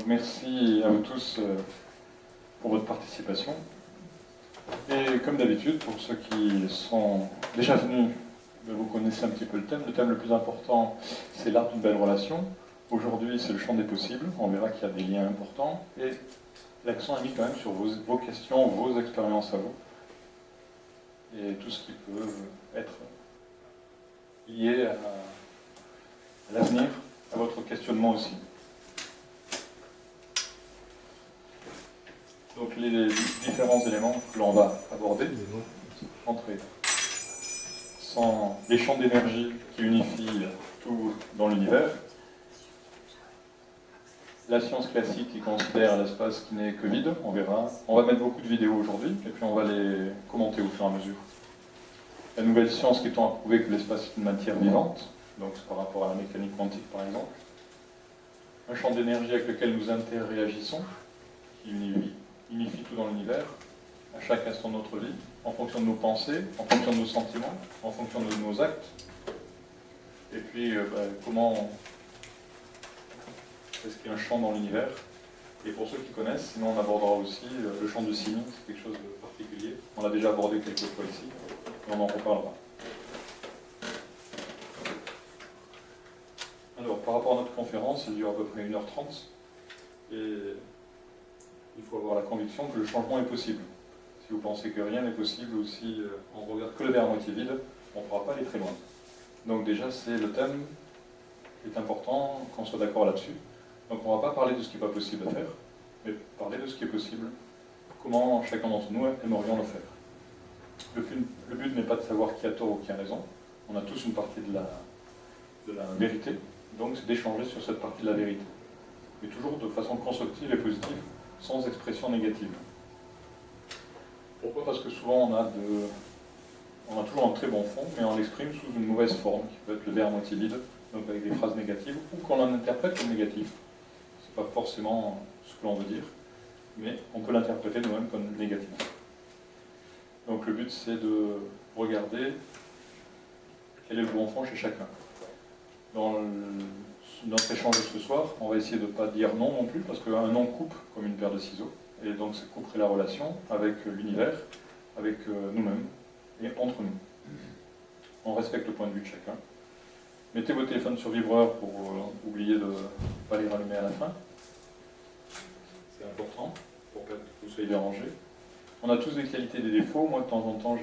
merci à vous tous pour votre participation. Et comme d'habitude, pour ceux qui sont déjà venus, vous connaissez un petit peu le thème. Le thème le plus important, c'est l'art d'une belle relation. Aujourd'hui, c'est le champ des possibles. On verra qu'il y a des liens importants. Et l'accent est mis quand même sur vos questions, vos expériences à vous. Et tout ce qui peut être lié à l'avenir, à votre questionnement aussi. Donc les différents éléments que l'on va aborder, entrer sans les champs d'énergie qui unifient tout dans l'univers, la science classique qui considère l'espace qui n'est que vide, on verra. On va mettre beaucoup de vidéos aujourd'hui, et puis on va les commenter au fur et à mesure. La nouvelle science qui tend à prouver que l'espace est une matière vivante, donc par rapport à la mécanique quantique par exemple. Un champ d'énergie avec lequel nous interréagissons, qui unifie tout dans l'univers, à chaque instant de notre vie, en fonction de nos pensées, en fonction de nos sentiments, en fonction de nos actes. Et puis, comment est-ce qu'il y a un champ dans l'univers? Et pour ceux qui connaissent, sinon on abordera aussi le champ de Simon, c'est quelque chose de particulier. On l'a déjà abordé quelques fois ici, et on en reparlera. Alors, par rapport à notre conférence, elle dure à peu près 1h30, et il faut avoir la conviction que le changement est possible. Si vous pensez que rien n'est possible, ou si on regarde que le verre à moitié vide, on ne pourra pas aller très loin. Donc déjà, c'est le thème qui est important, qu'on soit d'accord là-dessus. Donc on ne va pas parler de ce qui n'est pas possible à faire, mais parler de ce qui est possible, comment chacun d'entre nous aimerions le faire. Le but n'est pas de savoir qui a tort ou qui a raison, on a tous une partie de la vérité, donc c'est d'échanger sur cette partie de la vérité. Mais toujours de façon constructive et positive, sans expression négative. Pourquoi? Parce que souvent on a toujours un très bon fond, mais on l'exprime sous une mauvaise forme, qui peut être le verre à moitié vide, donc avec des phrases négatives, ou qu'on en interprète comme négatif. Ce n'est pas forcément ce que l'on veut dire, mais on peut l'interpréter nous-mêmes comme négatif. Donc le but, c'est de regarder quel est le bon fond chez chacun. Dans notre échange de ce soir, on va essayer de ne pas dire non plus, parce qu'un non coupe comme une paire de ciseaux, et donc ça couperait la relation avec l'univers, avec nous-mêmes, et entre nous. On respecte le point de vue de chacun. Mettez vos téléphones sur vibreur pour oublier de ne pas les rallumer à la fin. C'est important pour que vous soyez dérangés. On a tous des qualités et des défauts. Moi, de temps en temps,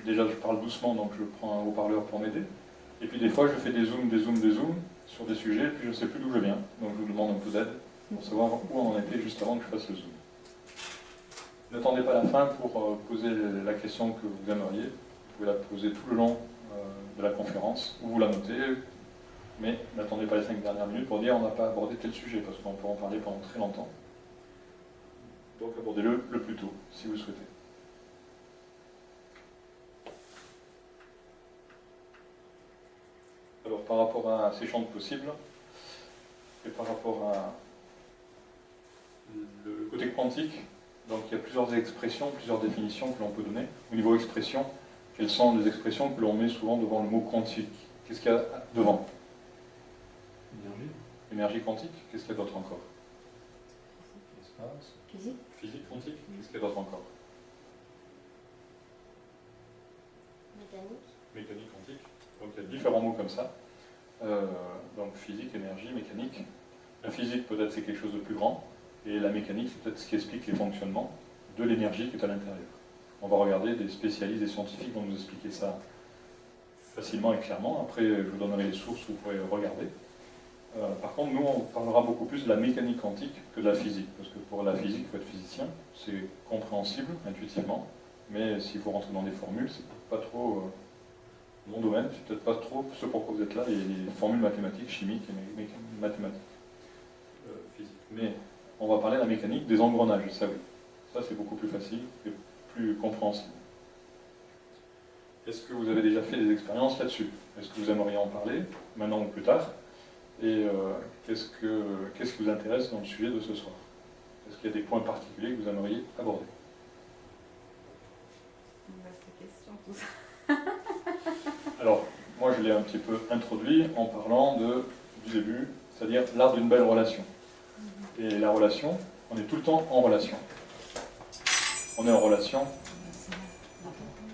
déjà je parle doucement, donc je prends un haut-parleur pour m'aider. Et puis des fois, je fais des zooms sur des sujets, et puis je ne sais plus d'où je viens. Donc je vous demande un peu d'aide pour savoir où on en était juste avant que je fasse le zoom. N'attendez pas la fin pour poser la question que vous aimeriez. Vous pouvez la poser tout le long de la conférence, ou vous la notez, mais n'attendez pas les 5 dernières minutes pour dire on n'a pas abordé tel sujet, parce qu'on peut en parler pendant très longtemps. Donc abordez-le le plus tôt, si vous le souhaitez. Alors par rapport à ces champs de possibles, et par rapport à le côté quantique, donc il y a plusieurs expressions, plusieurs définitions que l'on peut donner. Au niveau expression, quelles sont les expressions que l'on met souvent devant le mot quantique? Qu'est-ce qu'il y a devant? Énergie. Énergie quantique. Qu'est-ce qu'il y a d'autre encore? Espace. Physique. Physique quantique. Qu'est-ce qu'il y a d'autre encore? Mécanique. Mécanique quantique. Donc il y a différents mots comme ça. Donc physique, énergie, mécanique. La physique peut-être c'est quelque chose de plus grand, et la mécanique c'est peut-être ce qui explique les fonctionnements de l'énergie qui est à l'intérieur. On va regarder des spécialistes, des scientifiques vont nous expliquer ça facilement et clairement. Après je vous donnerai les sources, vous pourrez regarder. Par contre, nous, on parlera beaucoup plus de la mécanique quantique que de la physique, parce que pour la physique, il faut être physicien, c'est compréhensible intuitivement, mais s'il faut rentrer dans des formules, c'est pas trop mon domaine, c'est peut-être pas trop ce pourquoi vous êtes là, les formules mathématiques, chimiques et mathématiques, physiques. Mais on va parler de la mécanique des engrenages, ça oui. Ça, c'est beaucoup plus facile et plus compréhensible. Est-ce que vous avez déjà fait des expériences là-dessus? Est-ce que vous aimeriez en parler, maintenant ou plus tard? Et qu'est-ce qui vous intéresse dans le sujet de ce soir? Est-ce qu'il y a des points particuliers que vous aimeriez aborder? Vaste question, tout ça. Alors, moi je l'ai un petit peu introduit en parlant du début, c'est-à-dire l'art d'une belle relation. Et la relation, on est tout le temps en relation. On est en relation,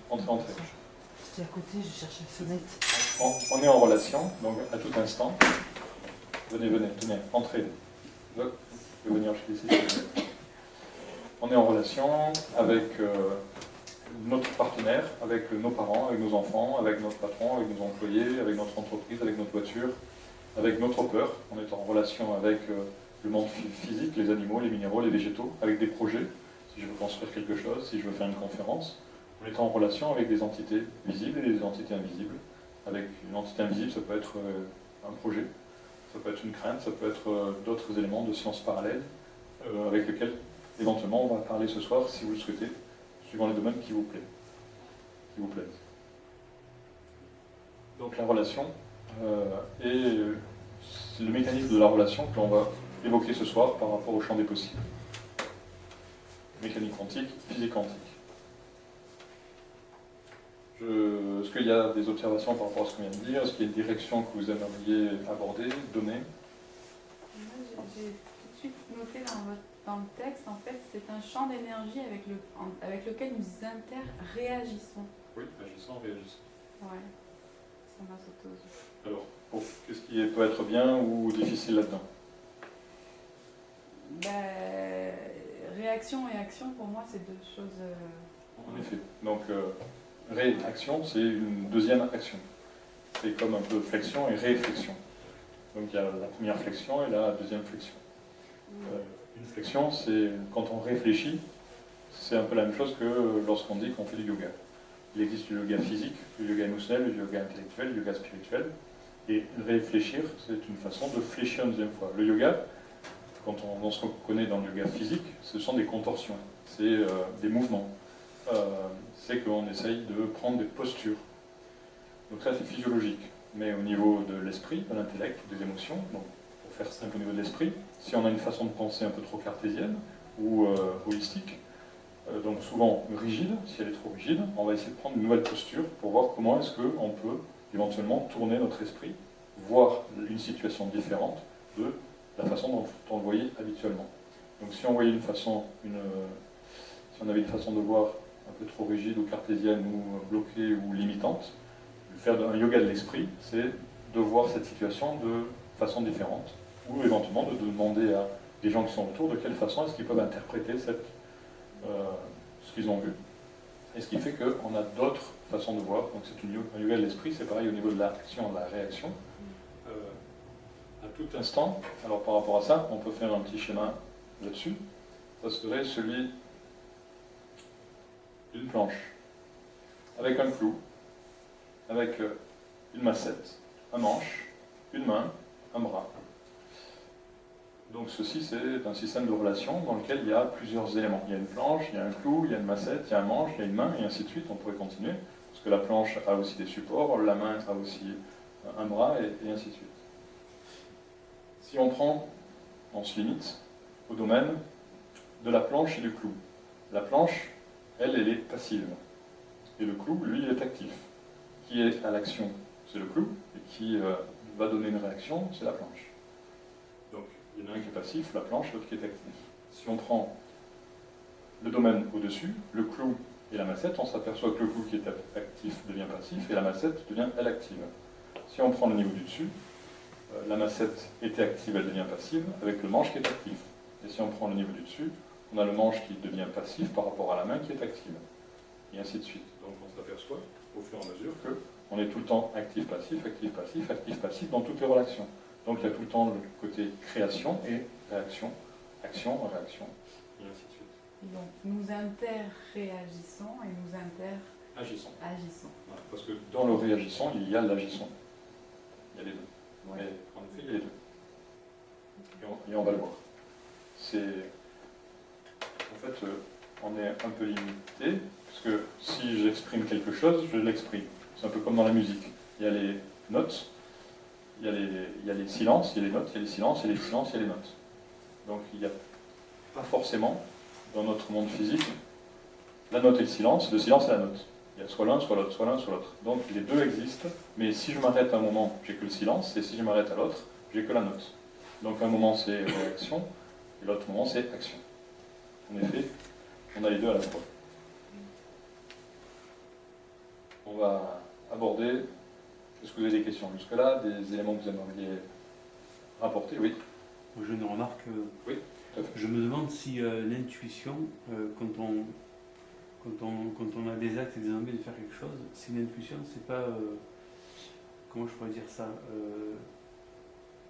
entrée. J'étais à côté, je cherchais la sonnette. On est en relation, donc à tout instant. Venez, entrez. Je vais venir jusqu'ici. On est en relation avec notre partenaire, avec nos parents, avec nos enfants, avec notre patron, avec nos employés, avec notre entreprise, avec notre voiture, avec notre peur. On est en relation avec le monde physique, les animaux, les minéraux, les végétaux, avec des projets. Si je veux construire quelque chose, si je veux faire une conférence, on est en relation avec des entités visibles et des entités invisibles. Avec une entité invisible, ça peut être un projet, ça peut être une crainte, ça peut être d'autres éléments de sciences parallèles avec lesquels éventuellement on va parler ce soir si vous le souhaitez, suivant les domaines qui vous plaisent. Donc la relation et c'est le mécanisme de la relation que l'on va évoquer ce soir par rapport au champ des possibles. Mécanique quantique, physique quantique. Est-ce qu'il y a des observations par rapport à ce qu'on vient de dire? Est-ce qu'il y a une direction que vous aimeriez aborder, donner? Moi, j'ai tout de suite noté dans le texte, en fait, c'est un champ d'énergie avec lequel nous interréagissons. Oui, agissant, réagissant. Ouais, ça m'a sauté aux yeux. Alors, qu'est-ce qui peut être bien ou difficile là-dedans? Ben, réaction et action, pour moi, c'est deux choses... En effet. Donc, réaction, c'est une deuxième action. C'est comme un peu flexion et réflexion. Donc, il y a la première flexion et la deuxième flexion. Une flexion, c'est quand on réfléchit, c'est un peu la même chose que lorsqu'on dit qu'on fait du yoga. Il existe du yoga physique, du yoga émotionnel, du yoga intellectuel, du yoga spirituel. Et réfléchir, c'est une façon de fléchir une deuxième fois. Le yoga, dans ce qu'on connaît dans le yoga physique, ce sont des contorsions, c'est des mouvements. C'est qu'on essaye de prendre des postures. Donc ça, c'est physiologique. Mais au niveau de l'esprit, de l'intellect, des émotions, donc pour faire simple au niveau de l'esprit, si on a une façon de penser un peu trop cartésienne ou holistique, donc souvent rigide, si elle est trop rigide, on va essayer de prendre une nouvelle posture pour voir comment est-ce qu'on peut éventuellement tourner notre esprit, voir une situation différente de la façon dont on le voyait habituellement. Donc si on voyait si on avait une façon de voir un peu trop rigide ou cartésienne ou bloquée ou limitante, faire un yoga de l'esprit, c'est de voir cette situation de façon différente, ou éventuellement de demander à des gens qui sont autour de quelle façon est-ce qu'ils peuvent interpréter ce qu'ils ont vu. Et ce qui fait qu'on a d'autres façons de voir. Donc c'est un yoga de l'esprit, c'est pareil au niveau de l'action, de la réaction. À tout instant, alors par rapport à ça, on peut faire un petit schéma là-dessus. Ça serait celui d'une planche, avec un clou, avec une massette, un manche, une main, un bras. Donc ceci, c'est un système de relations dans lequel il y a plusieurs éléments. Il y a une planche, il y a un clou, il y a une massette, il y a un manche, il y a une main, et ainsi de suite. On pourrait continuer, parce que la planche a aussi des supports, la main a aussi un bras, et ainsi de suite. Si on se limite au domaine de la planche et du clou. La planche, elle est passive. Et le clou, lui, il est actif. Qui est à l'action, c'est le clou, et qui va donner une réaction, c'est la planche. Donc, il y en a un qui est passif, la planche, l'autre qui est actif. Si on prend le domaine au-dessus, le clou et la massette, on s'aperçoit que le clou qui est actif devient passif, et la massette devient, elle, active. Si on prend le niveau du dessus, la massette était active, elle devient passive, avec le manche qui est actif. Et si on prend le niveau du dessus, on a le manche qui devient passif par rapport à la main qui est active. Et ainsi de suite. Donc on s'aperçoit, au fur et à mesure, qu'on est tout le temps actif-passif, actif-passif, actif-passif dans toutes les relations. Donc il y a tout le temps le côté création et réaction, action, réaction, et ainsi de suite. Donc nous interréagissons et nous Agissons. agissons. Voilà, parce que dans le réagissons, il y a l'agissons. Il y a les deux. Ouais. Mais en effet, il y a les deux. Et on va le voir. En fait, on est un peu limité, parce que si j'exprime quelque chose, je l'exprime. C'est un peu comme dans la musique. Il y a les notes, il y a les silences, il y a les notes, il y a les silences, il y a les silences, il y a les notes. Donc il n'y a pas forcément, dans notre monde physique, la note et le silence et la note. Il y a soit l'un, soit l'autre, soit l'un, soit l'autre. Donc les deux existent, mais si je m'arrête à un moment, j'ai que le silence, et si je m'arrête à l'autre, j'ai que la note. Donc à un moment c'est réaction, Et l'autre moment, c'est action. En effet, on a les deux à la fois. On va aborder, est-ce que vous avez des questions jusque-là, des éléments que vous aimeriez rapporter? Oui. Moi, j'ai une remarque. Oui, tout à fait. Je me demande si l'intuition, quand on a des actes et des envies de faire quelque chose, si l'intuition, c'est pas, comment je pourrais dire ça,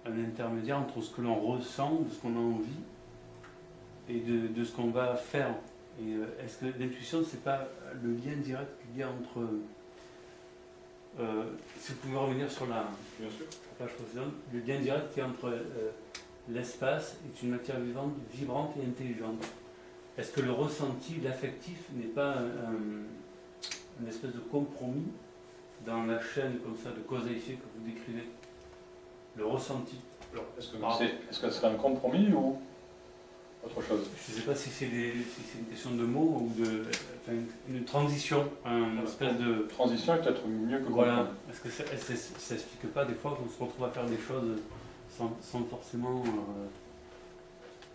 un intermédiaire entre ce que l'on ressent, de ce qu'on a envie, et de ce qu'on va faire. Et est-ce que l'intuition, c'est pas le lien direct qu'il y a entre... si vous pouvez revenir sur la page précédente, le lien direct qu'il y a entre l'espace est une matière vivante, vibrante et intelligente. Est-ce que le ressenti, l'affectif, n'est pas une espèce de compromis dans la chaîne comme ça de cause à effet que vous décrivez? Le ressenti. Alors, est-ce que ce serait un compromis ou autre chose? Je ne sais pas si c'est une question de mots ou une transition, une espèce de... Transition est peut-être mieux que compromis. Voilà. Est-ce que ça n'explique pas des fois qu'on se retrouve à faire des choses sans forcément...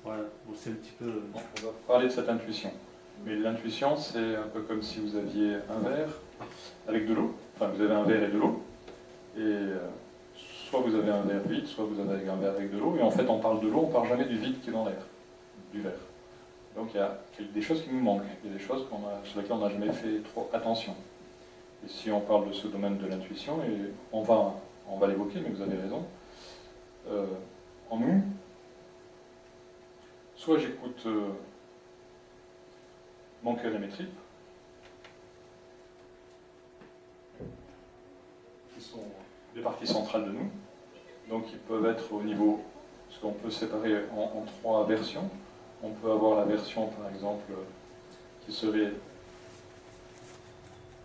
voilà, bon, c'est un petit peu... Bon, on va parler de cette intuition. Mais l'intuition, c'est un peu comme si vous aviez un verre avec de l'eau. Enfin, vous avez un verre et de l'eau. Et soit vous avez un verre vide, soit vous avez un verre avec de l'eau. Et en fait, on parle de l'eau, on ne parle jamais du vide qui est dans l'air, du verre. Donc il y a des choses qui nous manquent. Il y a des choses sur lesquelles on n'a jamais fait trop attention. Et si on parle de ce domaine de l'intuition, et on va l'évoquer, mais vous avez raison, en nous, soit j'écoute mon cœur et mes tripes, qui sont des parties centrales de nous, donc ils peuvent être au niveau, ce qu'on peut séparer en trois versions. On peut avoir la version, par exemple, qui serait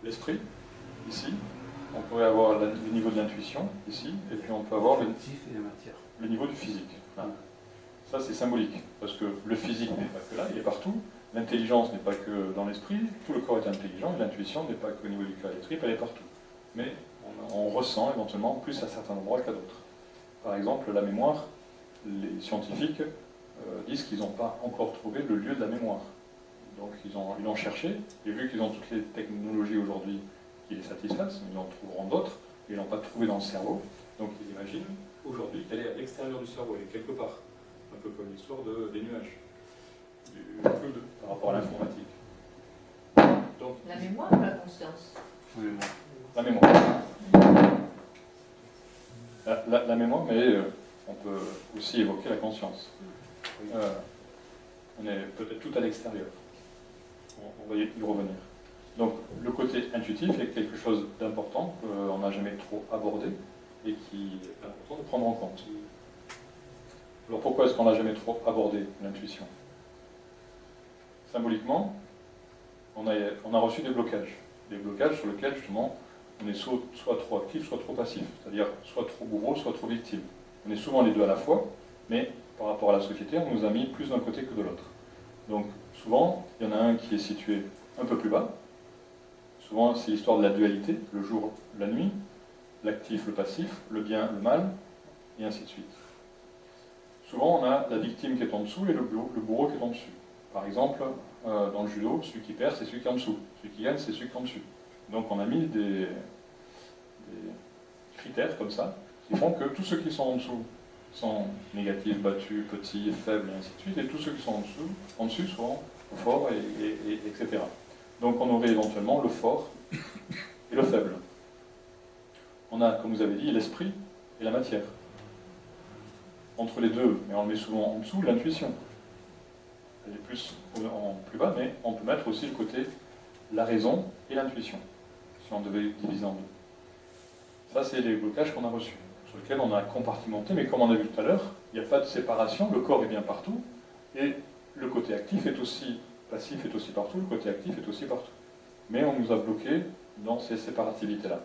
l'esprit, ici. On pourrait avoir le niveau de l'intuition, ici. Et puis on peut avoir le niveau du physique. Voilà. Ça, c'est symbolique, parce que le physique n'est pas que là, il est partout. L'intelligence n'est pas que dans l'esprit, tout le corps est intelligent, et l'intuition n'est pas qu'au niveau du cœur et des tripes, elle est partout. Mais on ressent éventuellement plus à certains endroits qu'à d'autres. Par exemple, la mémoire, les scientifiques disent qu'ils n'ont pas encore trouvé le lieu de la mémoire. Donc ils l'ont cherché, et vu qu'ils ont toutes les technologies aujourd'hui qui les satisfassent, ils en trouveront d'autres, et ils ne l'ont pas trouvé dans le cerveau. Donc ils imaginent aujourd'hui qu'elle est à l'extérieur du cerveau, elle est quelque part. Un peu comme l'histoire des nuages, du cloud par rapport à l'informatique. Donc, la mémoire ou la conscience? La mémoire. La mémoire, mais on peut aussi évoquer la conscience. On est peut-être tout à l'extérieur. On va y revenir. Donc, le côté intuitif est quelque chose d'important qu'on n'a jamais trop abordé et qui est important de prendre en compte. Alors pourquoi est-ce qu'on n'a jamais trop abordé l'intuition? Symboliquement, on a reçu des blocages sur lesquels justement on est soit trop actif, soit trop passif, c'est-à-dire soit trop bourreau, soit trop victime. On est souvent les deux à la fois, mais par rapport à la société, on nous a mis plus d'un côté que de l'autre. Donc souvent, il y en a un qui est situé un peu plus bas. Souvent, c'est l'histoire de la dualité, le jour, la nuit, l'actif, le passif, le bien, le mal, et ainsi de suite. Souvent, on a la victime qui est en dessous et le bourreau qui est en dessus. Par exemple, dans le judo, celui qui perd, c'est celui qui est en dessous. Celui qui gagne, c'est celui qui est en dessus. Donc on a mis des critères comme ça, qui font que tous ceux qui sont en dessous sont négatifs, battus, petits, faibles, et ainsi de suite, et tous ceux qui sont en dessus sont forts, etc. Donc on aurait éventuellement le fort et le faible. On a, comme vous avez dit, l'esprit et la matière. Entre les deux, mais on le met souvent en dessous, l'intuition. Elle est plus en plus bas, mais on peut mettre aussi le côté la raison et l'intuition, si on devait diviser en deux. Ça, c'est les blocages qu'on a reçus, sur lesquels on a compartimenté, mais comme on a vu tout à l'heure, il n'y a pas de séparation, le corps est bien partout, et le côté actif est aussi, passif est aussi partout, le côté actif est aussi partout. Mais on nous a bloqués dans ces séparativités-là.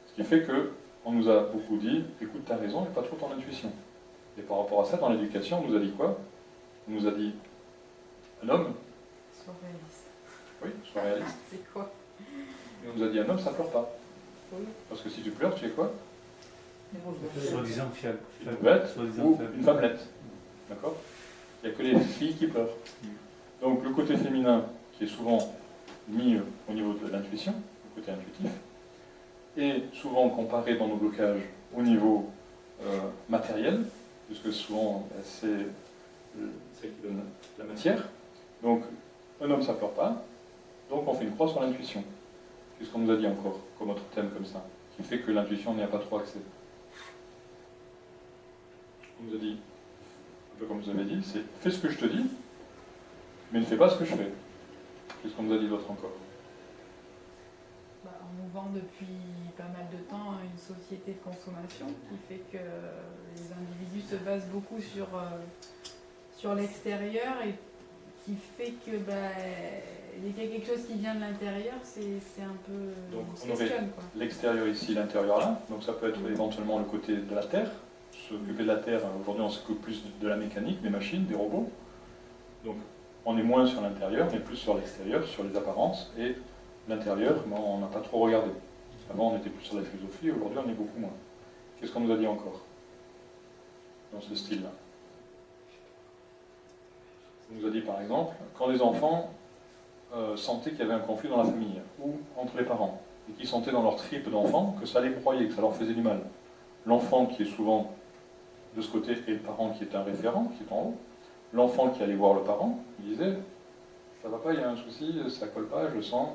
Ce qui fait qu'on nous a beaucoup dit, écoute ta raison et pas trop ton intuition. Et par rapport à ça, dans l'éducation, on nous a dit quoi? On nous a dit, un homme... Sois réaliste. Oui, sois réaliste. C'est quoi? Et on nous a dit, un homme, ça pleure pas. Oui. Parce que si tu pleures, tu es quoi? Soi-disant fiable. Une bête ou une femmelette. D'accord? Il n'y a que les filles qui pleurent. Donc le côté féminin, qui est souvent mis au niveau de l'intuition, le côté intuitif, est souvent comparé dans nos blocages au niveau matériel, puisque souvent c'est celle qui donne la matière. Donc un homme ça ne pleure pas, donc on fait une croix sur l'intuition. Qu'est-ce qu'on nous a dit encore comme autre thème comme ça, qui fait que l'intuition n'y a pas trop accès? On nous a dit, un peu comme vous avez dit, c'est fais ce que je te dis, mais ne fais pas ce que je fais. Qu'est-ce qu'on nous a dit d'autre encore? On nous vend depuis pas mal de temps une société de consommation qui fait que les individus se basent beaucoup sur l'extérieur et qui fait que dès qu'il y a quelque chose qui vient de l'intérieur, c'est un peu... Donc on se on aurait questionne, quoi. l'extérieur ici, l'intérieur là. Donc ça peut être éventuellement le côté de la Terre. S'occuper de la Terre, aujourd'hui on s'occupe plus de la mécanique, des machines, des robots. Donc on est moins sur l'intérieur, mais plus sur l'extérieur, sur les apparences. Et l'intérieur, on n'a pas trop regardé. Avant on était plus sur la philosophie, aujourd'hui on est beaucoup moins. Qu'est-ce qu'on nous a dit encore dans ce style-là? On nous a dit par exemple, quand les enfants sentaient qu'il y avait un conflit dans la famille, ou entre les parents, et qu'ils sentaient dans leur tripe d'enfant que ça les broyait, que ça leur faisait du mal. L'enfant qui est souvent de ce côté et le parent qui est un référent, qui est en haut, l'enfant qui allait voir le parent, il disait « ça va pas, il y a un souci, ça colle pas, je le sens ».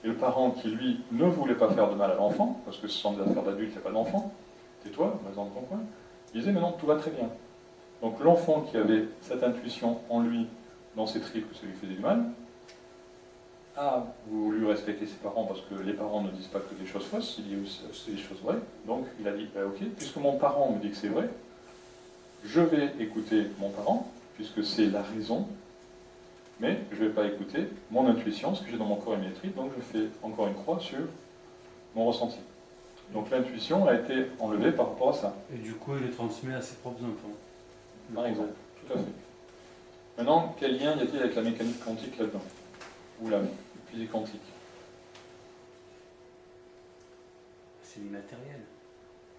Et le parent qui, lui, ne voulait pas faire de mal à l'enfant, parce que ce sont des affaires d'adultes, il n'y a pas d'enfant, tais-toi, vas-y dans ton coin, il disait « mais non, tout va très bien ». Donc l'enfant qui avait cette intuition en lui, dans ses tripes, que ça lui faisait du mal, a voulu respecter ses parents, parce que les parents ne disent pas que des choses fausses, il dit aussi des choses vraies. Donc il a dit, ok, puisque mon parent me dit que c'est vrai, je vais écouter mon parent, puisque c'est la raison, mais je ne vais pas écouter mon intuition, ce que j'ai dans mon corps et mes tripes, donc je fais encore une croix sur mon ressenti. Donc l'intuition a été enlevée par rapport à ça. Et du coup, il le transmet à ses propres enfants. Par exemple, tout à fait. Maintenant, quel lien y a-t-il avec la mécanique quantique là-dedans? Ou la physique quantique? C'est immatériel.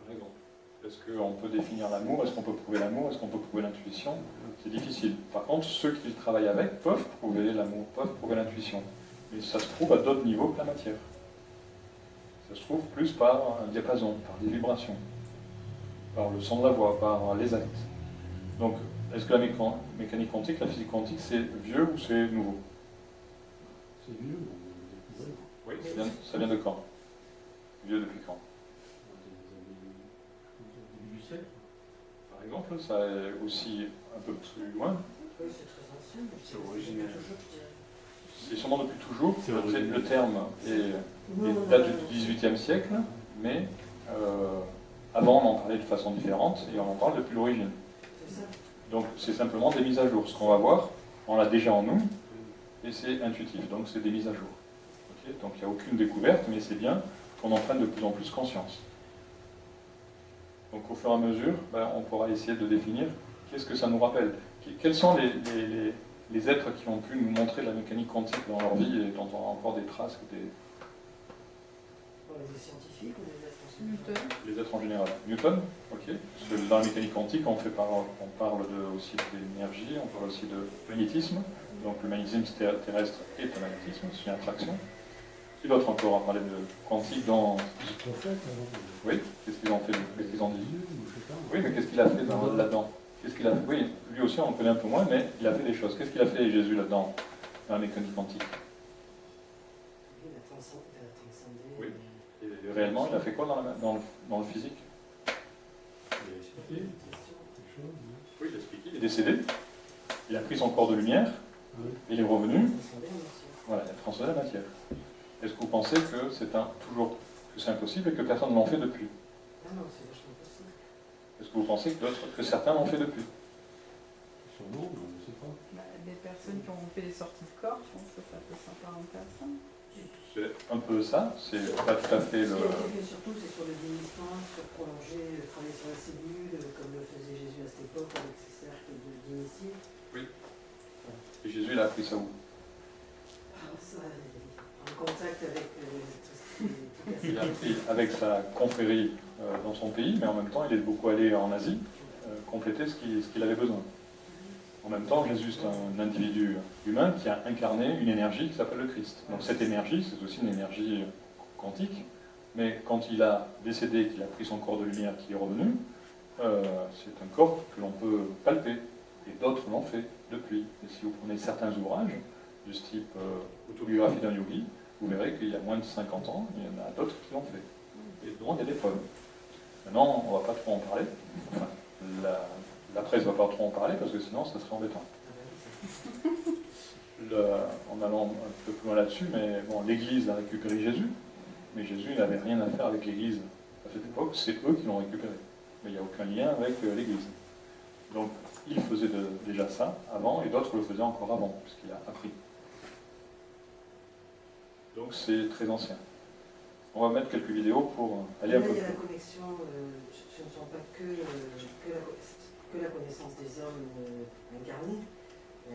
Par exemple. Est-ce qu'on peut définir l'amour? Est-ce qu'on peut prouver l'amour? Est-ce qu'on peut prouver l'intuition? C'est difficile. Par contre, ceux qui travaillent avec peuvent prouver l'amour, peuvent prouver l'intuition. Mais ça se trouve à d'autres niveaux que la matière. Ça se trouve plus par un diapason, par des vibrations, par le son de la voix, par les actes. Donc, est-ce que la mécanique quantique, la physique quantique, c'est vieux ou c'est nouveau? C'est vieux. Oui, ça vient de quand? Vieux depuis quand? Début du siècle. Par exemple, ça est aussi un peu plus loin. Oui, c'est très ancien. C'est originel. C'est sûrement depuis toujours. C'est originel. Le terme date du XVIIIe siècle, mais avant on en parlait de façon différente et on en parle depuis l'origine. C'est ça. Donc c'est simplement des mises à jour. Ce qu'on va voir, on l'a déjà en nous et c'est intuitif, donc c'est des mises à jour. Okay, donc il n'y a aucune découverte, mais c'est bien qu'on en prenne de plus en plus conscience. Donc au fur et à mesure, on pourra essayer de définir qu'est-ce que ça nous rappelle. Quels sont les êtres qui ont pu nous montrer la mécanique quantique dans leur vie et dont on a encore des traces, Les scientifiques ou les êtres Newton. les êtres en général. Newton, ok. Parce que dans la mécanique quantique, on parle aussi d'énergie, on parle aussi de magnétisme. Donc le magnétisme terrestre est un magnétisme, c'est une attraction. Qui d'autre encore a parlé de quantique dans... Oui, qu'est-ce qu'ils ont fait? Qu'est-ce qu'ils ont dit? Oui, mais qu'est-ce qu'il a fait là-dedans? Qu'est-ce qu'il a fait? Oui, lui aussi on le connaît un peu moins, mais il a fait des choses. Qu'est-ce qu'il a fait Jésus là-dedans, dans la mécanique quantique? Il a transcendé. Oui. Et réellement, il a fait quoi dans le physique? Il a expliqué quelque chose. Oui, il a expliqué. Il est décédé, il a pris son corps de lumière, il est revenu, voilà, il a transcendé la matière. Est-ce que vous pensez que c'est impossible et que personne ne l'en fait depuis? Ah non, c'est vachement possible. Est-ce que vous pensez que certains l'ont fait depuis? Sûrement, mais on ne sait pas. Des personnes qui ont fait des sorties de corps, je pense que ça peut s'apparenter à ça. C'est un peu ça, c'est pas tout à fait Ce le... qui a été fait surtout, c'est sur le vieillissement, sur prolonger, travailler sur la cellule, comme le faisait Jésus à cette époque avec ses cercles d'initiés. Oui. Et Jésus, il a appris ça où? En contact avec Il a appris avec sa confrérie dans son pays, mais en même temps, il est beaucoup allé en Asie compléter ce qu'il avait besoin. En même temps, Jésus, c'est un individu humain qui a incarné une énergie qui s'appelle le Christ. Donc cette énergie, c'est aussi une énergie quantique, mais quand il a décédé, qu'il a pris son corps de lumière qui est revenu, c'est un corps que l'on peut palper, et d'autres l'ont fait depuis. Et si vous prenez certains ouvrages, du type Autobiographie d'un yogi, vous verrez qu'il y a moins de 50 ans, il y en a d'autres qui l'ont fait, et dont il y a des preuves. Maintenant, on ne va pas trop en parler, enfin, la presse ne va pas trop en parler, parce que sinon, ça serait embêtant. En allant un peu plus loin là-dessus, mais bon, l'Église a récupéré Jésus, mais Jésus n'avait rien à faire avec l'Église à cette époque, c'est eux qui l'ont récupéré. Mais il n'y a aucun lien avec l'Église. Donc, il faisait déjà ça avant, et d'autres le faisaient encore avant, puisqu'il a appris. Donc, c'est très ancien. On va mettre quelques vidéos pour aller un peu Il y a plus. la connexion, ce ne sont pas que la connaissance des hommes incarnés, tout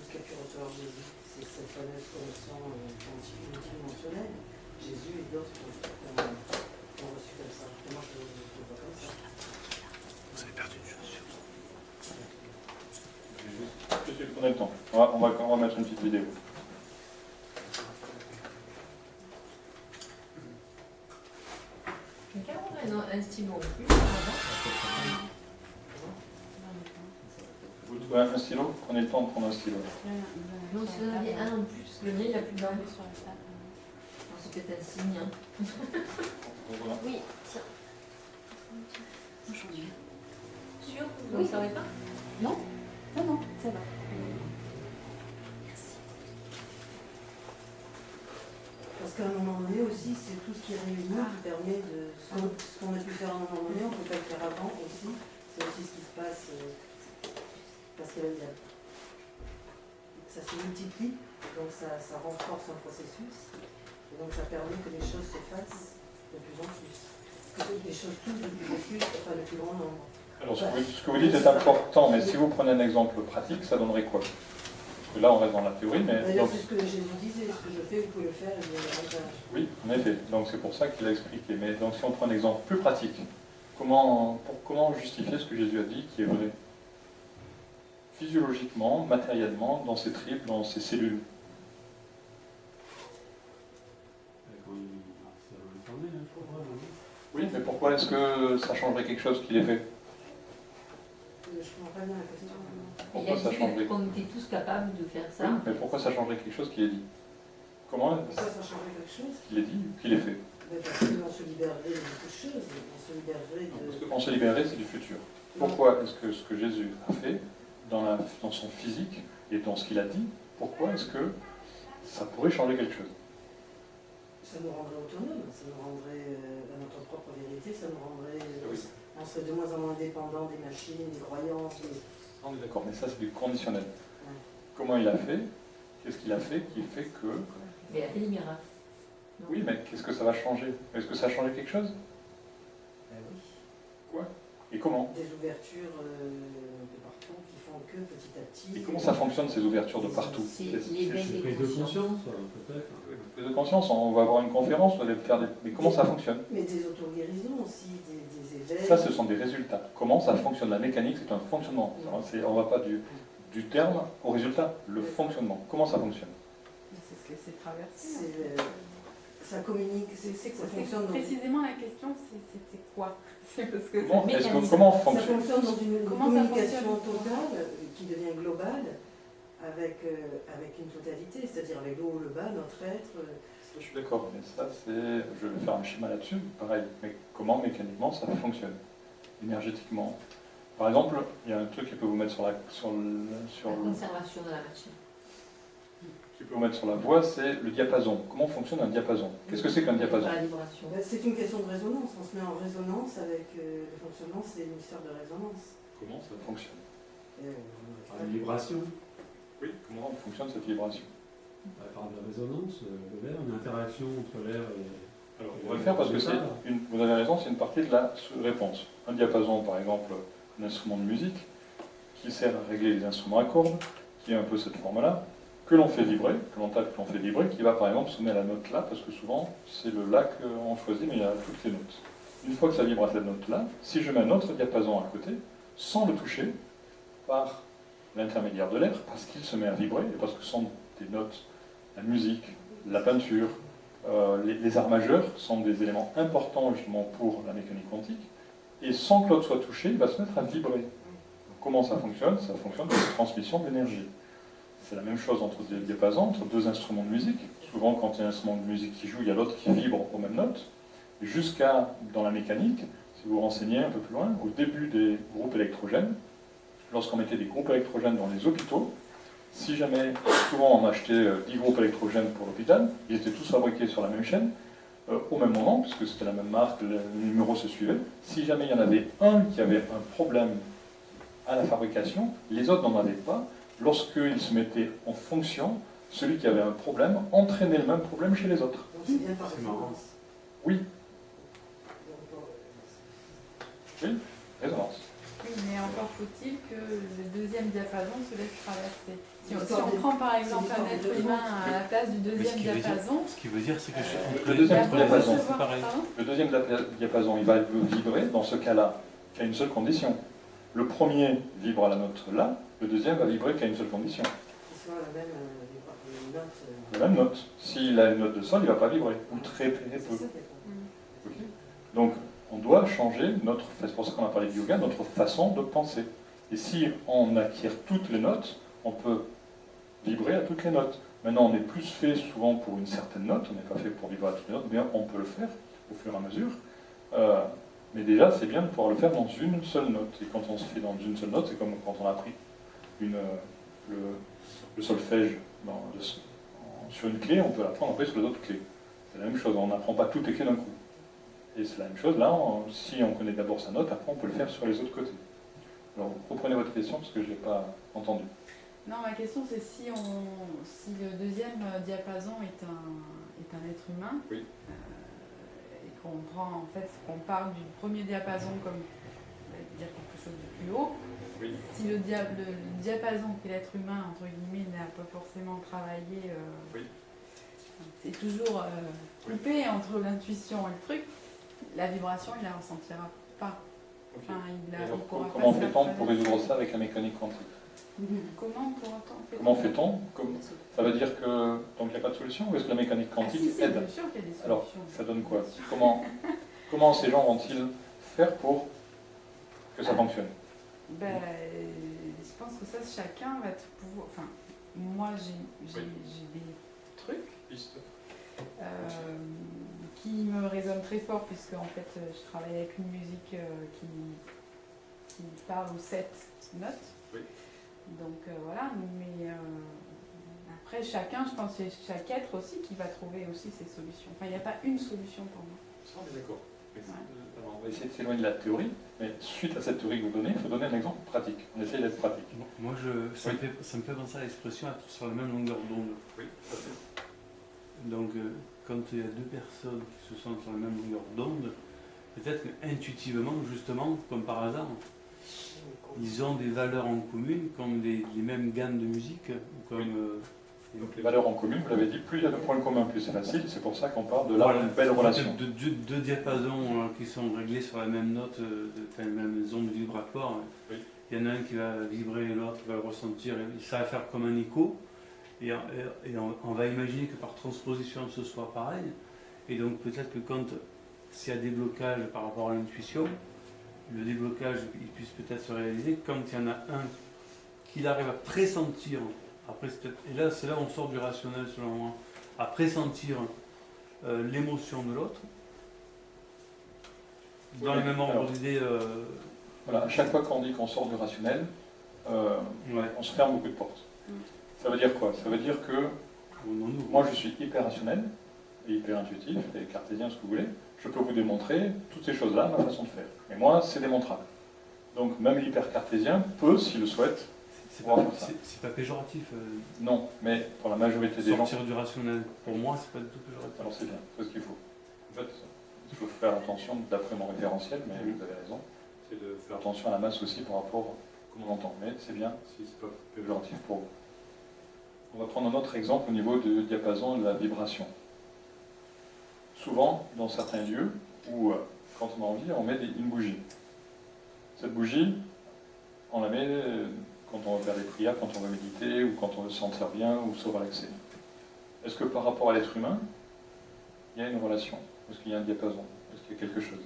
ce qu'a pu recevoir Jésus, c'est cette fameuse connexion multidimensionnelle. Jésus et d'autres ont reçu comme ça. Et moi, je le vois comme ça. Vous avez perdu une chaussure. Je suis prenez le temps. On va mettre une petite vidéo. Quelqu'un aurait un stylo en plus Vous trouvez un stylo? Prenez le temps de prendre un stylo. non, si vous en aviez un en plus, parce que le mien il a plus d'un. C'est peut-être un signe. Hein. Voilà. Oui, tiens. Sûr? Vous ne savez pas? Non, ça va. Parce qu'à un moment donné aussi, c'est tout ce qui est réuni qui permet de... Ce qu'on a pu faire à un moment donné, on ne peut pas le faire avant aussi. C'est aussi ce qui se passe parce que ça se multiplie, donc ça renforce un processus. Et donc ça permet que les choses se fassent de plus en plus. Que les choses touchent de plus en plus, enfin le plus grand nombre. Alors, ce que vous dites est important, mais si vous prenez un exemple pratique, ça donnerait quoi? Parce que là, on reste dans la théorie, mais... D'ailleurs, donc, c'est ce que Jésus disait, ce que je fais, vous pouvez le faire, et bien davantage. oui, en effet. Donc, c'est pour ça qu'il a expliqué. Mais donc, si on prend un exemple plus pratique, comment justifier ce que Jésus a dit qui est vrai? Physiologiquement, matériellement, dans ses tripes, dans ses cellules. Oui, mais pourquoi est-ce que ça changerait quelque chose qu'il ait fait? Je comprends pas bien la question. Il a Pourquoi ça dit changerait? qu'on était tous capables de faire ça. Oui, mais pourquoi ça changerait quelque chose qu'il ait dit? Comment Pourquoi ça changerait quelque chose? qu'il ait dit ou qu'il ait fait? Ben parce qu'on se libérerait de beaucoup de choses. On se libérerait Parce de... que qu'on se libérer, c'est du futur. Pourquoi est-ce que ce que Jésus a fait dans son physique et dans ce qu'il a dit, pourquoi est-ce que ça pourrait changer quelque chose? Ça nous rendrait autonomes, ça nous rendrait à notre propre vérité, ça nous rendrait... Oui. On serait de moins en moins dépendants des machines, des croyances, des... On est d'accord, mais ça c'est du conditionnel. Ouais. Comment il a fait? Qu'est-ce qu'il a fait qui fait que... Mais il a fait des miracles. Non. Oui, mais qu'est-ce que ça va changer? Est-ce que ça a changé quelque chose? Ben oui. Quoi? Et comment? Des ouvertures de partout qui font que petit à petit... Et comment ça fonctionne ces ouvertures de partout? C'est l'éveil des Prise de consciences. conscience, peut-être. Prise de conscience, on va avoir une conférence, on va faire des... Mais comment ça fonctionne? Mais des auto-guérisons aussi, des éveils... Ça, ce sont des résultats. Comment ça fonctionne? La mécanique, c'est un fonctionnement. On ne va pas du terme au résultat, le fonctionnement. Comment ça fonctionne? C'est ce que c'est traversé. C'est, ça communique, ça fonctionne dans... Précisément, la question, c'est quoi? C'est parce que Comment mécanisme. comment Ça fonctionne? fonctionne dans une Comment ça communication fonctionne? totale qui devient globale avec une totalité, c'est-à-dire avec le haut, le bas, notre être. Je suis d'accord, mais ça, c'est... Je vais faire un schéma là-dessus, pareil. Mais comment, mécaniquement, ça fonctionne? Énergétiquement. Par exemple, il y a un truc qui peut vous mettre sur La conservation de la matière. qui peut vous mettre sur la voie, c'est le diapason. Comment fonctionne un diapason? Qu'est-ce que c'est qu'un diapason? Par la vibration. C'est une question de résonance. On se met en résonance avec le fonctionnement, c'est une histoire de résonance. Comment ça fonctionne? Par la vibration, Oui, comment fonctionne cette vibration? par de la résonance, de l'air, une interaction entre l'air et... Alors, on va le faire parce que vous avez raison, c'est une partie de la réponse. Un diapason, par exemple, un instrument de musique, qui sert à régler les instruments à cordes, qui est un peu cette forme-là, que l'on fait vibrer, que l'on tape, que l'on fait vibrer, qui va par exemple sonner à la note là, parce que souvent c'est le la qu'on choisit, mais il y a toutes les notes. Une fois que ça vibre à cette note-là, si je mets un autre diapason à côté, sans le toucher, par l'intermédiaire de l'air, parce qu'il se met à vibrer, et parce que ce sont des notes, la musique, la peinture, les arts majeurs sont des éléments importants justement pour la mécanique quantique, et sans que l'autre soit touché, il va se mettre à vibrer. Comment ça fonctionne? Ça fonctionne par la transmission de l'énergie. C'est la même chose entre des diapasons, entre deux instruments de musique. Souvent, quand il y a un instrument de musique qui joue, il y a l'autre qui vibre aux mêmes notes. Jusqu'à, dans la mécanique, si vous vous renseignez un peu plus loin, au début des groupes électrogènes, lorsqu'on mettait des groupes électrogènes dans les hôpitaux, si jamais, souvent on achetait 10 groupes électrogènes pour l'hôpital, ils étaient tous fabriqués sur la même chaîne, au même moment, puisque c'était la même marque, le numéro se suivait. Si jamais il y en avait un qui avait un problème à la fabrication, les autres n'en avaient pas. Lorsqu'ils se mettaient en fonction, celui qui avait un problème entraînait le même problème chez les autres. Donc c'est bien par C'est marrant. résonance. Oui, oui, résonance. Oui, mais encore faut-il que le deuxième diapason se laisse traverser. Si on L'histoire des- prend par exemple c'est un l'histoire être de humain fond. à la place du Mais deuxième diapason, ce qui veut dire, c'est que Le deuxième il va diapason. recevoir- c'est pareil. pardon Le deuxième diapason, il va vibrer dans ce cas-là qu'à une seule condition. Le premier vibre à la note là, le deuxième va vibrer qu'à une seule condition. Qui soit la même note. La même note. S'il a une note de sol, il ne va pas vibrer, ou très très C'est peu. ça qui est Ok. Donc, on doit changer notre, c'est pour ça qu'on a parlé de yoga, notre façon de penser. Et si on acquiert toutes les notes, on peut vibrer à toutes les notes. Maintenant, on est plus fait souvent pour une certaine note, on n'est pas fait pour vibrer à toutes les notes, mais on peut le faire au fur et à mesure. Mais déjà, c'est bien de pouvoir le faire dans une seule note. Et quand on se fait dans une seule note, c'est comme quand on a appris le solfège sur une clé, on peut l'apprendre après sur les autres clés. C'est la même chose, on n'apprend pas toutes les clés d'un coup. Et c'est la même chose, là, si on connaît d'abord sa note, après on peut le faire sur les autres côtés. Alors, reprenez votre question, parce que je ne l'ai pas entendu. Non, ma question c'est si le deuxième diapason est un être humain, Oui. Et qu'on prend en fait, qu'on parle du premier diapason comme on va dire quelque chose de plus haut, Oui. si le diapason qu'est l'être humain, entre guillemets, n'a pas forcément travaillé, Oui. c'est toujours coupé entre l'intuition et le truc, la vibration il la ressentira pas. Enfin, il Et alors, pourra comment pas se la fait-on pour traverser. résoudre ça avec la mécanique quantique? Comment pourra-t-on faire Comment fait-on? Ça veut dire que donc il n'y a pas de solution, ou est-ce que la mécanique Ah, quantique si, si, aide? bien sûr qu'il y a des solutions. Alors, ça donne quoi? Comment ces gens vont-ils faire pour que ça fonctionne? Ben, je pense que ça, chacun va pouvoir. Enfin, moi, j'ai des trucs qui me résonnent très fort, puisque en fait, je travaille avec une musique qui parle aux 7 notes. Oui. Donc voilà, mais après, chacun, je pense que c'est chaque être aussi qui va trouver aussi ses solutions. Enfin, il n'y a pas une solution pour moi. Ça, on est d'accord. Alors, on va essayer de s'éloigner de la théorie, mais suite à cette théorie que vous donnez, il faut donner un exemple pratique. On essaye d'être pratique. Moi, ça me fait penser à l'expression être sur la même longueur d'onde. Oui, tout à fait. Donc, quand il y a deux personnes qui se sentent sur la même longueur d'onde, peut-être qu'intuitivement, justement, comme par hasard, ils ont des valeurs en commun, comme les mêmes gammes de musique, ou comme... Donc les valeurs en commun, vous l'avez dit, plus il y a de points communs, plus c'est facile. C'est pour ça qu'on parle de là Voilà, une belle relation. Deux diapasons qui sont réglés sur la même note, les mêmes ondes vibratoires. Oui. Il y en a un qui va vibrer, l'autre va le ressentir, et ça va faire comme un écho. Et on va imaginer que par transposition ce soit pareil. Et donc peut-être que quand s'il y a des blocages par rapport à l'intuition, le déblocage il puisse peut-être se réaliser quand il y en a un qui arrive à pressentir. Après, et là, c'est là où on sort du rationnel selon moi, à pressentir l'émotion de l'autre, dans Oui, le même ordre alors, d'idée. Voilà, à chaque fois qu'on dit qu'on sort du rationnel, on se ferme beaucoup de portes. Ça veut dire quoi? Ça veut dire que moi je suis hyper rationnel et hyper intuitif et cartésien, ce que vous voulez. Je peux vous démontrer toutes ces choses-là, ma façon de faire. Mais moi, c'est démontrable. Donc même l'hyper cartésien peut, s'il le souhaite, C'est pas péjoratif. non, mais pour la majorité des gens, Sortir du rationnel, pour moi, c'est pas du tout péjoratif. alors c'est bien, c'est ce qu'il faut. En fait, il faut faire attention, d'après mon référentiel, mais vous avez raison, c'est de faire attention à la masse aussi par rapport à comment on entend. Mais c'est bien si c'est pas péjoratif pour vous. On va prendre un autre exemple au niveau du diapason et de la vibration. Souvent, dans certains lieux où, quand on a envie, on met une bougie. Cette bougie, on la met quand on veut faire des prières, quand on veut méditer, ou quand on veut se sentir bien, ou se relaxer. Est-ce que par rapport à l'être humain, il y a une relation? Est-ce qu'il y a un diapason? Est-ce qu'il y a quelque chose?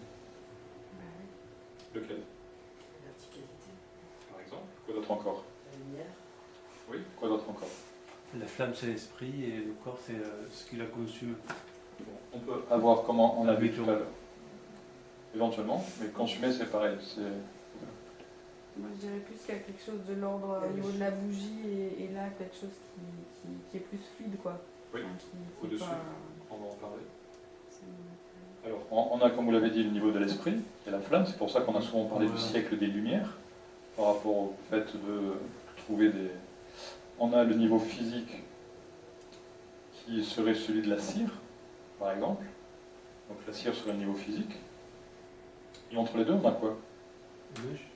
Lequel? La verticalité, Par exemple. Quoi d'autre encore? la lumière. Oui, quoi d'autre encore? La flamme, c'est l'esprit et le corps, c'est ce qui la consume. On peut avoir, comment on a vu Habitude. tout à l'heure, éventuellement, mais consumer c'est pareil. Moi, je dirais plus qu'il y a quelque chose de l'ordre au niveau de la bougie et là, quelque chose qui est plus fluide, quoi. Oui, Enfin, qui est au-dessus. pas- On va en parler. Alors, on a, comme vous l'avez dit, le niveau de l'esprit, qui est la flamme. C'est pour ça qu'on a souvent parlé du siècle des Lumières, par rapport au fait de trouver des... On a le niveau physique, qui serait celui de la cire, par exemple. Donc la cire serait le niveau physique. Et entre les deux, on a quoi? Mèche,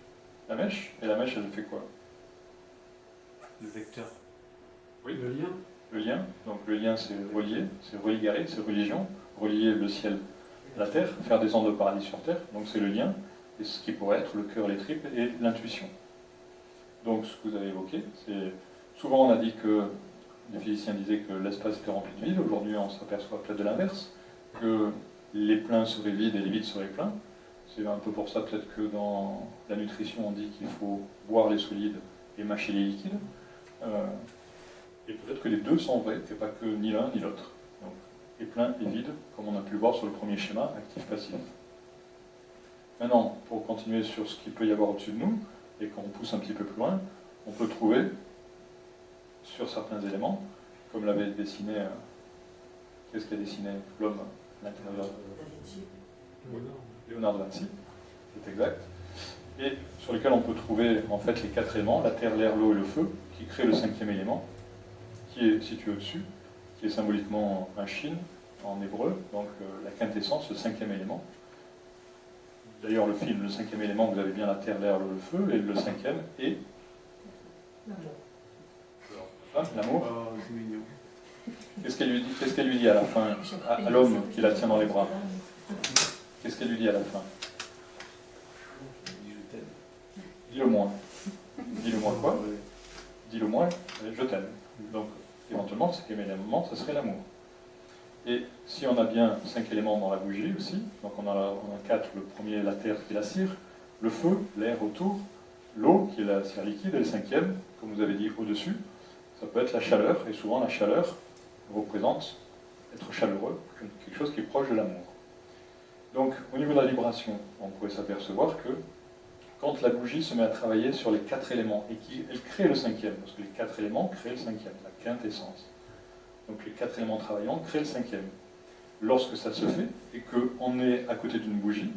La mèche. Et la mèche, elle fait quoi? le vecteur. Oui. Le lien. Le lien. Donc le lien, c'est relier, c'est religarer, c'est religion. Relier le ciel à la terre, faire descendre le paradis sur terre. Donc c'est le lien. Et ce qui pourrait être le cœur, les tripes et l'intuition. Donc ce que vous avez évoqué, c'est... Souvent on a dit que... Les physiciens disaient que l'espace était rempli de vide. Aujourd'hui, on s'aperçoit peut-être de l'inverse, que les pleins seraient vides et les vides seraient pleins. C'est un peu pour ça peut-être que dans la nutrition, on dit qu'il faut boire les solides et mâcher les liquides. Et peut-être que les deux sont vrais, et pas que ni l'un ni l'autre. Donc, et plein et vide, comme on a pu le voir sur le premier schéma, actif-passif. Maintenant, pour continuer sur ce qu'il peut y avoir au-dessus de nous, et qu'on pousse un petit peu plus loin, on peut trouver sur certains éléments, comme l'avait dessiné, qu'est-ce qu'a dessiné l'homme à l'intérieur? Da Vinci. Léonard de Vinci, c'est exact, et sur lequel on peut trouver en fait les 4 éléments, la terre, l'air, l'eau et le feu, qui créent le 5e élément, qui est situé au-dessus, qui est symboliquement un shin en hébreu, donc la quintessence, le 5e élément. D'ailleurs, le film, le 5e élément, vous avez bien la terre, l'air, l'eau, le feu, et le 5e est l'amour. Oh, c'est mignon. Qu'est-ce qu'elle lui dit à la fin, à l'homme qui la tient dans les bras? Qu'est-ce qu'elle lui dit à la fin? Je t'aime. Dis-le-moi. Dis-le-moi quoi? Dis-le-moi, je t'aime. Donc, éventuellement, le 5e élément, ce serait l'amour. Et si on a bien 5 éléments dans la bougie aussi, donc on a 4, le premier, la terre qui est la cire, le feu, l'air autour, l'eau qui est la cire liquide, et le 5e, comme vous avez dit au-dessus, ça peut être la chaleur, et souvent la chaleur représente être chaleureux, quelque chose qui est proche de l'amour. Donc, au niveau de la vibration, on pourrait s'apercevoir que quand la bougie se met à travailler sur les 4 éléments, et qu'elle crée le 5e, parce que les 4 éléments créent le 5e, la quintessence. Donc les 4 éléments travaillants créent le 5e. Lorsque ça se fait, et qu'on est à côté d'une bougie,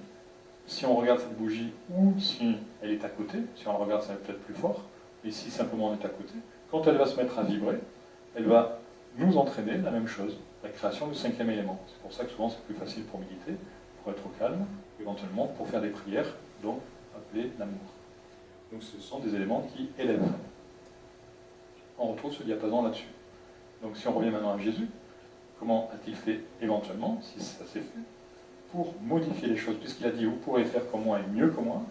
si on regarde cette bougie, ou si elle est à côté, si on la regarde, ça va peut-être plus fort, et si simplement on est à côté, quand elle va se mettre à vibrer, elle va nous entraîner la même chose, la création du 5e élément. C'est pour ça que souvent c'est plus facile pour méditer, pour être au calme, éventuellement pour faire des prières, donc appelées l'amour. Donc ce sont des éléments qui élèvent. On retrouve ce diapason là-dessus. Donc si on revient maintenant à Jésus, comment a-t-il fait éventuellement, si ça s'est fait, pour modifier les choses, puisqu'il a dit vous pourrez faire comme moi et mieux que moi,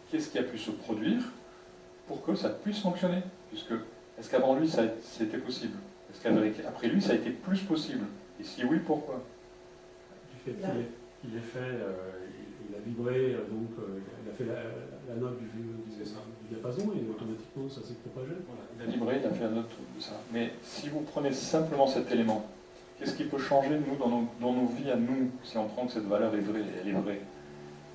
qu'est-ce qui a pu se produire pour que ça puisse fonctionner? Puisque est-ce qu'avant lui c'était possible? Est-ce qu'après lui ça a été plus possible? Et si oui, pourquoi? Du fait qu'il ait fait, il a vibré, donc il a fait la note du diapason et automatiquement ça s'est propagé. Voilà, il a vibré, il a fait un autre truc de ça. Mais si vous prenez simplement cet élément, qu'est-ce qui peut changer nous dans nos vies à nous, si on prend que cette valeur est vraie, elle est vraie?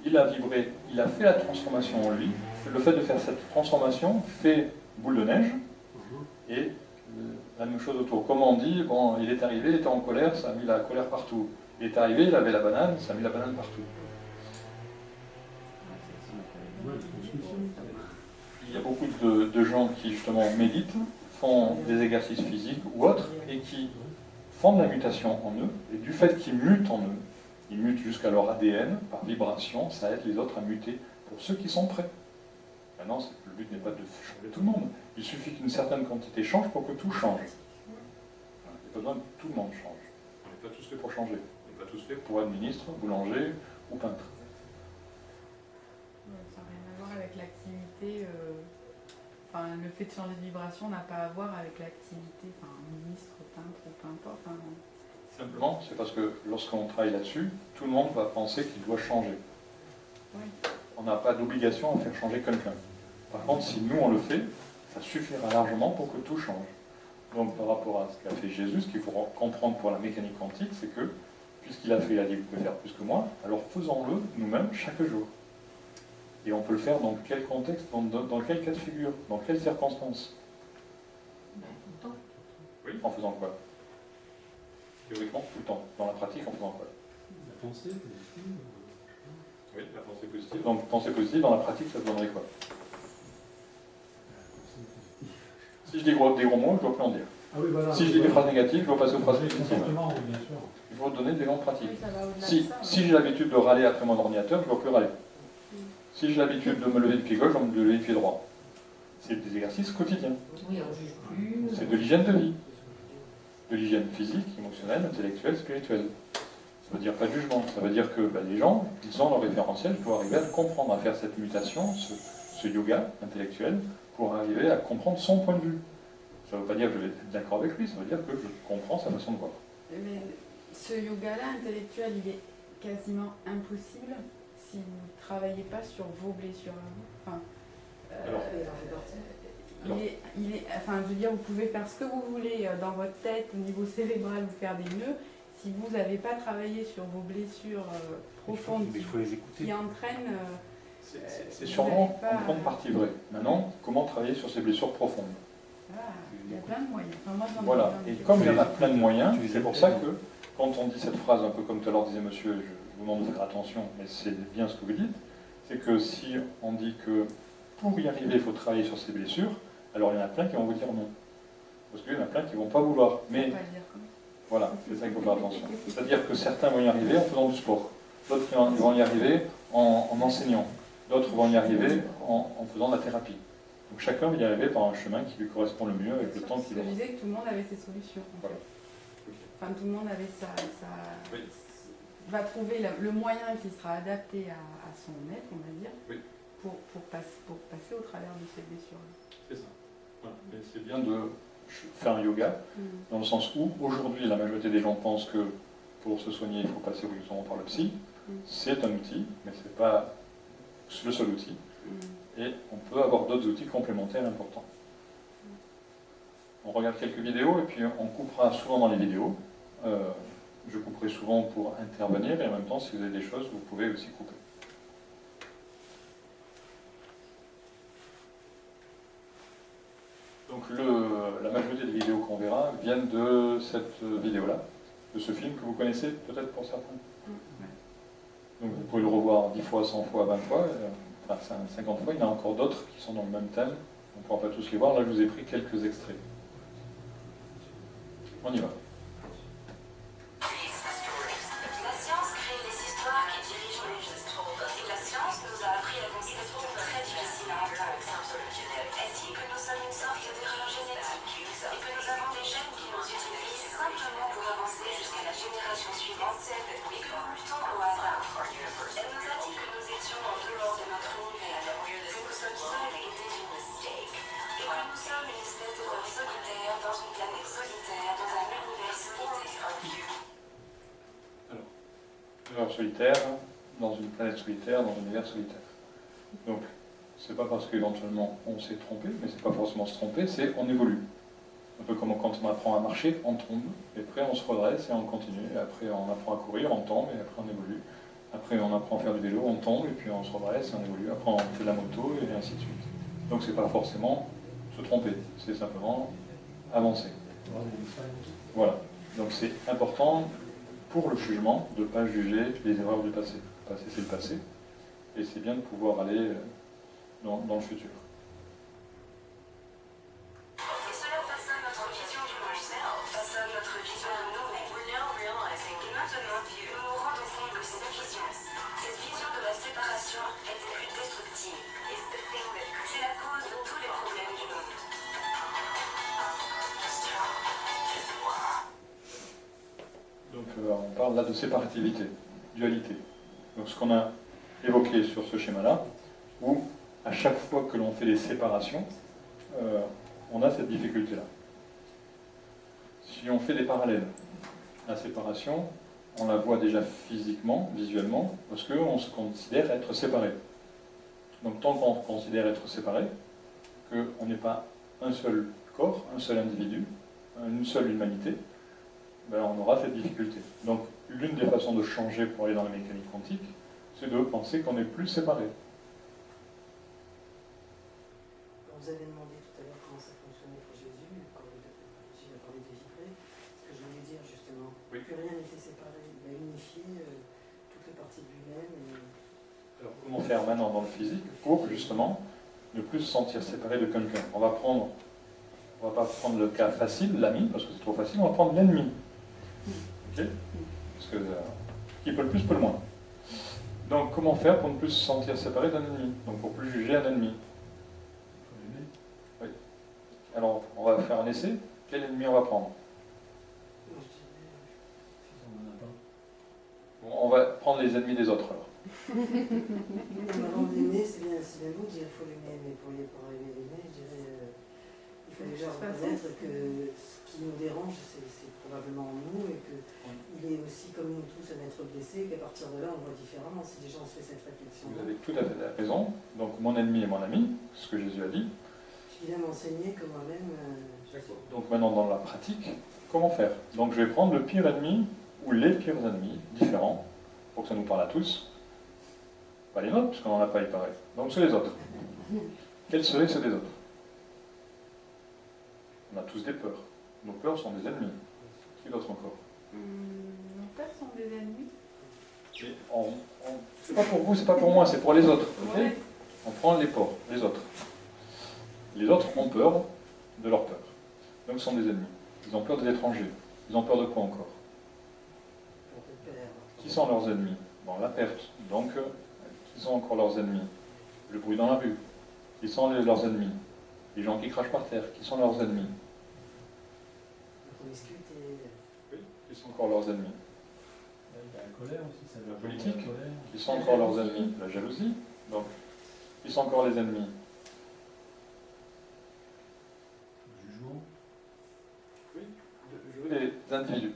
Il a vibré, il a fait la transformation en lui. Le fait de faire cette transformation fait boule de neige et la même chose autour. Comme on dit, bon, il est arrivé, il était en colère, ça a mis la colère partout. Il est arrivé, il avait la banane, ça a mis la banane partout. Il y a beaucoup de gens qui justement méditent, font des exercices physiques ou autres, et qui font de la mutation en eux, et du fait qu'ils mutent en eux, ils mutent jusqu'à leur ADN, par vibration, ça aide les autres à muter pour ceux qui sont prêts. Maintenant, le but n'est pas de changer tout le monde, il suffit qu'une certaine quantité change pour que tout change. Il n'y a pas besoin que tout le monde change. On n'est pas tous faits pour changer, on n'est pas tous faits pour être ministre, boulanger ou peintre. Ça n'a rien à voir avec l'activité. Enfin, le fait de changer de vibration n'a pas à voir avec l'activité, enfin, ministre, peintre ou peu importe. Hein. Simplement, c'est parce que lorsqu'on travaille là-dessus, tout le monde va penser qu'il doit changer. Oui. On n'a pas d'obligation à faire changer quelqu'un. Par contre, si nous on le fait, ça suffira largement pour que tout change. Donc par rapport à ce qu'a fait Jésus, ce qu'il faut comprendre pour la mécanique quantique, c'est que, puisqu'il a fait, il a dit, vous pouvez faire plus que moi, alors faisons-le nous-mêmes chaque jour. Et on peut le faire dans quel contexte, dans quel cas de figure, dans quelles circonstances? Oui, en faisant quoi? Théoriquement, tout le temps. Dans la pratique, en faisant quoi? La pensée, positive. Oui, la pensée positive. Donc, pensée positive, dans la pratique, ça te donnerait quoi? Si je dis des gros mots, je dois plus en dire. Ah oui, voilà, Si je dis des phrases négatives, je dois passer aux phrases positives. Comportement, bien sûr. Il faut donner des noms pratiques. Oui, ça va au-delà de Si, ça, si j'ai l'habitude de râler après mon ordinateur, je ne dois plus râler. Si j'ai l'habitude de me lever du pied gauche, je vais me lever du pied droit. C'est des exercices quotidiens. Oui, on juge plus. C'est de l'hygiène de vie. De l'hygiène physique, émotionnelle, intellectuelle, spirituelle. Ça veut dire pas de jugement. Ça veut dire que les gens, ils ont leur référentiel, il faut arriver à le comprendre, à faire cette mutation, ce yoga intellectuel, pour arriver à comprendre son point de vue. Ça ne veut pas dire que je vais être d'accord avec lui, ça veut dire que je comprends sa façon de voir. Mais ce yoga-là intellectuel, il est quasiment impossible si vous ne travaillez pas sur vos blessures. Enfin, Alors, enfin, je veux dire, vous pouvez faire ce que vous voulez dans votre tête, au niveau cérébral, vous faire des nœuds. Si vous n'avez pas travaillé sur vos blessures profondes Il faut les écouter. qui entraînent... C'est sûrement en grande partie vrai. Maintenant, comment travailler sur ces blessures profondes? Voilà, il y a plein de moyens. Enfin, moi, j'en ai Voilà, plein et de- comme il y en a plein de moyens, c'est pour ça que quand on dit cette phrase, un peu comme tout à l'heure disait monsieur, je vous demande de faire attention, mais c'est bien ce que vous dites, c'est que si on dit que pour y arriver, il faut travailler sur ses blessures, alors il y en a plein qui vont vous dire non. Parce qu'il y en a plein qui ne vont pas vouloir. Mais Faut pas le dire comme ça. voilà, c'est ça qu'il faut faire attention. C'est-à-dire que certains vont y arriver en faisant du sport, d'autres vont y arriver en enseignant, d'autres vont y arriver en faisant de la thérapie. Donc chacun va y arriver par un chemin qui lui correspond le mieux avec le temps Parce qu'il que aura. je disais que tout le monde avait ses solutions. En Voilà. fait. Enfin, tout le monde avait Oui. va trouver le moyen qui sera adapté à son être, on va dire, Oui. pour passer au travers de ces blessures. C'est ça. Voilà. Et c'est bien de faire un yoga, dans le sens où, aujourd'hui, la majorité des gens pensent que pour se soigner, il faut passer obligatoirement par le psy. C'est un outil, mais ce n'est pas le seul outil. Et on peut avoir d'autres outils complémentaires importants. On regarde quelques vidéos, et puis on coupera souvent dans les vidéos. Je couperai souvent pour intervenir, et en même temps, si vous avez des choses, vous pouvez aussi couper. Donc la majorité des vidéos qu'on verra viennent de cette vidéo-là, de ce film que vous connaissez peut-être pour certains. Donc vous pouvez le revoir 10 fois, 100 fois, 20 fois, enfin 50 fois. Il y en a encore d'autres qui sont dans le même thème. On ne pourra pas tous les voir. Là, je vous ai pris quelques extraits. On y va. La science crée les histoires qui dirigent nos vies. Et la science nous a appris à penser des trucs très difficiles à entendre. Elle dit que nous sommes une sorte d'erreur génétique et que nous avons des gènes qui nous utilisent simplement pour avancer jusqu'à la génération suivante et que nous luttons au hasard. Elle nous a dit que nous étions en dehors de notre univers, que nous sommes seuls et désunis, et que nous sommes une espèce d'erreur solitaire dans une planète solitaire, dans un univers solitaire. Erreur solitaire, dans une planète solitaire, dans un univers solitaire. Donc, c'est pas parce qu'éventuellement on s'est trompé, mais c'est pas forcément se tromper, c'est on évolue. Un peu comme quand on apprend à marcher, on tombe, et après on se redresse et on continue, et après on apprend à courir, on tombe, et après on évolue. Après on apprend à faire du vélo, on tombe, et puis on se redresse et on évolue. Après on fait de la moto, et ainsi de suite. Donc c'est pas forcément se tromper, c'est simplement avancer. Voilà. Donc c'est important pour le jugement de ne pas juger les erreurs du passé. Le passé c'est le passé, et c'est bien de pouvoir aller dans le futur. Et cela façonne notre vision du monde, façonne notre vision de nous. Et maintenant, nous nous rendons compte que cette vision de la séparation est des plus destructive. C'est la cause de tous les problèmes du monde. Donc on parle là de séparativité, dualité. Donc ce qu'on a évoqué sur ce schéma-là, où à chaque fois que l'on fait des séparations, on a cette difficulté-là. Si on fait des parallèles, la séparation, on la voit déjà physiquement, visuellement, parce qu'on se considère être séparé. Donc tant qu'on considère être séparé, qu'on n'est pas un seul corps, un seul individu, une seule humanité, ben on aura cette difficulté. Donc l'une des façons de changer pour aller dans la mécanique quantique, c'est de penser qu'on est plus séparé. Quand vous avez demandé tout à l'heure comment ça fonctionnait pour Jésus, quand Jésus a parlé de vibrer, ce que je voulais dire justement, Oui. que rien n'était séparé, il a unifié toutes les parties de lui-même. Alors, comment faire maintenant dans le physique pour justement ne plus se sentir séparé de quelqu'un? On va pas prendre le cas facile, l'ami, parce que c'est trop facile, on va prendre l'ennemi. Ok? Parce que qui peut le plus peut le moins. Donc comment faire pour ne plus se sentir séparé d'un ennemi? Donc pour plus juger un ennemi. Oui. Alors on va faire un essai. Quel ennemi on va prendre? Moi, je dirais, Bon, on va prendre les ennemis des autres alors. avant de l'aimer, c'est bien beau de dire qu'il faut l'aimer, mais pour aimer l'aimer, je dirais il faut déjà reconnaître que ce qui nous dérange, c'est probablement en nous, et qu'il est aussi comme nous tous un être blessé, qu'à partir de là, on voit différemment. Si les gens se font cette réflexion. Vous avez tout à fait raison. Donc mon ennemi est mon ami, ce que Jésus a dit. Tu viens m'enseigner que moi-même. Donc maintenant dans la pratique, comment faire? Donc je vais prendre le pire ennemi ou les pires ennemis différents pour que ça nous parle à tous. Pas les nôtres, puisqu'on n'en a pas éparé. Donc ceux des autres. Quels seraient ceux des autres? On a tous des peurs. Nos peurs sont des ennemis. Qui d'autre encore? Nos pères sont des ennemis. C'est pas pour vous, c'est pas pour moi, c'est pour les autres. Okay? Ouais. On prend les ports, les autres. Les autres ont peur de leur peur. Donc ce sont des ennemis. Ils ont peur des étrangers. Ils ont peur de quoi encore? Qui sont leurs ennemis? Bon, la perte. Donc, qui sont encore leurs ennemis? Le bruit dans la rue. Qui sont leurs ennemis? Les gens qui crachent par terre. Qui sont leurs ennemis? Oui, qui sont encore leurs ennemis? Il y a la colère aussi, ça La politique. La colère. Qui sont encore leurs ennemis? La jalousie. Donc, qui sont encore les ennemis? Le jugement. Oui, les individus.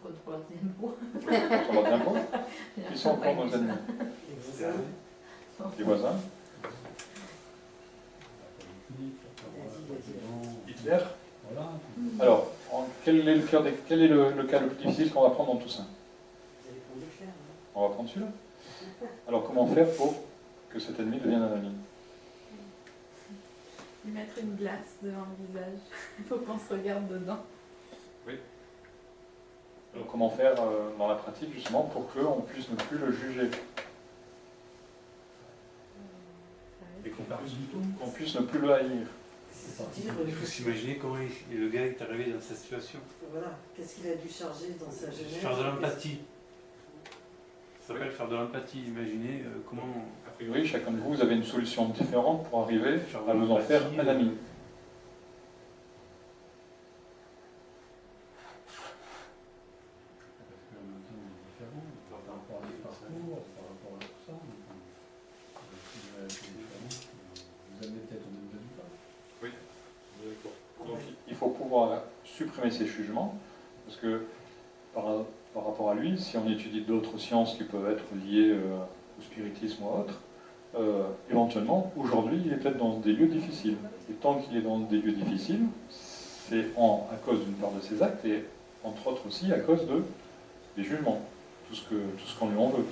Contrôle d'impôt. Sur leur impôt. Qui sont encore nos ennemis? Les voisins. La politique, la président. Hitler. Voilà. Alors, quel est le cas le plus difficile qu'on va prendre dans tout ça? On va prendre celui-là. Alors, comment faire pour que cet ennemi devienne un ami? Lui mettre une glace devant le visage. Il faut qu'on se regarde dedans. Oui. Alors, comment faire dans la pratique, justement, pour qu'on puisse ne plus le juger? Et qu'on puisse ne plus le haïr. Il faut s'imaginer comment le gars est arrivé dans cette situation. Voilà, qu'est-ce qu'il a dû charger dans sa jeunesse? Faire de l'empathie. Ça s'appelle faire de l'empathie. Imaginez comment... A priori, chacun de vous, vous avez une solution différente pour arriver Faire de à vous en faire l'empathie, un ami. Parce qu'en même temps, on est différent, par rapport à les parcours, par rapport à tout ça. Si vous avez été différent, vous amenez peut-être au même résultat. Oui, d'accord. Donc il faut pouvoir supprimer ces jugements, parce que par rapport à lui, si on étudie d'autres sciences qui peuvent être liées au spiritisme ou à autre, éventuellement, aujourd'hui, il est peut-être dans des lieux difficiles. Et tant qu'il est dans des lieux difficiles, c'est à cause d'une part de ses actes et entre autres aussi à cause des jugements, tout ce qu'on lui en veut.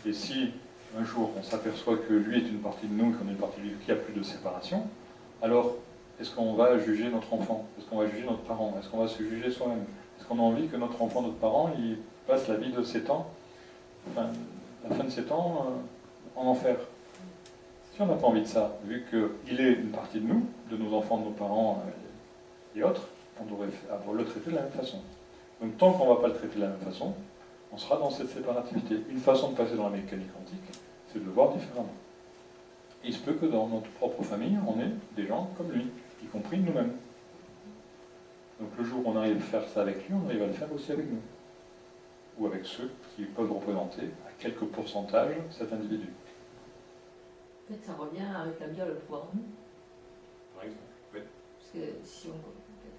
Et si un jour on s'aperçoit que lui est une partie de nous, qu'on est une partie de lui, qu'il n'y a plus de séparation, alors est-ce qu'on va juger notre enfant? Est-ce qu'on va juger notre parent? Est-ce qu'on va se juger soi-même? Est-ce qu'on a envie que notre enfant, notre parent, il passe la vie de ses temps, enfin, la fin de ses temps en enfer? Si on n'a pas envie de ça, vu qu'il est une partie de nous, de nos enfants, de nos parents et autres, on devrait le traiter de la même façon. Donc tant qu'on ne va pas le traiter de la même façon, on sera dans cette séparativité. Une façon de passer dans la mécanique quantique, c'est de le voir différemment. Et il se peut que dans notre propre famille, on ait des gens comme lui, y compris nous-mêmes. Donc le jour où on arrive à faire ça avec lui, on arrive à le faire aussi avec nous. Ou avec ceux qui peuvent représenter à quelques pourcentages cet individu. En fait, ça revient à rétablir le pouvoir en nous. Par exemple. Oui. Parce que si on,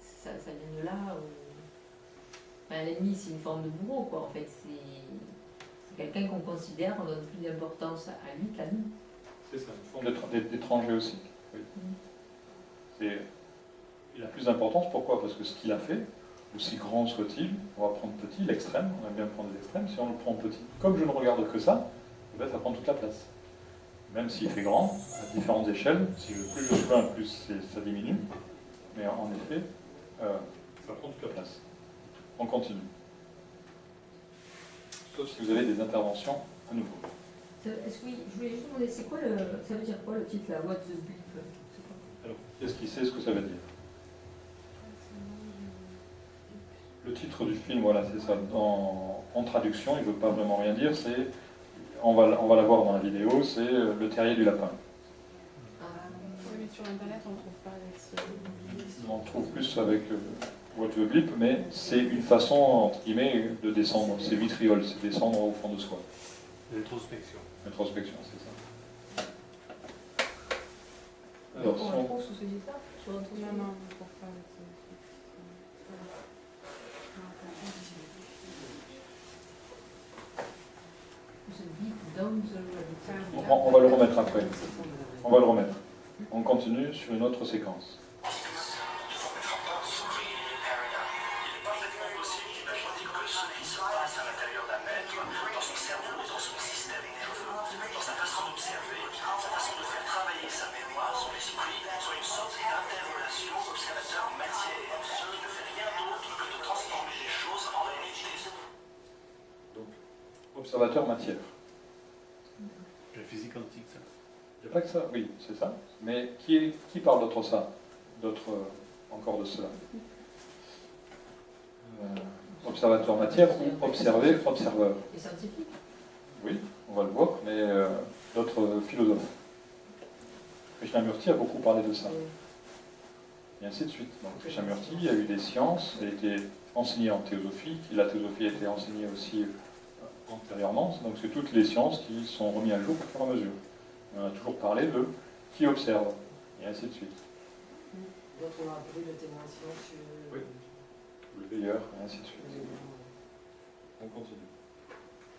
ça vient de là, enfin, l'ennemi c'est une forme de bourreau quoi. En fait, c'est quelqu'un qu'on considère, on donne plus d'importance à lui qu'à nous. C'est ça, une forme d'étranger aussi. Oui. Il a plus d'importance, pourquoi? Parce que ce qu'il a fait, aussi grand soit-il, on va prendre petit, l'extrême, on aime bien prendre l'extrême, si on le prend petit, comme je ne regarde que ça, eh bien, ça prend toute la place. Même s'il fait grand, à différentes échelles, si plus je suis loin, plus ça diminue, mais en effet, ça prend toute la place. On continue. Sauf si vous avez des interventions à nouveau. Est-ce que oui, je voulais juste demander, c'est quoi ça veut dire quoi le titre là, What the Blip? Alors, qu'est-ce qu'il sait ce que ça veut dire? Le titre du film, voilà, c'est ça. En traduction, il ne veut pas vraiment rien dire, c'est, on va la voir dans la vidéo, c'est le terrier du lapin. Oui, mais sur Internet, on ne trouve pas avec ce... On trouve plus avec What the Blip, mais c'est une façon, entre guillemets, de descendre. C'est vitriol, c'est descendre au fond de soi. L'introspection. L'introspection, c'est ça. Alors, si On on- le trouve sous ce titre-là sur notre Non, non, on ne trouve pas avec ce... The Blip Down the Road. on va le remettre après. On va le remettre. On continue sur une autre séquence. Observateur matière. La physique quantique, ça. Il n'y a pas que ça, oui, c'est ça. Mais qui parle d'autre ça? D'autres encore de cela? Observateur matière ou observer, observeur? Les scientifiques. Oui, on va le voir, mais d'autres philosophes. Krishnamurti a beaucoup parlé de ça. Et ainsi de suite. Donc Krishnamurti a eu des sciences, il a été enseigné en théosophie, la théosophie a été enseignée aussi antérieurement, donc c'est toutes les sciences qui sont remises à jour au fur et à mesure. On a toujours parlé de qui observe, et ainsi de suite. D'autres on a appelé le témoin silencieux. Oui. Le veilleur, et ainsi de suite. On continue.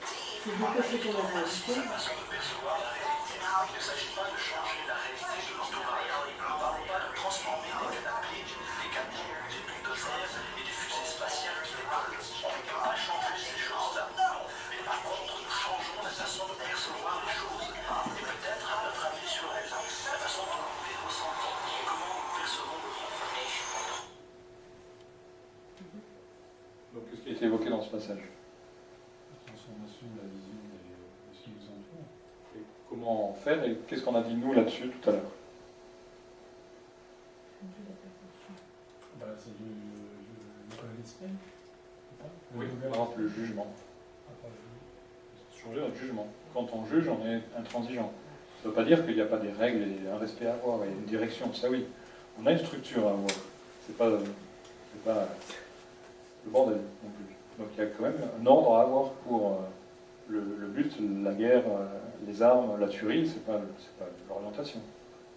C'est beaucoup ce qu'on a rajouté. Il ne s'agit pas de changer la réalité de l'entourage. Nous ne parlons pas de transformer des canapés, des camions, des bulldozers et des fusées spatiales qui décollent. On ne peut pas changer ces choses-là. Mais par contre, nous changeons la façon de percevoir les choses. Et peut-être notre avis sur elles, la façon dont nous les ressentons, comment nous percevons le monde. Donc qu'est-ce qui a été évoqué dans ce passage? La transformation de la vision de ce qui nous entoure. Et comment faire et qu'est-ce qu'on a dit nous là-dessus tout à l'heure? Bah, c'est l'école d'esprit. Oui, par exemple le jugement. Après, Changer notre jugement. Quand on juge, on est intransigeant. Ça ne veut pas dire qu'il n'y a pas des règles et un respect à avoir et une direction, ça oui. On a une structure à avoir. C'est pas le bordel non plus. Donc il y a quand même un ordre à avoir pour le but, la guerre, les armes, la tuerie, c'est pas l'orientation.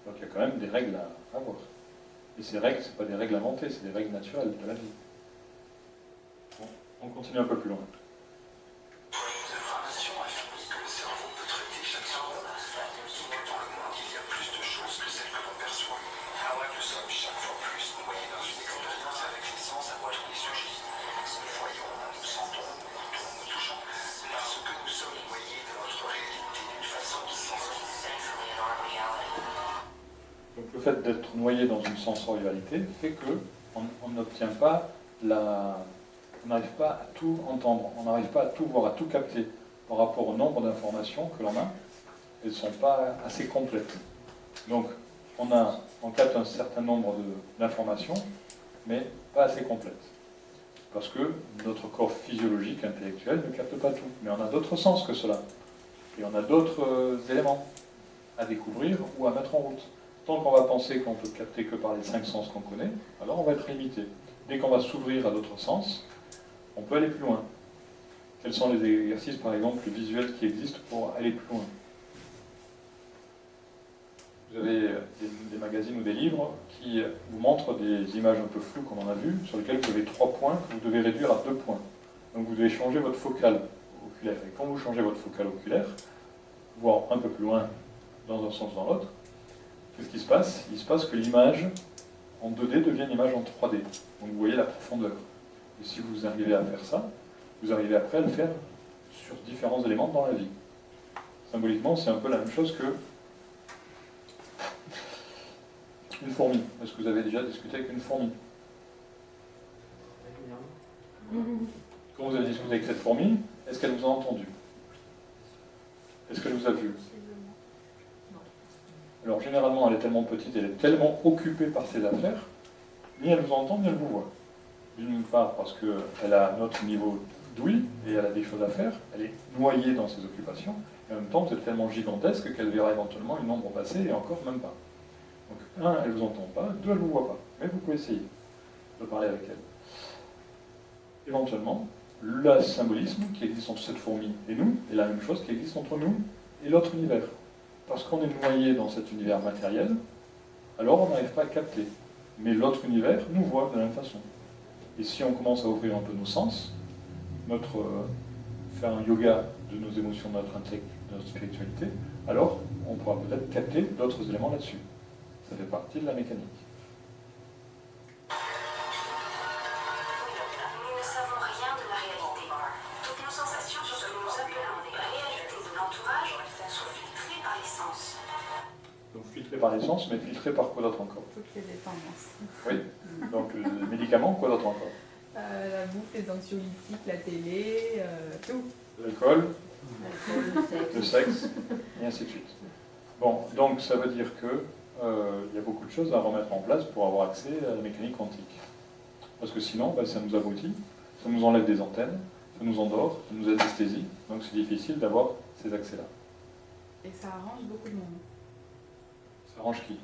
Donc il y a quand même des règles à avoir. Et ces règles, ce pas des règles inventées, c'est des règles naturelles de la vie. Bon, on continue un peu plus loin. Nos informations affirment que le cerveau peut traiter chaque seconde. Dans le monde, il y a plus de choses que celles que l'on perçoit. Nous sommes chaque fois plus noyés dans une expérience avec les sens à tous les sujets. Nous voyons, nous sentons, nous goûtons, nous touchons, parce que nous sommes noyés dans notre réalité d'une façon sensorielle. Donc le fait d'être noyé dans une sensorialité fait qu'on n'obtient pas on n'arrive pas à tout entendre, on n'arrive pas à tout voir, à tout capter par rapport au nombre d'informations que l'on a. Elles ne sont pas assez complètes. Donc on capte un certain nombre d'informations, mais pas assez complètes. Parce que notre corps physiologique, intellectuel, ne capte pas tout. Mais on a d'autres sens que cela. Et on a d'autres éléments à découvrir ou à mettre en route. Tant qu'on va penser qu'on peut capter que par les 5 sens qu'on connaît, alors on va être limité. Dès qu'on va s'ouvrir à d'autres sens, on peut aller plus loin. Quels sont les exercices, par exemple, visuels qui existent pour aller plus loin? vous avez des magazines ou des livres qui vous montrent des images un peu floues, comme on a vu, sur lesquelles vous avez 3 points que vous devez réduire à 2 points. Donc vous devez changer votre focale oculaire. Et quand vous changez votre focale oculaire, voire un peu plus loin dans un sens ou dans l'autre, qu'est-ce qui se passe? Il se passe que l'image en 2D devient une image en 3D. Donc vous voyez la profondeur. Et si vous arrivez à faire ça, vous arrivez après à le faire sur différents éléments dans la vie. Symboliquement, c'est un peu la même chose que une fourmi. Est-ce que vous avez déjà discuté avec une fourmi? Quand vous avez discuté avec cette fourmi, est-ce qu'elle vous a entendu? Est-ce qu'elle vous a vu? Alors généralement, elle est tellement petite, elle est tellement occupée par ses affaires, ni elle vous entend, ni elle vous voit. D'une part parce qu'elle a notre niveau d'ouïe, et elle a des choses à faire, elle est noyée dans ses occupations, et en même temps, vous êtes tellement gigantesque qu'elle verra éventuellement une ombre passer, et encore même pas. Donc, 1, elle ne vous entend pas, 2, elle ne vous voit pas. Mais vous pouvez essayer de parler avec elle. Éventuellement, le symbolisme qui existe entre cette fourmi et nous est la même chose qui existe entre nous et l'autre univers. Parce qu'on est noyé dans cet univers matériel, alors on n'arrive pas à capter. Mais l'autre univers nous voit de la même façon. Et si on commence à ouvrir un peu nos sens, faire un yoga de nos émotions, de notre intellect, de notre spiritualité, alors on pourra peut-être capter d'autres éléments là-dessus. Ça fait partie de la mécanique. Nous ne savons rien de la réalité. Toutes nos sensations sur ce que nous appelons réalité de l'entourage sont filtrées par les sens. Donc filtré par les sens, mais filtré par quoi d'autre encore? Toutes les dépendances. Oui, donc les médicaments, quoi d'autre encore? La bouffe, les anxiolytiques, la télé, tout. L'alcool, Le le sexe, et ainsi de suite. Bon, donc ça veut dire que il y a beaucoup de choses à remettre en place pour avoir accès à la mécanique quantique. Parce que sinon, ça nous abrutit, ça nous enlève des antennes, ça nous endort, ça nous anesthésie, donc c'est difficile d'avoir ces accès-là. Et ça arrange beaucoup de monde. Ça arrange qui?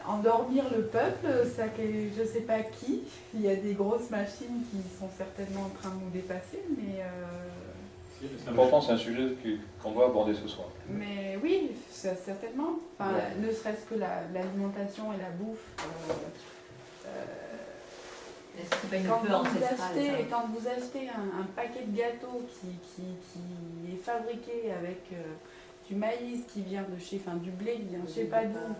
Endormir le peuple, ça, je ne sais pas qui. Il y a des grosses machines qui sont certainement en train de nous dépasser, mais... C'est important, c'est un sujet qu'on doit aborder ce soir. Mais oui, certainement. Enfin, ne serait-ce que l'alimentation et la bouffe. C'est pas une Quand peur vous ancestrale, achetez, ça. quand vous achetez un paquet de gâteaux qui est fabriqué avec du maïs qui vient de chez, enfin du blé qui vient de je sais pas d'où,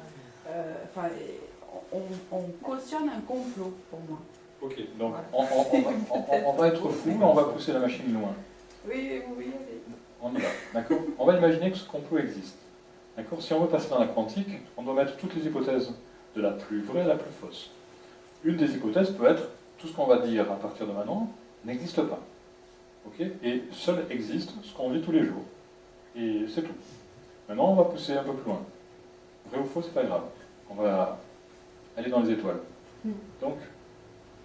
on cautionne un complot pour moi. Ok, donc on va être fou, mais on va pousser la machine loin. Oui, allez. On y va, d'accord? On va imaginer que ce complot existe. D'accord? Si on veut passer dans la quantique, on doit mettre toutes les hypothèses de la plus vraie à la plus fausse. Une des hypothèses peut être tout ce qu'on va dire à partir de maintenant n'existe pas. Ok? Et seul existe ce qu'on vit tous les jours. Et c'est tout. Maintenant, on va pousser un peu plus loin. Vrai ou faux, c'est pas grave. On va aller dans les étoiles. Donc,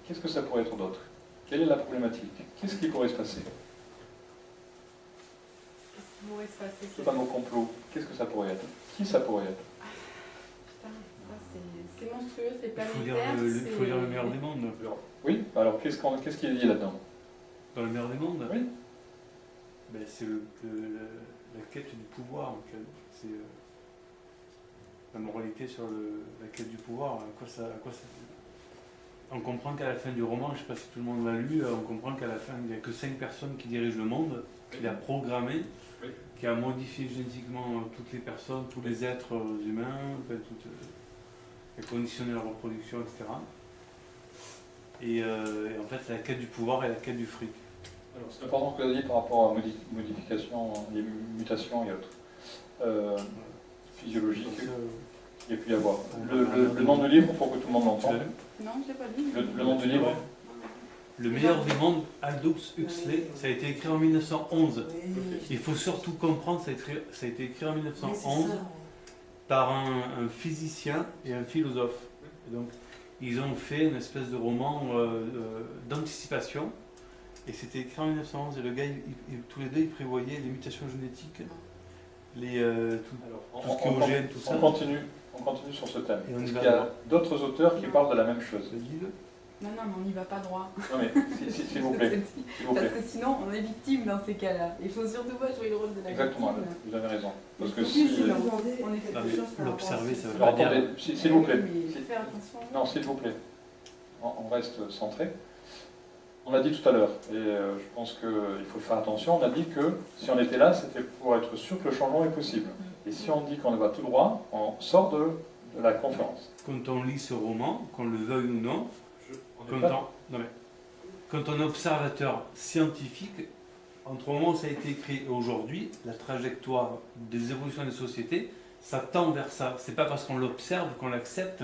qu'est-ce que ça pourrait être d'autre? Quelle est la problématique? Qu'est-ce qui pourrait se passer? C'est pas nos complots. Qu'est-ce que ça pourrait être? Qui ça pourrait être? Putain, c'est monstrueux, c'est Il planétaire. faut dire le meilleur des mondes. Oui, alors qu'est-ce qui est dit là-dedans? Dans le meilleur des mondes, Oui. C'est la quête du pouvoir. En fait. C'est la moralité sur la quête du pouvoir. On comprend qu'à la fin du roman, je ne sais pas si tout le monde l'a lu, on comprend qu'à la fin, il n'y a que 5 personnes qui dirigent le monde, qu'il a programmé, qui a modifié génétiquement toutes les personnes, tous les êtres humains, qui a conditionné leur reproduction, etc. Et en fait, c'est la quête du pouvoir et la quête du fric. Alors, c'est important ce que vous avez dit par rapport à modification, les mutations et autres. Physiologiques, il y a pu y avoir. Le nom du livre, pour que tout le monde l'entende. Non, je l'ai pas lu. Le nom du livre. Le meilleur des mondes, Aldous Huxley, ça a été écrit en 1911. Il faut surtout comprendre, ça a été écrit en 1911 par un physicien et un philosophe. Et donc, ils ont fait une espèce de roman d'anticipation. Et c'était écrit en 1911. Et le gars, tous les deux, ils prévoyaient les mutations génétiques, tout ce qui est OGM, tout ça. On continue sur ce thème. Et on y Est-ce va qu'il y a alors. d'autres auteurs qui parlent de la même chose? Non, mais on n'y va pas droit. Non mais, s'il vous plaît, s'il vous Parce plaît. que sinon, on est victime dans ces cas-là. Il faut surtout pas jouer le rôle de la Exactement, victime. vous avez raison. Parce que Oui, si... c'est demander on est quelque Non, mais chose par rapport à l'observer, ce- ça veut Alors, pas dire- attendez, s'il vous plaît. Mais Si- faire attention. Non, s'il vous plaît. On reste centré. On l'a dit tout à l'heure, et je pense qu'il faut faire attention. On a dit que si on était là, c'était pour être sûr que le changement est possible. Et si on dit qu'on va tout droit, on sort de la conférence. Quand on lit ce roman, qu'on le veuille ou non, On est pas- non, mais, quand on est observateur scientifique, entre le moment où ça a été écrit et aujourd'hui, la trajectoire des évolutions des sociétés, ça tend vers ça. C'est pas parce qu'on l'observe qu'on l'accepte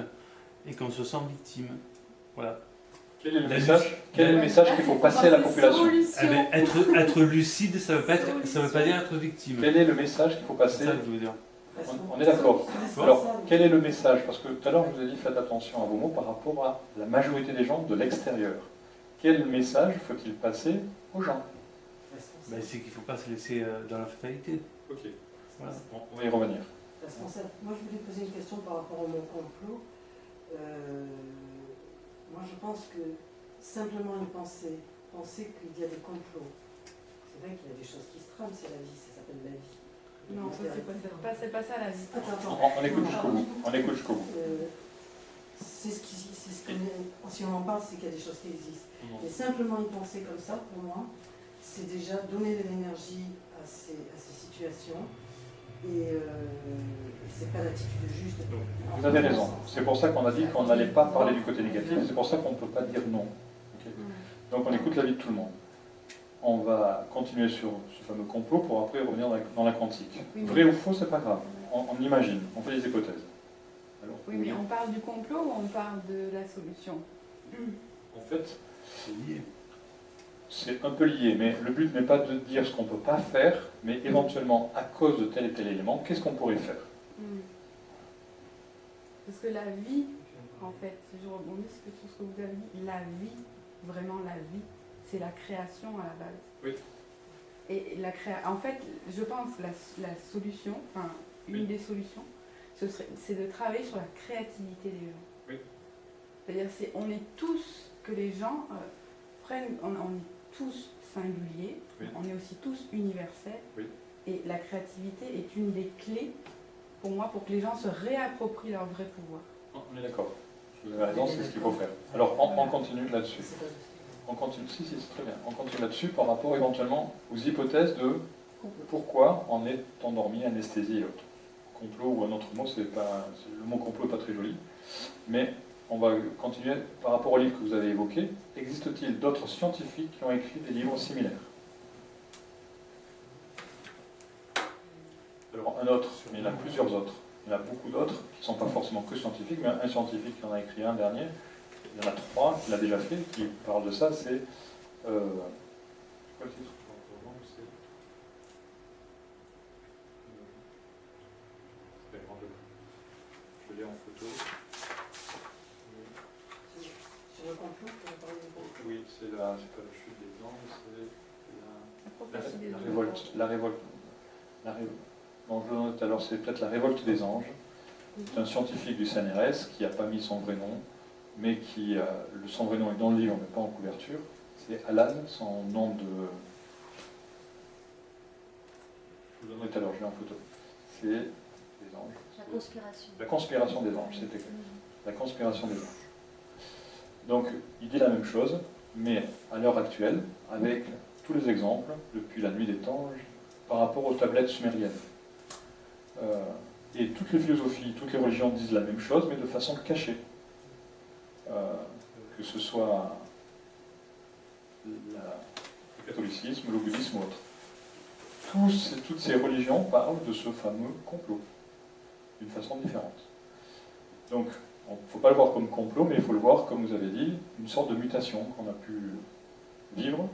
et qu'on se sent victime. Voilà. Quel est le La message, quel est le message qu'il faut passer à la population? Eh ben, être lucide, ça veut pas dire être victime. Quel est le message qu'il faut C'est passer? ça que je veux dire. On est d'accord. Responsable. Alors, quel est le message? Parce que tout à l'heure, je vous ai dit, faites attention à vos mots par rapport à la majorité des gens de l'extérieur. Quel message faut-il passer aux gens? Responsable. Ben, c'est qu'il ne faut pas se laisser dans la fatalité. Ok, Voilà. on va y revenir. Responsable. Moi, je voulais poser une question par rapport au mot complot. Moi, je pense que simplement y penser qu'il y a des complots. C'est vrai qu'il y a des choses qui se trament, c'est la vie, ça s'appelle la vie. Non, ça, c'est pas ça la vie. Attends. On écoute jusqu'au bout. On écoute jusqu'au bout. C'est ce qu'on est- si on en parle, c'est qu'il y a des choses qui existent. Mais simplement y penser comme ça, pour moi, c'est déjà donner de l'énergie à ces situations. Et c'est pas l'attitude juste. Vous avez raison. C'est pour ça qu'on a dit qu'on n'allait pas parler du côté négatif. C'est pour ça qu'on ne peut pas dire non. Ok. Donc on écoute l'avis de tout le monde. On va continuer sur ce fameux complot pour après revenir dans la quantique. Oui, mais- Vrai ou faux, c'est pas grave. On imagine, on fait des hypothèses. Alors, Oui, mais on parle du complot ou on parle de la solution? en fait, C'est lié. c'est un peu lié, mais le but n'est pas de dire ce qu'on ne peut pas faire, mais éventuellement, à cause de tel et tel élément, qu'est-ce qu'on pourrait faire? Parce que la vie, en fait, je rebondis sur ce que vous avez dit, la vie, vraiment la vie, c'est la création à la base. Oui. Et en fait, je pense que la solution, enfin, une des solutions, c'est de travailler sur la créativité des gens. Oui. C'est-à-dire, on est tous, que les gens prennent, on est tous singuliers, Oui. on est aussi tous universels, Oui. et la créativité est une des clés, pour moi, pour que les gens se réapproprient leur vrai pouvoir. On est d'accord. Vous avez raison, c'est ce qu'il faut faire. Alors, on continue là-dessus. On continue, si, c'est très bien. On continue là-dessus par rapport éventuellement aux hypothèses de pourquoi on est endormi, anesthésie et autres. Complot ou un autre mot, le mot complot n'est pas très joli. Mais on va continuer par rapport au livre que vous avez évoqué. Existe-t-il d'autres scientifiques qui ont écrit des livres similaires? Alors, un autre, mais il y en a plusieurs autres. Il y en a beaucoup d'autres qui ne sont pas forcément que scientifiques, mais un scientifique qui en a écrit un dernier. Il y en a 3 qui l'a déjà fait, qui parlent de ça. C'est. Quoi le titre? Je l'ai en photo. Sur le complot, on va parler du complot. Oui, c'est pas la chute des anges, c'est La prophétie des la anges. révolte. Non, je le note alors, c'est peut-être la révolte des anges. C'est un scientifique du CNRS qui n'a pas mis son vrai nom, mais son vrai nom est dans le livre, mais pas en couverture. C'est Alan, son nom de. Je vous le donnerai tout à l'heure, je l'ai en photo. C'est les anges. La conspiration. La conspiration des anges, c'était la conspiration des anges. Donc, il dit la même chose, mais à l'heure actuelle, avec tous les exemples, depuis la nuit des temps, par rapport aux tablettes sumériennes. Et toutes les philosophies, toutes les religions disent la même chose, mais de façon cachée. Que ce soit le catholicisme, le bouddhisme ou autre. Toutes ces religions parlent de ce fameux complot, d'une façon différente. Donc, il ne faut pas le voir comme complot, mais il faut le voir, comme vous avez dit, une sorte de mutation qu'on a pu vivre.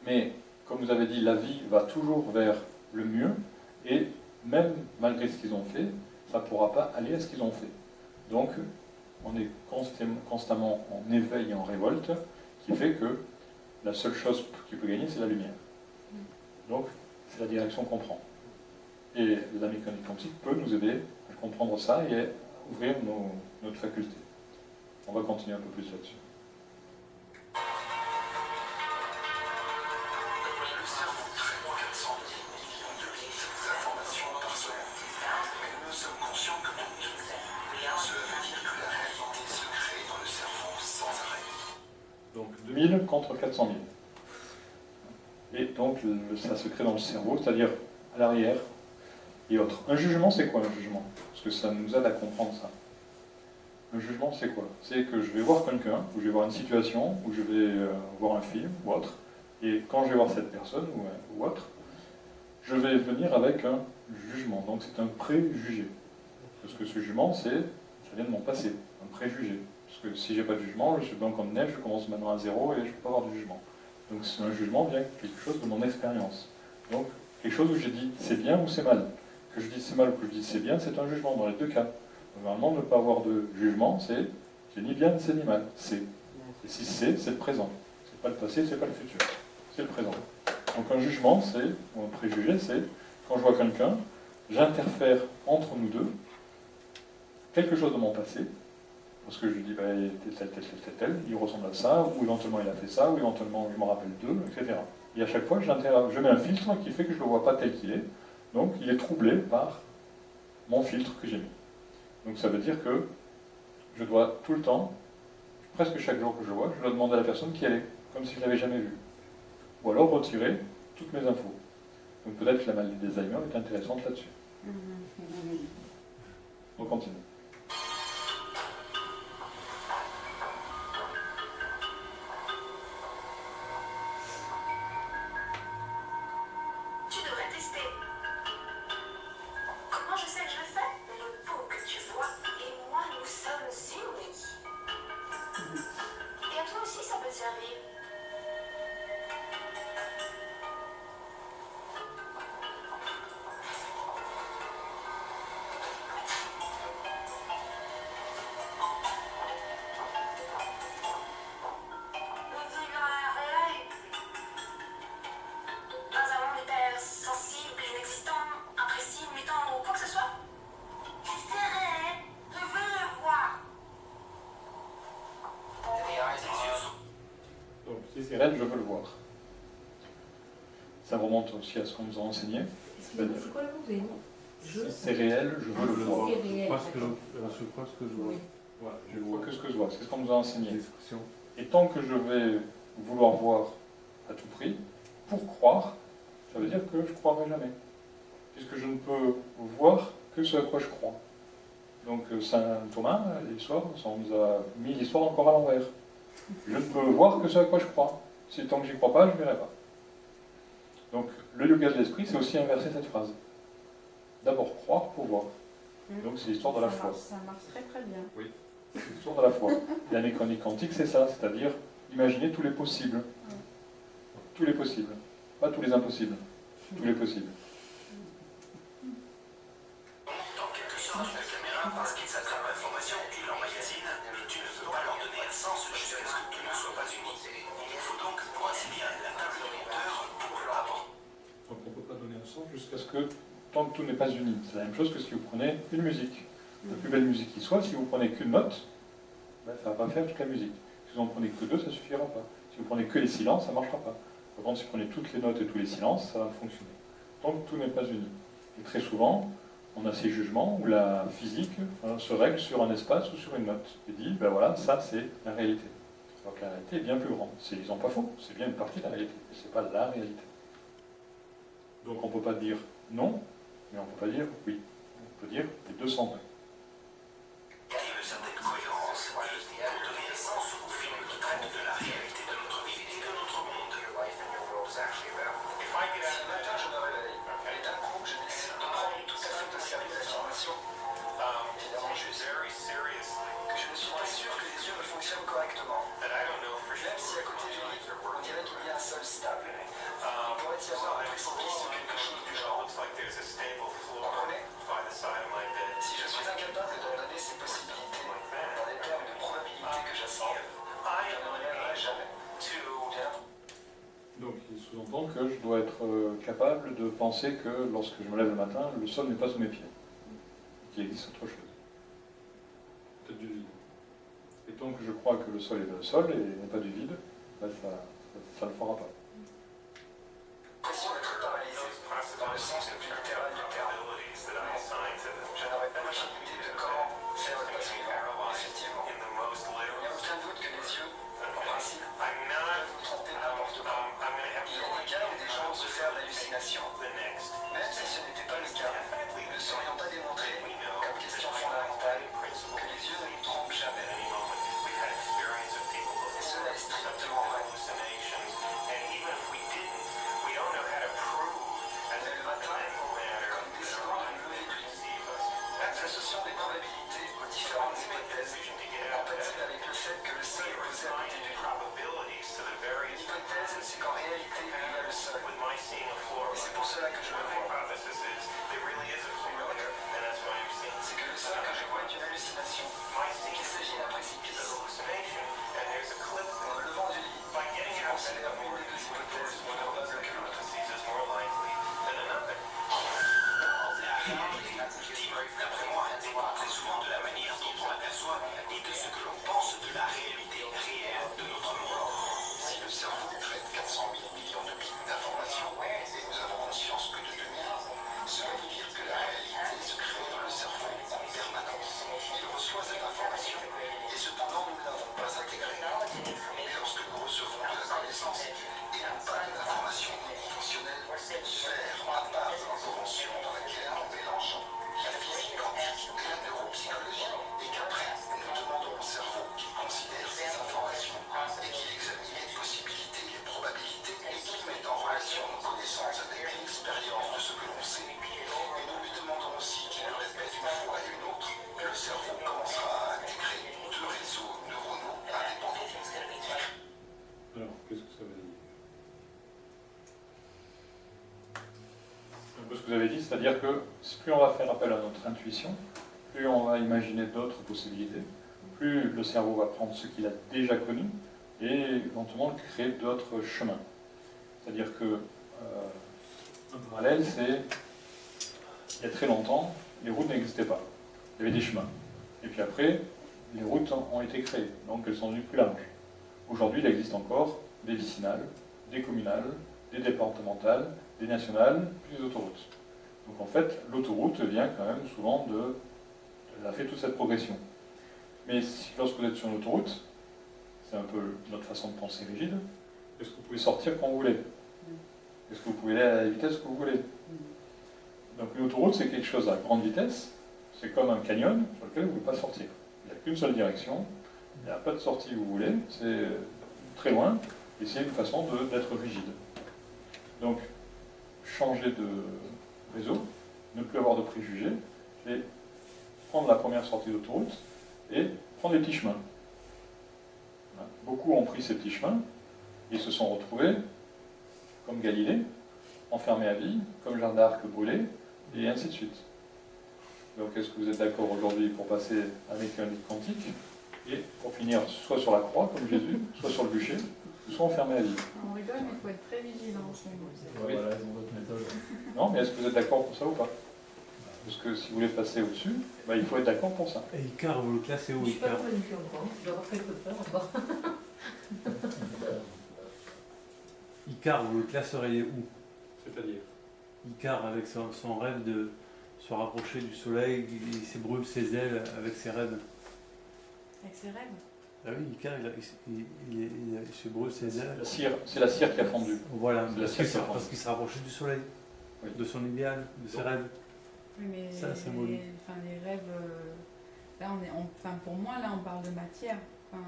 Mais, comme vous avez dit, la vie va toujours vers le mieux, et même malgré ce qu'ils ont fait, ça ne pourra pas aller à ce qu'ils ont fait. Donc, on est constamment en éveil et en révolte, qui fait que la seule chose qui peut gagner, c'est la lumière. Donc, c'est la direction qu'on prend. Et la mécanique quantique peut nous aider à comprendre ça et à ouvrir notre faculté. On va continuer un peu plus là-dessus. 000 contre 400 000. Et donc, ça se crée dans le cerveau, c'est-à-dire à l'arrière et autres. Un jugement, c'est quoi un jugement? Parce que ça nous aide à comprendre ça. Un jugement, c'est quoi? C'est que je vais voir quelqu'un, ou je vais voir une situation, ou je vais voir un film, ou autre, et quand je vais voir cette personne, ou autre, je vais venir avec un jugement. Donc c'est un préjugé. Parce que ce jugement, ça vient de mon passé, un préjugé. Parce que si j'ai pas de jugement, je suis blanc comme neige, je commence maintenant à zéro et je ne peux pas avoir de jugement. Donc un jugement vient quelque chose de mon expérience. Donc quelque chose où j'ai dit c'est bien ou c'est mal. Que je dis c'est mal ou que je dis c'est bien, c'est un jugement dans les deux cas. Normalement, ne pas avoir de jugement, c'est ni bien, c'est ni mal. C'est. Et si c'est le présent. C'est pas le passé, c'est pas le futur. C'est le présent. Donc un jugement, ou un préjugé, c'est quand je vois quelqu'un, j'interfère entre nous deux quelque chose de mon passé, parce que je dis, il était tel, il ressemble à ça, ou éventuellement il a fait ça, ou éventuellement il me rappelle d'eux, etc. Et à chaque fois, je mets un filtre qui fait que je ne le vois pas tel qu'il est, donc il est troublé par mon filtre que j'ai mis. Donc ça veut dire que je dois tout le temps, presque chaque jour que je vois, je dois demander à la personne qui elle est, comme si je ne l'avais jamais vue. Ou alors retirer toutes mes infos. Donc peut-être que la maladie d'Alzheimer est intéressante là-dessus. On continue. Tu devrais tester. Comment je sais que je le fais? Le pot que tu vois et moi, nous sommes unis. Et à toi aussi, ça peut te servir. Nous vivons un réel. Dans un monde hyper sensible, inexistant, imprécis, mutant ou quoi que ce soit. Si c'est réel, je veux le voir. Donc si c'est réel, je veux le voir. Ça remonte aussi à ce qu'on nous a enseigné. Excusez-moi, c'est quoi le mot vous avez dit? Si c'est réel, je veux le voir. C'est réel, Je crois ce que d'accord. je vois. Oui. Voilà, je vois que ce que je vois, c'est ce qu'on nous a enseigné. L'expression. Et tant que je vais vouloir voir à tout prix, pour croire, ça veut dire que je ne croirai jamais. Puisque je ne peux voir que ce à quoi je crois. Donc Saint Thomas, l'histoire, on nous a mis l'histoire encore à l'envers. Je ne peux voir que ce à quoi je crois. Si tant que j'y crois pas, je ne verrai pas. Donc le yoga de l'esprit, c'est aussi inverser cette phrase. D'abord croire pour voir. Donc c'est l'histoire de la foi. Ça marche très très bien. C'est l'histoire de la foi. La mécanique quantique, c'est ça, c'est-à-dire imaginer tous les possibles. Tous les possibles. Pas tous les impossibles. Tous les possibles. En quelque sorte, la caméra, parce qu'il s'attrape l'information et l'emmagasine, tu ne peux pas leur donner un sens jusqu'à ce que tout ne soit pas uni. Il faut donc, pour ainsi dire, la table de monteur pour apporter. Donc on ne peut pas donner un sens jusqu'à ce que, tant que tout n'est pas uni. C'est la même chose que si vous prenez une musique. La plus belle musique qui soit, si vous prenez qu'une note, ça ne va pas faire toute la musique. Si vous en prenez que deux, ça ne suffira pas. Si vous prenez que les silences, ça ne marchera pas. Par contre, si vous prenez toutes les notes et tous les silences, ça va fonctionner. Tant que tout n'est pas uni. Et très souvent, on a ces jugements où la physique se règle sur un espace ou sur une note. Et dit, ben voilà, ça c'est la réalité. Alors que la réalité est bien plus grande. Ils n'ont pas faux, c'est bien une partie de la réalité, mais ce n'est pas la réalité. Donc on ne peut pas dire non, mais on ne peut pas dire oui. On peut dire les deux sont vrais. Il y a une certaine cohérence pour donner un sens aux films qui traitent de la réalité de notre vie et de notre monde. Si le matin je me réveille, et d'un coup je décide de prendre tout à fait au sérieux l'information, évidemment que je ne suis pas sûr que les yeux me fonctionnent correctement. Même si à côté du lit, on dirait qu'il y a un sol stable. Il pourrait y avoir un précipice ou quelque chose du genre. Comprenez? Si je suis incapable d'ordonner ces possibilités dans des termes de probabilité que j'assemble, je n'en arriverai jamais. Bien. Donc il sous-entend que je dois être capable de penser que lorsque je me lève le matin, le sol n'est pas sous mes pieds. Qu'il existe autre chose. Peut-être du vide. Et tant que je crois que le sol est le sol et n'est pas du vide, ben ça ne le fera pas. L'impression d'être paralysé, dans le sens le plus littéral du terme. Je n'aurais pas idée de comment faire le pas suivant. Effectivement, il n'y a aucun doute que les yeux, en principe, chances de faire l'hallucination. Même si ce n'était pas le cas, nous ne saurions pas démontrer, comme question fondamentale, que les yeux ne nous trompent jamais. Et cela est strictement vrai. Mais le matin, quand nous décidons de nous lever du lit, nous associons des probabilités aux différentes hypothèses, empathie avec le fait que le sol est posé à côté du lit. L'hypothèse, c'est qu'en réalité, il y a le sol. Et c'est pour cela que je le vois. C'est que le sol que je vois est une hallucination, et qu'il s'agit d'un précipice. En me levant du lit, je considère une des deux hypothèses moins probable que l'autre. D'après moi, dépend très souvent de la manière dont on l'aperçoit et de ce que l'on pense de la réalité réelle de notre monde. Si le cerveau traite 400 000 millions de bits d'informations, et nous avons conscience que de 2000, cela veut dire que la réalité se crée dans le cerveau en permanence. Il reçoit cette information, et cependant nous ne l'avons pas intégrée. Mais lorsque nous recevons de la connaissance, et non pas de l'information non conventionnelle, faire à part de la convention dans laquelle nous mélangeons la physique quantique et la neuropsychologie, et qu'après nous demandons au cerveau qu'il considère ces informations et qu'il examine les possibilités, les probabilités et qu'il mette en relation nos connaissances avec une expérience de ce que l'on sait. Et nous lui demandons aussi qu'il le répète une fois et une autre, le cerveau commencera à intégrer deux réseaux neuronaux indépendants. Alors, qu'est-ce que ça veut dire? Un peu ce que vous avez dit, c'est-à-dire que plus on va faire appel à notre intuition, plus on va imaginer d'autres possibilités, plus le cerveau va prendre ce qu'il a déjà connu et éventuellement créer d'autres chemins. C'est-à-dire que un parallèle, c'est il y a très longtemps, les routes n'existaient pas. Il y avait des chemins. Et puis après, les routes ont été créées, donc elles sont devenues plus larges. Aujourd'hui, il existe encore des vicinales, des communales, des départementales, des nationales, puis des autoroutes. Donc en fait, l'autoroute vient quand même souvent de... Elle a fait toute cette progression. Mais lorsque vous êtes sur une autoroute, c'est un peu notre façon de penser rigide, est-ce que vous pouvez sortir quand vous voulez? Est-ce que vous pouvez aller à la vitesse que vous voulez? Donc une autoroute, c'est quelque chose à grande vitesse, c'est comme un canyon sur lequel vous ne pouvez pas sortir. Il n'y a qu'une seule direction, il n'y a pas de sortie où vous voulez, c'est très loin, et c'est une façon d'être rigide. Donc, changer de réseau, ne plus avoir de préjugés, et prendre la première sortie d'autoroute et prendre les petits chemins. Voilà. Beaucoup ont pris ces petits chemins et se sont retrouvés, comme Galilée, enfermés à vie, comme Jeanne d'Arc brûlée, et ainsi de suite. Donc est-ce que vous êtes d'accord aujourd'hui pour passer à mécanique quantique et pour finir soit sur la croix, comme Jésus, soit sur le bûcher, soit enfermé à vie? On rigole, mais il faut être très vigilant en ce moment. Ouais, voilà, ils ont d'autres méthodes. Non, mais est-ce que vous êtes d'accord pour ça ou pas? Parce que si vous voulez passer au-dessus, bah, il faut être d'accord pour ça. Et Icar, vous le classez où, Je ne suis pas Icar? convaincue encore, je dois avoir quelque peur encore. Icar, vous le classeriez où? C'est-à-dire? Icar, avec son rêve de se rapprocher du soleil, il se brûle ses ailes avec ses rêves. Avec ses rêves. Ah oui, Icar, il se brûle ses ailes. C'est la cire qui a fondu. Voilà, C'est la cire qui a fondu. parce qu'il se rapprochait du soleil, Oui. de son idéal, de ses rêves. Oui, mais Ça, c'est symbolique. enfin, les rêves, là, enfin, pour moi, là, on parle de matière. Enfin,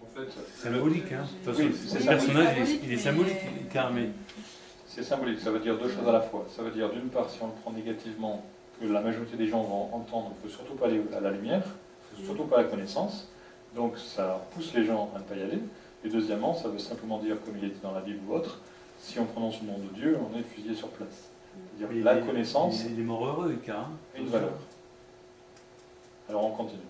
En fait, Symbolique, hein. De toute façon, Oui, c'est ce symbolique. personnage, Symbolique, il est mais- symbolique, Icar, mais c'est symbolique, ça veut dire deux choses à la fois. Ça veut dire d'une part, si on le prend négativement, que la majorité des gens vont entendre, il ne faut surtout pas aller à la lumière, il ne faut surtout pas à la connaissance, donc ça pousse les gens à ne pas y aller. Et deuxièmement, ça veut simplement dire, comme il est dit dans la Bible ou autre, si on prononce le nom de Dieu, on est fusillé sur place. C'est-à-dire il la est- connaissance il est mort heureux, Icar. Hein. a une valeur. Alors on continue.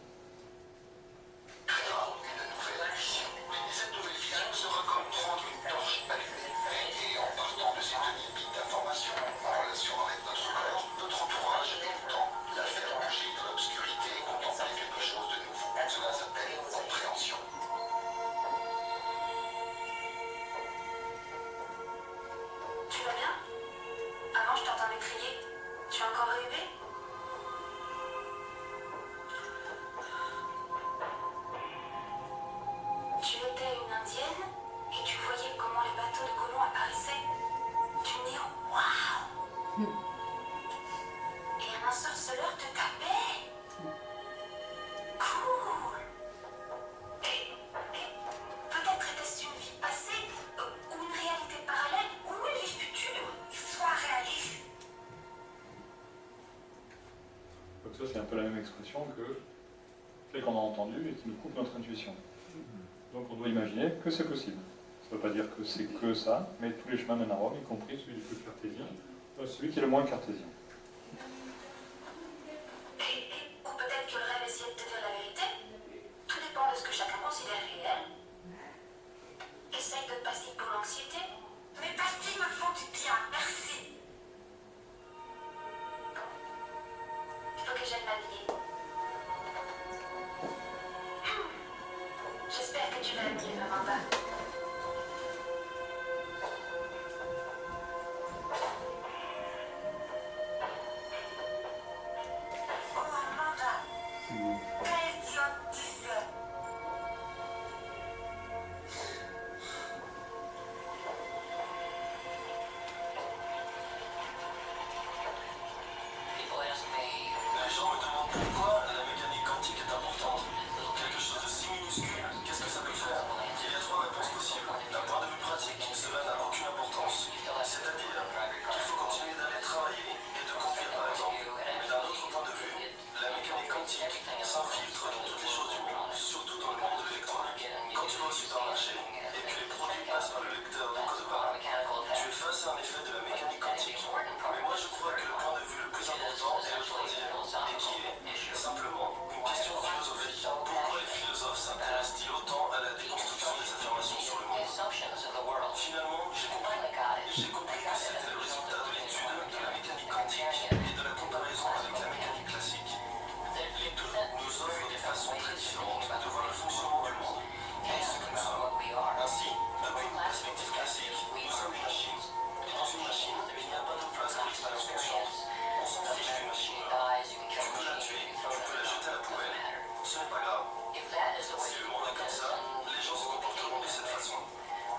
Créera une nouvelle vision. Et cette nouvelle vision sera comme prendre une torche allumée. Et en partant de ces 2000 bits d'informations en relation avec notre corps, notre entourage et le temps, la faire bouger de l'obscurité et contempler quelque chose de nouveau. Cela s'appelle compréhension. Tu vas bien? Avant, je t'entendais crier. Tu as encore rêvé? Tu étais une indienne et tu voyais comment les bateaux de colons apparaissaient. Tu me Et un sorceleur te tapait. Cool. Et peut-être était-ce une vie passée, ou une réalité parallèle, ou une vie future. Sois réaliste. Donc ça, c'est un peu la même expression que celle qu'on a entendue et qui nous coupe notre intuition. Donc on doit imaginer que c'est possible. Ça ne veut pas dire que c'est que ça, mais tous les chemins mènent à Rome, y compris celui du plus cartésien, celui qui est le moins cartésien. Ou peut-être que le rêve essayait de te dire la vérité. Tout dépend de ce que chacun considère réel. Essaye de te passer pour l'anxiété. Mes pastilles me font du bien, merci. Il faut que j'aille m'habiller. J'espère que tu vas aimer, Amanda. Les gens me demandent pourquoi la mécanique quantique est importante. Quelque chose de si minuscule, qu'est-ce que ça peut faire? Il y a trois réponses possibles. D'un point de vue pratique, cela n'a aucune importance. C'est-à-dire qu'il faut continuer d'aller travailler et de conduire par exemple. Mais d'un autre point de vue, la mécanique quantique s'infiltre dans toutes les choses du monde, surtout dans le monde de l'électronique. Quand tu vas au supermarché et que les produits passent par le lecteur de code-barre, tu es face à un effet de la mécanique quantique. Mais moi je crois que le point de vue le plus important est le troisième, et qui est simplement une question philosophique. Pourquoi les philosophes s'intéressent-ils autant à la déconstruction des affirmations sur le monde? Finalement, j'ai compris que c'était le résultat de l'étude de la mécanique quantique et de la comparaison avec la mécanique classique. Les deux nous offrent des façons très différentes de voir le fonctionnement du monde et ce que nous sommes. Ainsi, depuis une perspective classique, nous sommes une machine. Et dans une machine, il n'y a pas de place pour l'expérience consciente. On s'en fiche d'une machine. Tu peux la tuer, tu peux la jeter à la poubelle. Ce n'est pas grave. Si le monde est comme ça, les gens se comporteront de cette façon.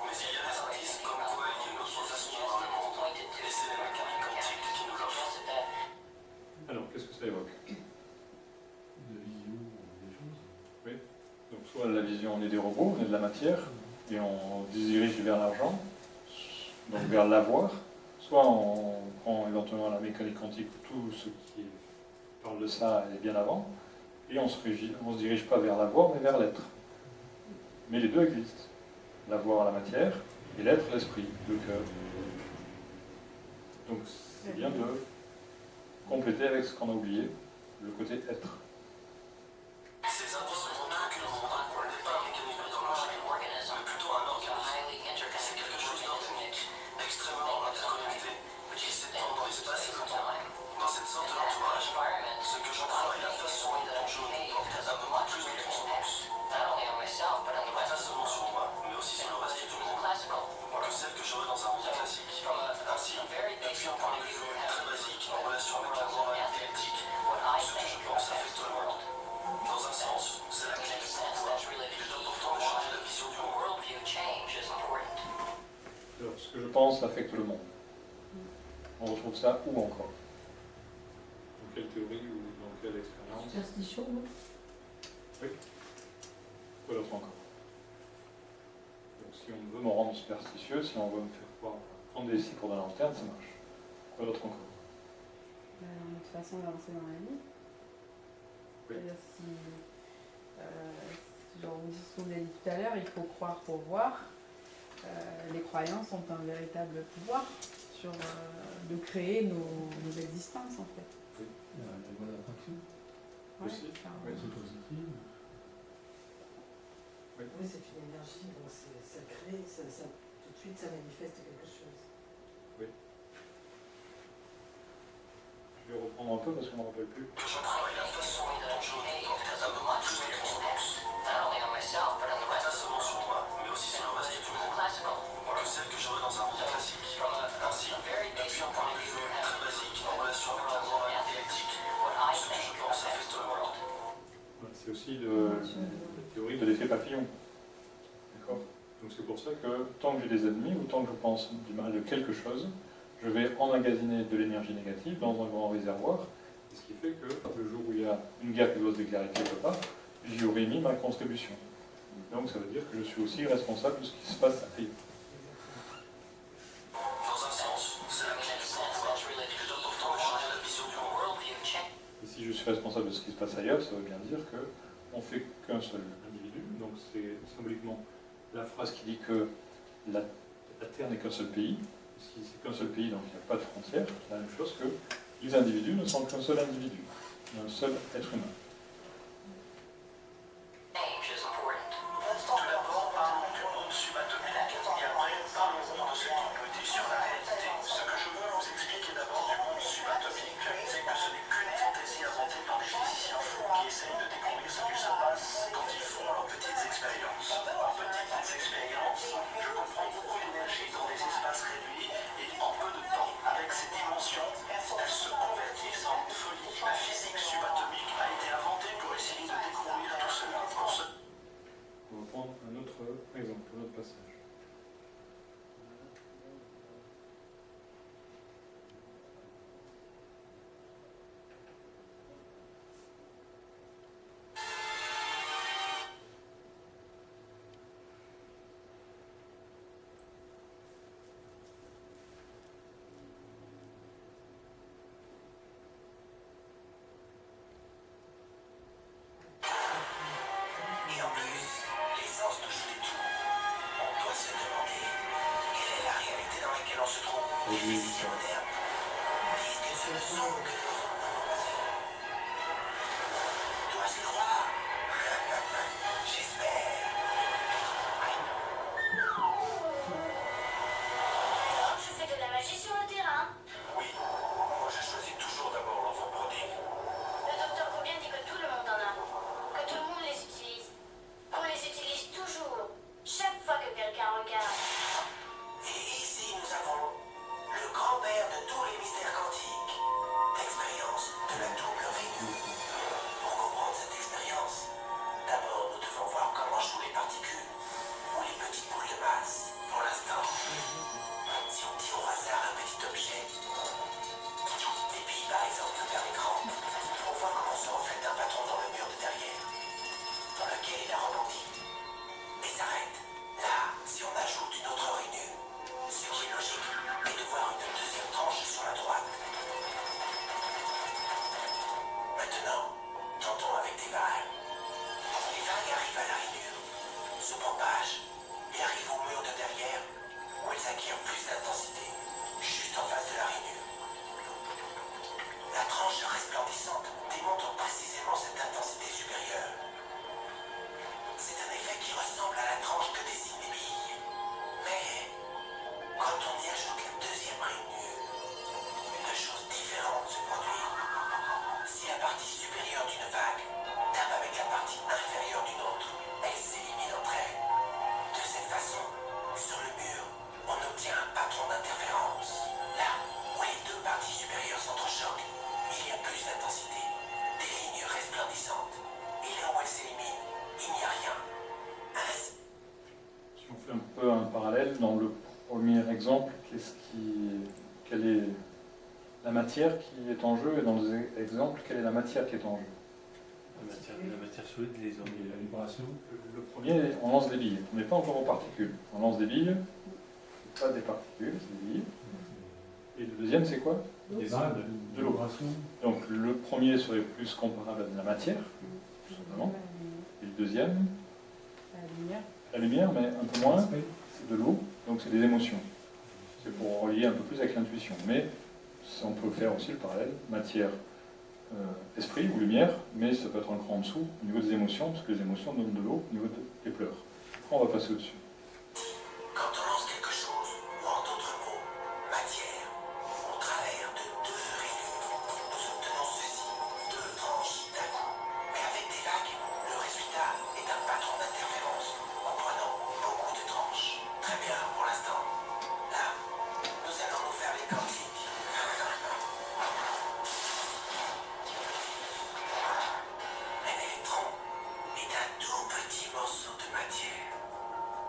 Mais il y a des indices comme quoi il y a une autre façon de voir le monde. Et c'est la mécanique quantique qui nous l'offre. Alors, qu'est-ce que ça évoque? De vision des choses. Donc soit la vision, on est des robots, on est de la matière, et on se dirige vers l'argent, donc vers l'avoir, soit on prend éventuellement la mécanique quantique, tout ce qui parle de ça est bien avant, et on se dirige pas vers l'avoir, mais vers l'être. Mais les deux existent. L'avoir, la matière, et l'être, l'esprit, le cœur. Donc c'est bien de compléter avec ce qu'on a oublié, le côté être. Ces indices montrent que le monde n'est pas un mécanisme biologique, mais plutôt un organisme. C'est quelque chose d'organique, extrêmement interconnecté, qui s'étend dans l'espace et le temps. Dans cette sorte d'entourage, ce que je crois est la façon dont je me comporte a beaucoup plus de transcendance. Pas seulement sur moi, mais aussi sur le reste du monde, que celle que j'aurais dans un monde classique. Ainsi, depuis un point de vue très basique en relation avec la morale éthique, ce que je pense affecte le monde. Dans un sens, c'est la clé du pouvoir. Il est important de changer la vision du monde. Alors, ce que je pense affecte le monde. On retrouve ça où encore? Dans quelle théorie ou dans quelle expérience? Superstition, non? Oui. Quoi d'autre encore? Donc si on veut me rendre superstitieux, si on veut me faire croire, prendre des scies pour de la lanterne, ça marche. Quoi d'autre encore? Notre façon d'avancer dans la vie. Oui. C'est-à-dire genre ce qu'on a dit tout à l'heure, il faut croire pour voir. Les croyances ont un véritable pouvoir sur de créer nos existences en fait. La loi d'attraction, Aussi. clairement. Oui. c'est positif. Oui, c'est une énergie, donc ça crée, tout de suite ça manifeste quelque chose. Je vais reprendre un peu parce qu'on ne me rappelle plus. Que je crois est la façon dont je me comporte a beaucoup plus de transcendance. Pas seulement sur moi, mais aussi sur le reste du monde, que celle que j'aurais dans un monde classique. Ainsi, depuis un point de vue très basique en relation avec la morale éthique, ce que je pense affecte le monde. Voilà, c'est aussi la théorie de l'effet papillon. D'accord? Donc c'est pour ça que tant que j'ai des ennemis ou tant que je pense du mal de quelque chose, je vais emmagasiner de l'énergie négative dans un grand réservoir, ce qui fait que le jour où il y a une guerre qui doit se déclarer quelque part, j'y aurai mis ma contribution. Donc ça veut dire que je suis aussi responsable de ce qui se passe ailleurs. Dans un sens, c'est la clé du pouvoir. Il est important de changer la vision du monde. Et si je suis responsable de ce qui se passe ailleurs, ça veut bien dire qu'on ne fait qu'un seul individu. Donc c'est symboliquement la phrase qui dit que la Terre n'est qu'un seul pays. Si c'est qu'un seul pays, donc il n'y a pas de frontières, c'est la même chose que les individus ne sont qu'un seul individu, un seul être humain. Tout d'abord, parlons du monde subatomique et après parlons de ce qu'il peut dire sur la réalité. Ce que je veux vous expliquer d'abord du monde subatomique, c'est que ce n'est qu'une fantaisie inventée par des physiciens fous qui essayent de découvrir ce qui se passe quand ils font leurs petites expériences. Par petites expériences, je comprends beaucoup d'énergie dans des espaces réduits et en peu de temps. Avec ces dimensions, elles se convertissent en une folie. La physique subatomique a été inventée pour essayer de découvrir tout cela. On va prendre un autre exemple, un autre passage. Et en plus, l'essence de jeter tout. On doit se demander quelle est la réalité dans laquelle on se trouve. Les physiciens modernes disent que ce ne sont que des ondes. Dois-je le croire? J'espère. Je fais de la magie sur le terrain. Oui, moi je choisis toujours d'abord l'enfant prodigue. Le docteur Combien dit que tout le monde en a. Que tout le monde les utilise. Qu'on les utilise toujours. Chaque fois que quelqu'un regarde. Et ici nous avons le grand-père de tous les mystères quantiques. L'expérience de la double réunion. Pour comprendre cette expérience, d'abord nous devons voir comment jouent les particules ou les petites boules de masse. Pour l'instant, si on tire au hasard un petit objet, et puis par exemple vers l'écran, on voit comment se reflète un patron dans le mur de derrière, dans lequel il a rebondi. Mais s'arrête. Là, si on ajoute une autre rainure, ce qui est logique est de voir une deuxième tranche sur la droite. Maintenant, tentons avec des vagues. Les vagues arrivent à la rainure, se propagent et arrivent au mur de derrière où elles acquièrent plus d'intensité, juste en face de la rainure. La tranche resplendissante démontre précisément cette intensité supérieure. C'est un effet qui ressemble à la tranche que dessinent les billes. Mais quand on y ajoute la deuxième rainure, une chose différente se produit. Si la partie supérieure d'une vague tape avec la partie inférieure d'une autre, elles s'éliminent entre elles. De cette façon, sur le mur, on obtient un patron d'interférence. Là où les deux parties supérieures s'entrechoquent, il y a plus d'intensité, des lignes resplendissantes. Et là où elles s'éliminent, il n'y a rien. Ainsi, Si on fait un peu un parallèle, dans le premier exemple, quelle est la matière qui est en jeu, et dans les exemples, quelle est la matière qui est en jeu? La matière solide, les ondes. Et la vibration. Le premier, on lance des billes. On n'est pas encore aux particules. On lance des billes, c'est pas des particules, c'est des billes. Et le deuxième, c'est quoi? Des vagues, de l'eau. vibration. Donc le premier serait plus comparable à de la matière, tout simplement. Et le deuxième, la lumière, mais un peu moins, c'est de l'eau, donc c'est des émotions. C'est pour relier un peu plus avec l'intuition. Mais on peut faire aussi le parallèle, matière, esprit ou lumière, mais ça peut être un cran en dessous au niveau des émotions, parce que les émotions donnent de l'eau au niveau des pleurs. Après, on va passer au-dessus. quand on lance quelque chose, ou en d'autres mots, matière, au travers de deux rainures, nous obtenons ceci, deux tranches d'un coup. Mais avec des vagues, le résultat est un patron d'interférence, comprenant beaucoup de tranches. Très bien pour l'instant. Là, nous allons nous faire les quantiques. Un électron est un tout petit morceau de matière.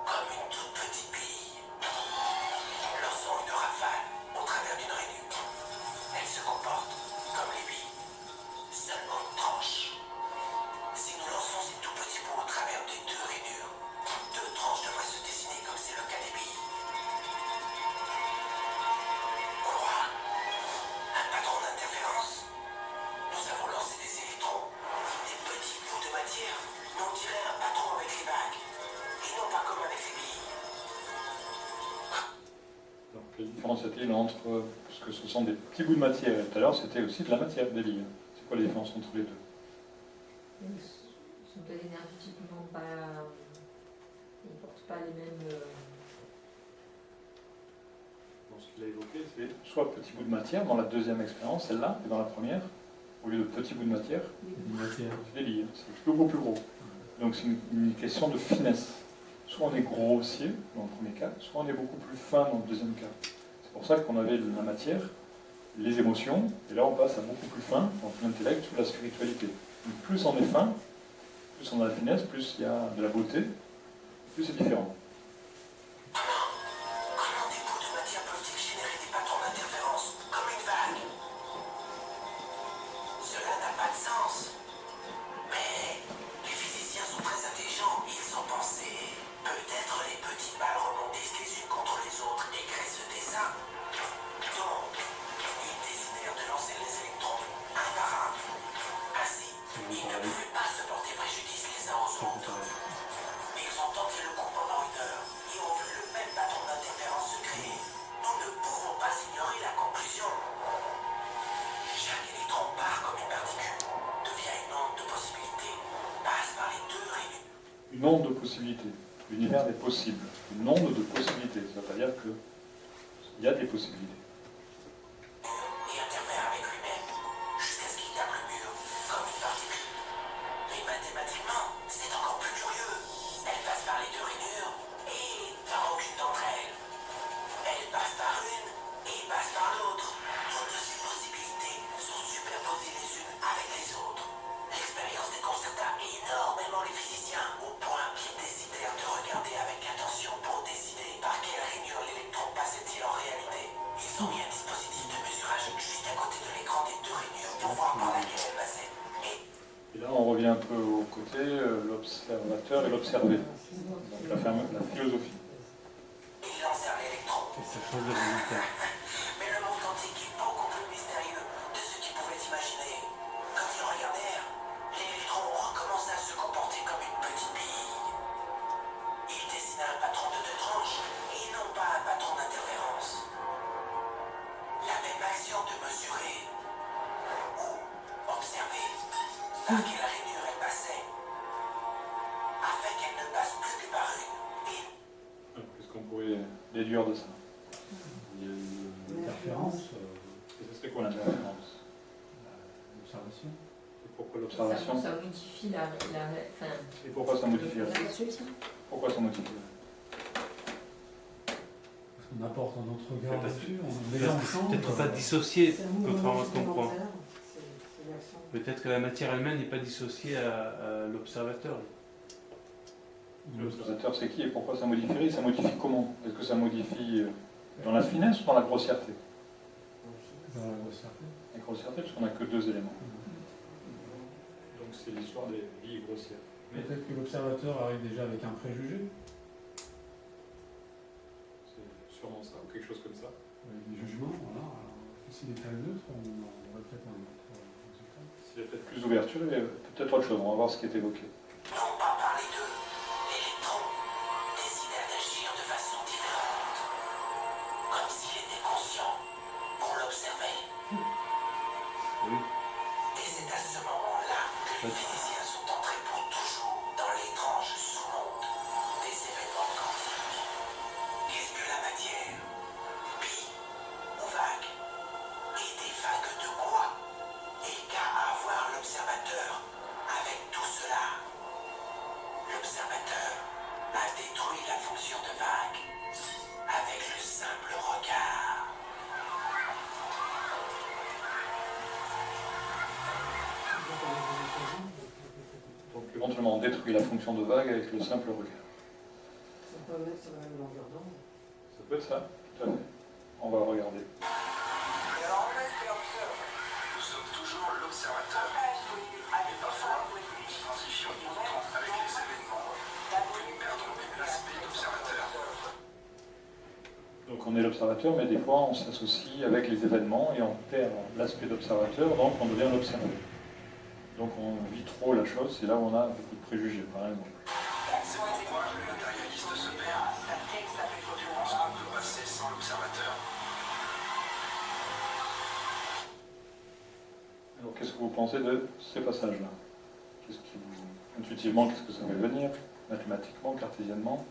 Quand Les différenciatiles entre, parce que ce sont des petits bouts de matière, et tout à l'heure c'était aussi de la matière, des billes. C'est quoi la différence entre les deux? Ils sont peut-être énergétiquement pas. Ils ne portent pas les mêmes. Donc, ce qu'il a évoqué, c'est soit petit bout de matière dans la deuxième expérience, celle-là, et dans la première, au lieu de petit bout de matière, c'est des billes, c'est beaucoup plus gros. Donc c'est une question de finesse. Soit on est grossier dans le premier cas, soit on est beaucoup plus fin dans le deuxième cas. C'est pour ça qu'on avait la matière, les émotions, et là on passe à beaucoup plus fin, dans l'intellect ou la spiritualité. Donc plus on est fin, plus on a la finesse, plus il y a de la beauté, plus c'est différent. Comment des bouts de matière peuvent-ils générer des patrons d'interférence comme une vague? Cela n'a pas de sens. Mais les physiciens sont très intelligents. Ils ont pensé. Peut-être les petites balles rebondissent les unes contre les autres et créent ce dessin. Donc, ils décidèrent de lancer les électrons un par un. Ainsi, ils ne pouvaient pas se porter préjudice les uns aux autres. Ils ont tenté le coup pendant 1 heure et ont vu le même patron d'interférence se créer. Nous ne pouvons pas ignorer la conclusion. Chaque électron part comme une particule, devient une onde de possibilités, passe par les deux réunions. Une onde de possibilités. L'univers des possibles. Une onde de possibilités. Ça veut pas dire qu'il y a des possibilités. Et interfère avec lui-même, jusqu'à ce qu'il tape le mur, comme une particule. Mais mathématiquement, c'est encore plus curieux. Elle passe par les deux rainures, et par aucune d'entre elles. Elle passe par une, et passe par l'autre. Toutes ces possibilités sont superposées les unes avec les autres. L'expérience déconcerta énormément les physiciens, au point qu'ils décidèrent de regarder avec attention pour décider par quelle rainure l'électron passait-il en réalité. Ils ont mis un dispositif de mesurage juste à côté de l'écran des deux rainures pour voir par laquelle elle passait. Et là, on revient un peu au côté, l'observateur et l'observé. Donc la philosophie. Ils lancèrent l'électron. Et ça change le résultat. Mais le monde quantique est beaucoup plus mystérieux de ce qu'ils pouvaient imaginer. Quand ils regardèrent, l'électron recommença à se comporter comme une petite bille. Il dessina un patron de 2 tranches et non pas un patron d'interférence. La même action de mesurer ou observer par quelle rainure elle passait, afin qu'elle ne passe plus que par une. Et Qu'est-ce qu'on pourrait déduire de ça? Il y a une interférence, Et ce serait quoi l'interférence? l'observation. Et pourquoi l'observation? Ça modifie enfin, Et pourquoi ça modifie? Là-dessus, Pourquoi ça modifie? Parce qu'on apporte un autre regard Parce dessus, on que met ensemble. peut-être pas dissocié, C'est un mouvement contrairement à ce qu'on croit. supplémentaire. C'est une action. Peut-être que la matière elle-même n'est pas dissociée à l'observateur. L'observateur, c'est qui et pourquoi ça modifierait? Ça modifie comment? Est-ce que ça modifie dans la finesse ou dans la grossièreté? Dans la grossièreté. La grossièreté, parce qu'on n'a que 2 éléments. Donc c'est l'histoire des billes grossières. Peut-être que l'observateur arrive déjà avec un préjugé, C'est sûrement ça, ou quelque chose comme ça. avec des jugements, voilà. Alors, s'il était neutre, on aurait peut-être un autre résultat. S'il y a peut-être plus d'ouverture, il y a peut-être autre chose. On va voir ce qui est évoqué. non pas par les deux, l'électron décida d'agir de façon différente. Comme s'il était conscient qu'on l'observait. Oui. Et c'est à ce moment-là que les physiciens sont entrés pour toujours dans l'étrange sous-monde des événements quantiques. Qu'est-ce que la matière? Bille ou vague? Et des vagues de quoi? Et qu'a à voir l'observateur avec tout cela? L'observateur a détruit la fonction de vague avec le simple regard. Donc éventuellement on détruit la fonction de vague avec le simple regard. Ça peut mettre sur la même longueur d'onde. Ça peut être ça, tout à fait. On va regarder. Nous sommes toujours l'observateur. Mais parfois, nous identifions pourtant avec les événements que nous perdons même l'aspect d'observateur. Donc on est l'observateur, mais des fois on s'associe avec les événements et on perd l'aspect d'observateur, donc on devient l'observé. Donc on vit trop la chose, c'est là où on a beaucoup de préjugés, par exemple. C'est pourquoi le matérialiste se perd. Je pense qu'on peut passer sans l'observateur. qu'est-ce que vous pensez de ces passages-là? Intuitivement, qu'est-ce que ça veut venir? Mathématiquement, cartésiennement?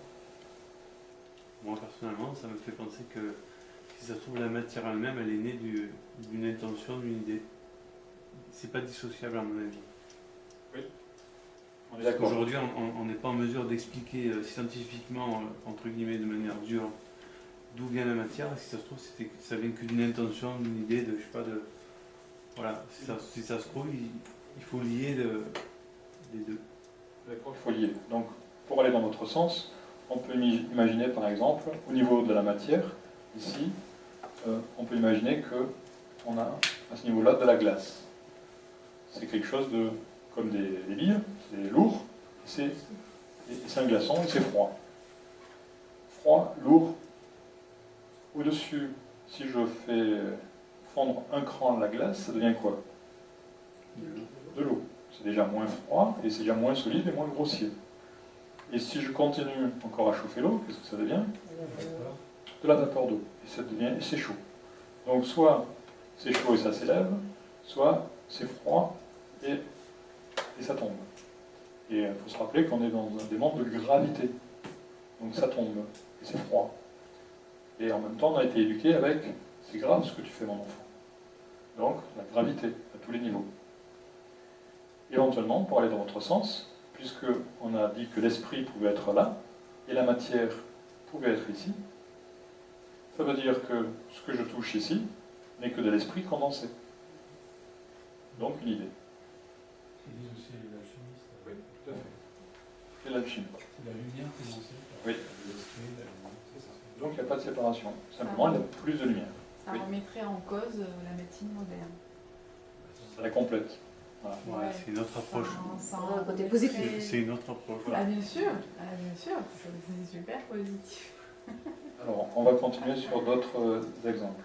Moi, personnellement, ça me fait penser que, si ça se trouve, la matière elle-même, elle est née d'une intention, d'une idée. C'est pas dissociable, à mon avis. Oui. On est d'accord. Aujourd'hui, on n'est pas en mesure d'expliquer scientifiquement, entre guillemets, de manière dure, d'où vient la matière. Si ça se trouve, ça vient que d'une intention, d'une idée, de, je sais pas, de... Voilà, si ça se trouve, il faut lier les deux. D'accord, il faut lier. Donc, pour aller dans votre sens, on peut imaginer, par exemple, au niveau de la matière, ici, on peut imaginer qu'on a, à ce niveau-là, de la glace. C'est quelque chose de, comme des billes, c'est lourd, et c'est un glaçon, et c'est froid. Froid, lourd. Au-dessus, si je fais fondre un cran de la glace, ça devient quoi? De l'eau. C'est déjà moins froid, et c'est déjà moins solide et moins grossier. Et si je continue encore à chauffer l'eau, qu'est-ce que ça devient? De la vapeur d'eau. Et c'est chaud. Donc soit c'est chaud et ça s'élève, soit c'est froid et ça tombe. Et il faut se rappeler qu'on est dans des mondes de gravité. Donc ça tombe et c'est froid. Et en même temps, on a été éduqué avec « c'est grave ce que tu fais, mon enfant ». Donc la gravité à tous les niveaux. Éventuellement, pour aller dans votre sens, puisqu'on a dit que l'esprit pouvait être là, et la matière pouvait être ici, ça veut dire que ce que je touche ici n'est que de l'esprit condensé. Donc une idée. Ils disent aussi l'alchimiste. Oui, tout à fait. C'est l'alchimie. C'est la lumière condensée. Oui. L'esprit, la lumière, c'est ça. Donc il n'y a pas de séparation. Simplement, il y a plus de lumière. Ça remettrait en cause la médecine moderne. Ça la complète. Voilà. Ouais, c'est une autre approche. Un côté positif. C'est une autre approche. Ah, bien sûr, c'est super positif. Alors, on va continuer sur d'autres exemples.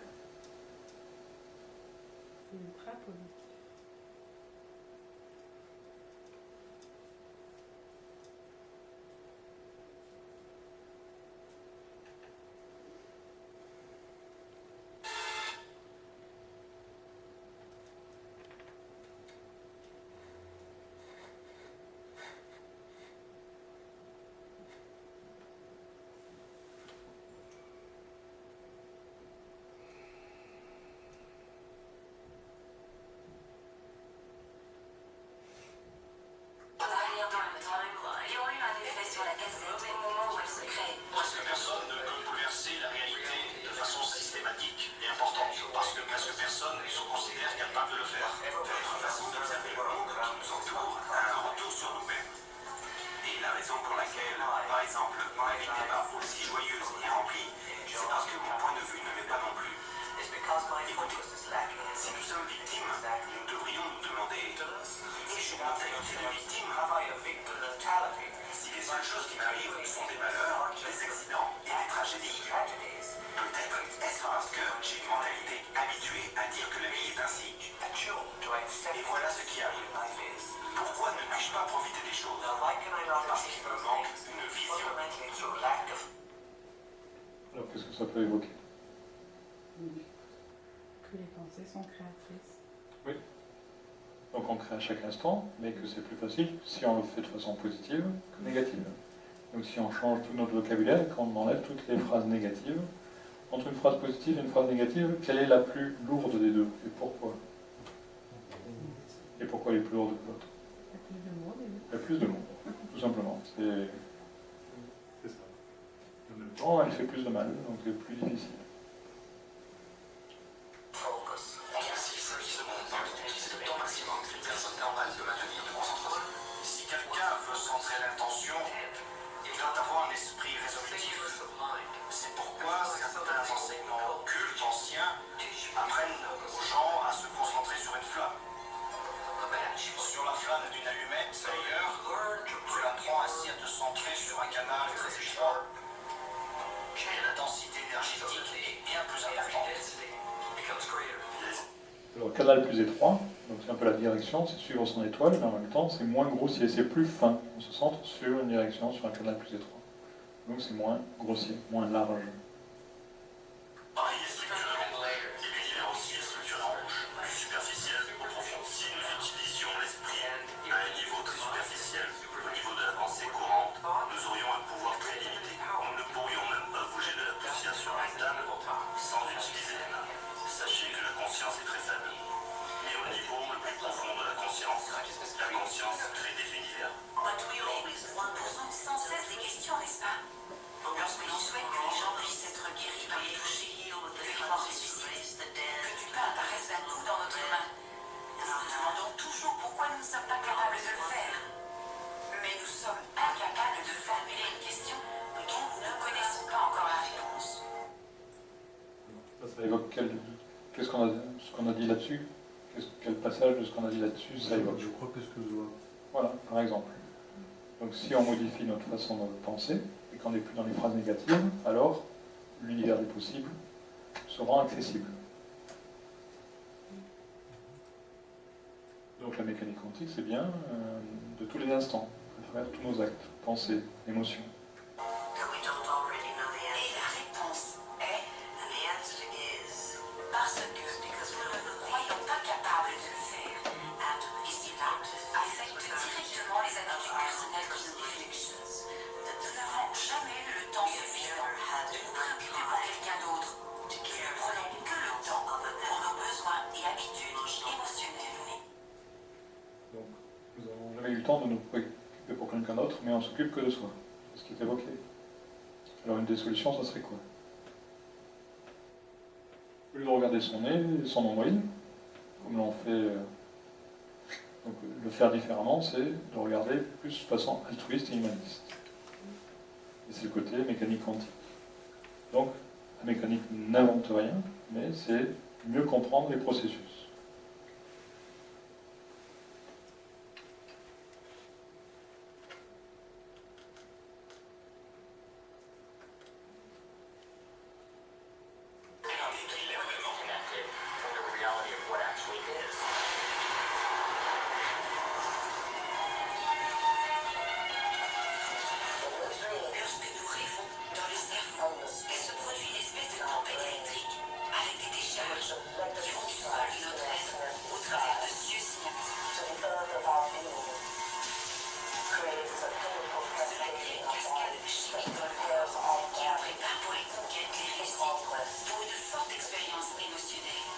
C'est ultra positif. Presque personne ne peut bouleverser la réalité de façon systématique et importante, parce que presque personne ne se considère capable de le faire. Notre façon d'observer le monde qui nous entoure a un retour sur nous-mêmes. Et la raison pour laquelle, par exemple, ma vie n'est pas aussi joyeuse et remplie, c'est parce que mon point de vue ne l'est pas non plus. Écoutez, si nous sommes victimes, nous devrions nous demander, ai-je une mentalité de victime? Si les seules choses qui m'arrivent sont des malheurs, des accidents et des tragédies, peut-être est-ce parce que j'ai une mentalité habituée à dire que la vie est ainsi. Et voilà ce qui arrive. Pourquoi ne puis-je pas profiter des choses? Parce qu'il me manque une vision. Alors, qu'est-ce que ça peut évoquer? Que les pensées sont créatrices. Oui. Donc on crée à chaque instant, mais que c'est plus facile si on le fait de façon positive que négative. Donc si on change tout notre vocabulaire, qu'on enlève toutes les phrases négatives, entre une phrase positive et une phrase négative, quelle est la plus lourde des deux? Et pourquoi? Et pourquoi elle est plus lourde que l'autre? Il y a plus de mots, les deux. Il y a plus de mots, tout simplement. C'est ça. En même temps, elle fait plus de mal, donc elle est plus difficile. Focus. On a 6 secondes pour utiliser le temps maximum qu'une personne normale peut maintenir de concentration. Si quelqu'un veut centrer l'intention, il doit avoir un esprit résolutif. C'est pourquoi certains enseignements occultes anciens apprennent aux gens à se concentrer sur une flamme. Sur la flamme d'une allumette, d'ailleurs, tu apprends ainsi à te centrer sur un canal très étroit. Et la densité énergétique est bien plus importante. Alors, le canal plus étroit, donc c'est un peu la direction, c'est suivre son étoile, mais en même temps c'est moins grossier, c'est plus fin. On se centre sur une direction, sur un canal plus étroit. Donc c'est moins grossier, moins large. Pareil est structuré en et puis il y a aussi les structures en rouge, plus superficielles, plus profondes. Si conscience est très faible. Mais au niveau le plus profond de la conscience crée des univers. Posons sans cesse des questions, n'est-ce pas? Lorsque l'on souhaite que les gens puissent être guéris par les touchés, que les morts ressuscitent, que du pain apparaisse d'un coup dans notre main, nous nous demandons toujours pourquoi nous ne sommes pas capables de le faire. Mais nous sommes incapables de formuler une question dont nous ne connaissons pas encore la réponse. Ça évoque ce qu'on a dit là-dessus? Quel passage de ce qu'on a dit là-dessus ça évoque? Je crois que ce que je vois. Voilà, par exemple. Donc si on modifie notre façon de penser, et qu'on n'est plus dans les phrases négatives, alors l'univers des possibles se rend accessible. Donc la mécanique quantique, c'est bien de tous les instants, à travers tous nos actes, pensées, émotions. Et la réponse est parce que nous ne nous croyons pas capables de le faire. Et cela affecte directement les habitudes personnelles que nous définissons. Nous n'avons jamais eu le temps suffisant de nous préoccuper pour quelqu'un d'autre. Nous ne prenons que le temps pour nos besoins et habitudes émotionnelles. Donc nous n'avons jamais eu le temps de nous préoccuper pour quelqu'un d'autre, mais on s'occupe que de soi. C'est ce qui est évoqué. Alors une des solutions, ça serait quoi? Au lieu de regarder son nez, son nombril, comme l'on fait, donc le faire différemment, c'est de regarder plus de façon altruiste et humaniste. Et c'est le côté mécanique quantique. Donc, la mécanique n'invente rien, mais c'est mieux comprendre les processus. Lorsque nous rêvons dans le cerveau, il se produit une espèce de tempête électrique avec des décharges qui vont du sol de notre être au travers de cieux synaptiques. Cela crée une cascade chimique dans le corps qui nous prépare pour les conquêtes, les réussites, pour une forte expérience émotionnelle.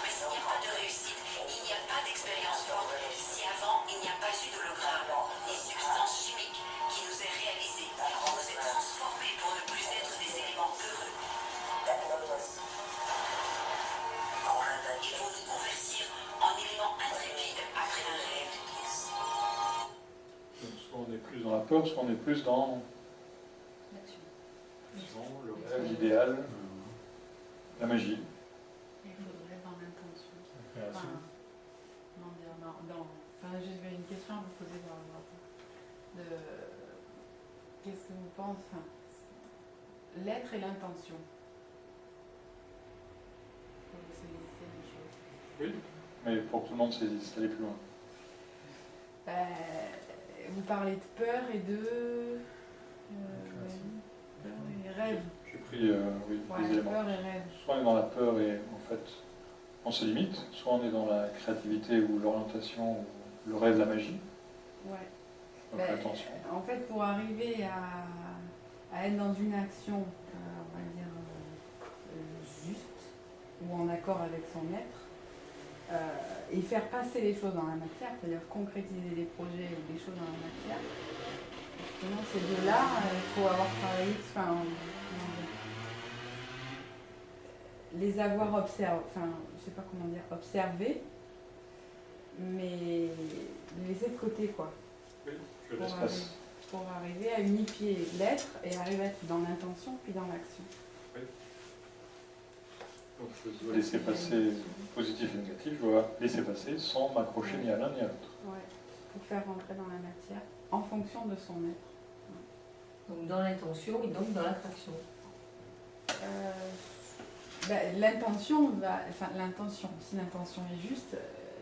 Mais s'il n'y a pas de réussite, il n'y a pas d'expérience forte si avant il n'y a pas eu d'hologramme, ni substance chimique qui nous est réalisée, qui nous est transformée pour ne plus être des éléments peureux. Ils vont nous convertir en éléments intrépides après un rêve. Donc, soit on est plus dans la peur, soit on est plus dans le rêve, l'idéal, la magie. Il faudrait dans l'intention. La création. Comment dire, enfin, j'avais une question à vous poser par rapport à ça. Qu'est-ce que vous pensez, enfin, l'être et l'intention. Pour vous saisissez les choses. Oui, mais pour que tout le monde saisisse, aller plus loin. Vous parlez de peur et de peur et rêve. J'ai pris oui, Ouais, des éléments. peur et rêve. Soit on est dans la peur et en fait on se limite, soit on est dans la créativité ou l'orientation ou le rêve, la magie, Ouais. donc l'intention. En fait, pour arriver à être dans une action, on va dire, juste ou en accord avec son être, et faire passer les choses dans la matière, c'est-à-dire concrétiser des projets ou des choses dans la matière, justement, ces deux-là, il faut avoir travaillé, enfin, les avoir observés, enfin, je sais pas comment dire, observés, mais les laisser de côté, quoi. Oui, je laisse passer. Pour arriver à unifier l'être et arriver à être dans l'intention puis dans l'action. Donc je dois laisser passer positif et négatif, je dois laisser passer sans m'accrocher ni à l'un ni à l'autre. Ouais, pour faire rentrer dans la matière en fonction de son être. Donc dans l'intention et donc dans l'attraction. L'intention va, enfin l'intention, si l'intention est juste,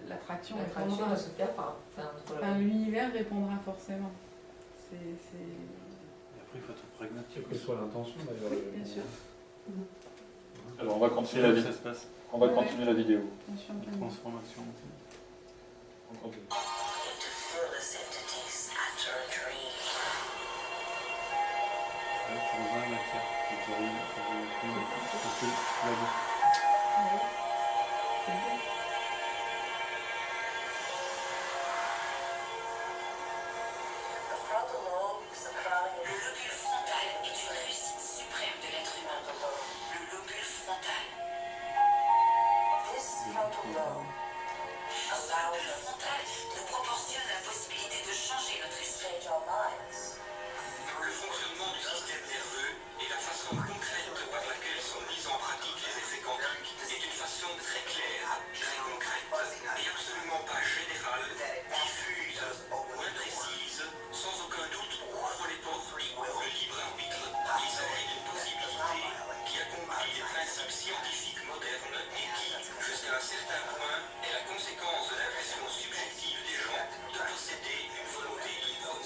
l'attraction L'attraction va se faire par. Enfin, l'univers répondra forcément. Et après, il faut être pragmatique. Quelle que soit l'intention d'ailleurs. Oui, bien sûr. Alors on va continuer la vidéo. Ça se passe. On va continuer la vidéo. Conscientement. Transformation. On continue. Là, tu rejoins la matière. théorie. Parce que Le lobule frontal est une réussite suprême de l'être humain. Le lobule frontal. Un lobule frontal nous proportionne la possibilité de changer notre esprit. Le fonctionnement du système nerveux et la façon concrète par laquelle sont mis en pratique les effets quantiques est une façon très claire, très concrète et absolument pas générale, diffuse ou imprécise, sans aucun doute ouvre les portes au libre arbitre. Il s'agit d'une possibilité qui accomplit les principes scientifiques modernes et qui, jusqu'à un certain point, est la conséquence de l'impression subjective des gens de posséder une volonté libre.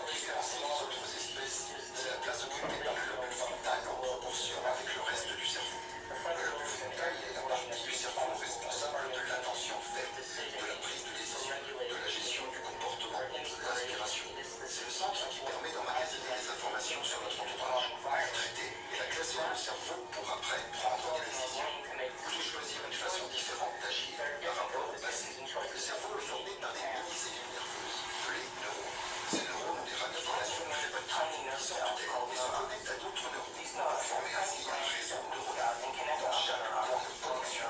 Différencier les autres espèces, c'est la place occupée par le lobule frontal en proportion avec le reste du cerveau. Le lobule frontal est la partie du cerveau responsable de l'attention faite, de la prise de décision, de la gestion du comportement, de l'inspiration. C'est le centre qui permet d'emmagasiner les informations sur notre entourage, la traiter et la classer dans le cerveau pour après prendre des décisions ou de choisir une façon différente d'agir par rapport au passé. Le cerveau est formé par des mini-cellules nerveuses, appelées neurones. Ces neurones ont des ramifications très petites qui sortent d'elles et se connectent à d'autres neurones pour former ainsi un réseau neuronal. Dans chaque point de connexion,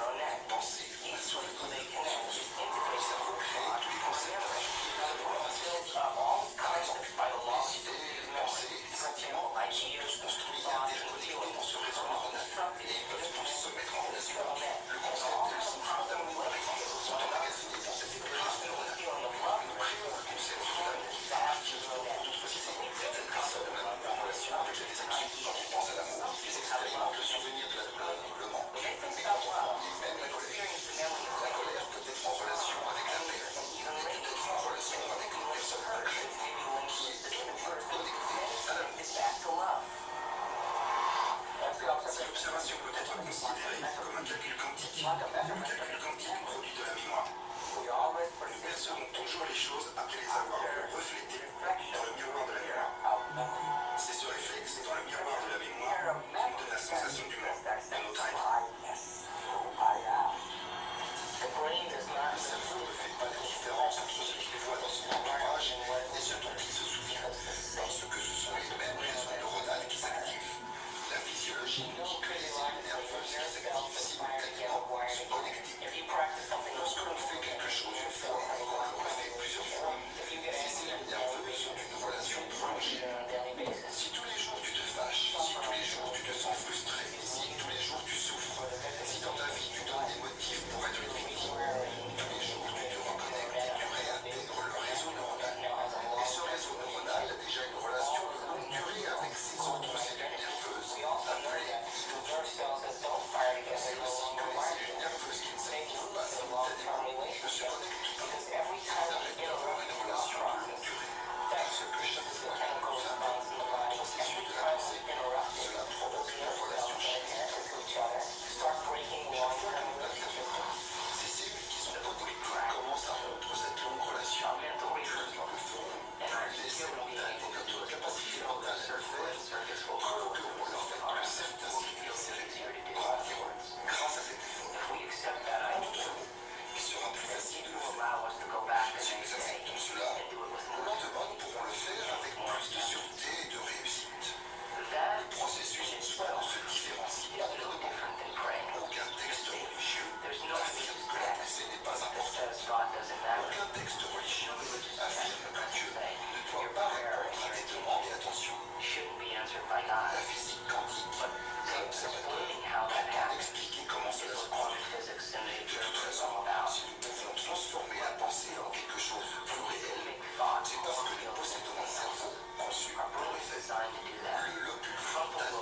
pensée, souvenir, conscience, le cerveau crée tous les concepts associés à la programmation. Par exemple, les idées, les pensées, les sentiments sont tous construits et interconnectés dans ce réseau neuronal et ils peuvent tous se mettre en relation. Le concept et le sentiment d'amour, par exemple, sont emmagasinés dans cette réseau neuronal. Nous créons le concept d'amour à partir de beaucoup d'autres idées. Certaines personnes, même en relation avec la déception, quand ils pensent à l'amour, ils expérimentent le souvenir de la douleur et le manque. Mais quand on prend même la colère peut être en relation avec la paix, et peut-être en relation avec une personne concrète qui est connectée à l'amour. Cette observation peut être considérée comme un calcul quantique. Le calcul quantique produit de la mémoire. Nous percevons toujours les choses après les avoir reflétées dans le miroir de la mémoire. C'est ce réflexe dans le miroir de la mémoire qui nous donne la sensation du monde, de notre être. Le cerveau ne fait pas la différence entre ce qu'il voit dans son entourage et ce dont il se souvient, parce que ce sont les mêmes réseaux neuronales qui s'activent. La physiologie nous dit que les cellules nerveuses qui s'activent simultanément sont connectées. Lorsque l'on fait quelque chose une fois et qu'on le refait plusieurs fois, ces cellules nerveuses sont d'une relation prolongée. Si tous les jours tu te fâches, si tous les jours tu te sens frustré, si tous les jours tu souffres, si dans ta vie tu donnes des motifs pour être une victime, tous les jours tu te reconnectes et tu réintègres le réseau neuronal. Et ce réseau neuronal a déjà une relation de longue durée avec ces autres cellules nerveuses appelées hypophyses. On sait aussi que les cellules nerveuses qui ne s'activent pas simultanément ne se connectent pas. Elles arrêtent d'avoir une relation de longue durée. Parce que chaque fois qu'on nous interrompt dans le processus de la pensée, cela provoque une relation chimique entre eux. Chaque fois qu'on nous interrompt, ces cellules qui sont connectées commencent à rompre cette longue relation. Plus ils le feront, plus l'essai mental et notre capacité mentale à le faire provoqueront le fait que certains circuits cérébraux grandiront grâce à cet effort. En d'autres mots, il sera plus facile de le faire. Si nous acceptons cela, le lendemain nous pourrons le faire avec plus de sûreté et de réussite. Le processus en soi ne se différencie pas de l'autre. Aucun texte religieux affirme que la pensée n'est pas importante. Aucun texte religieux affirme que Dieu ne doit pas répondre à tes demandes et attentions. La physique quantique, l'observateur, tente d'expliquer comment cela se produit. De toute façon, si nous pouvons transformer la pensée en quelque chose de plus réel, c'est parce que nous possédons un cerveau conçu pour le faire. Le lobule frontal,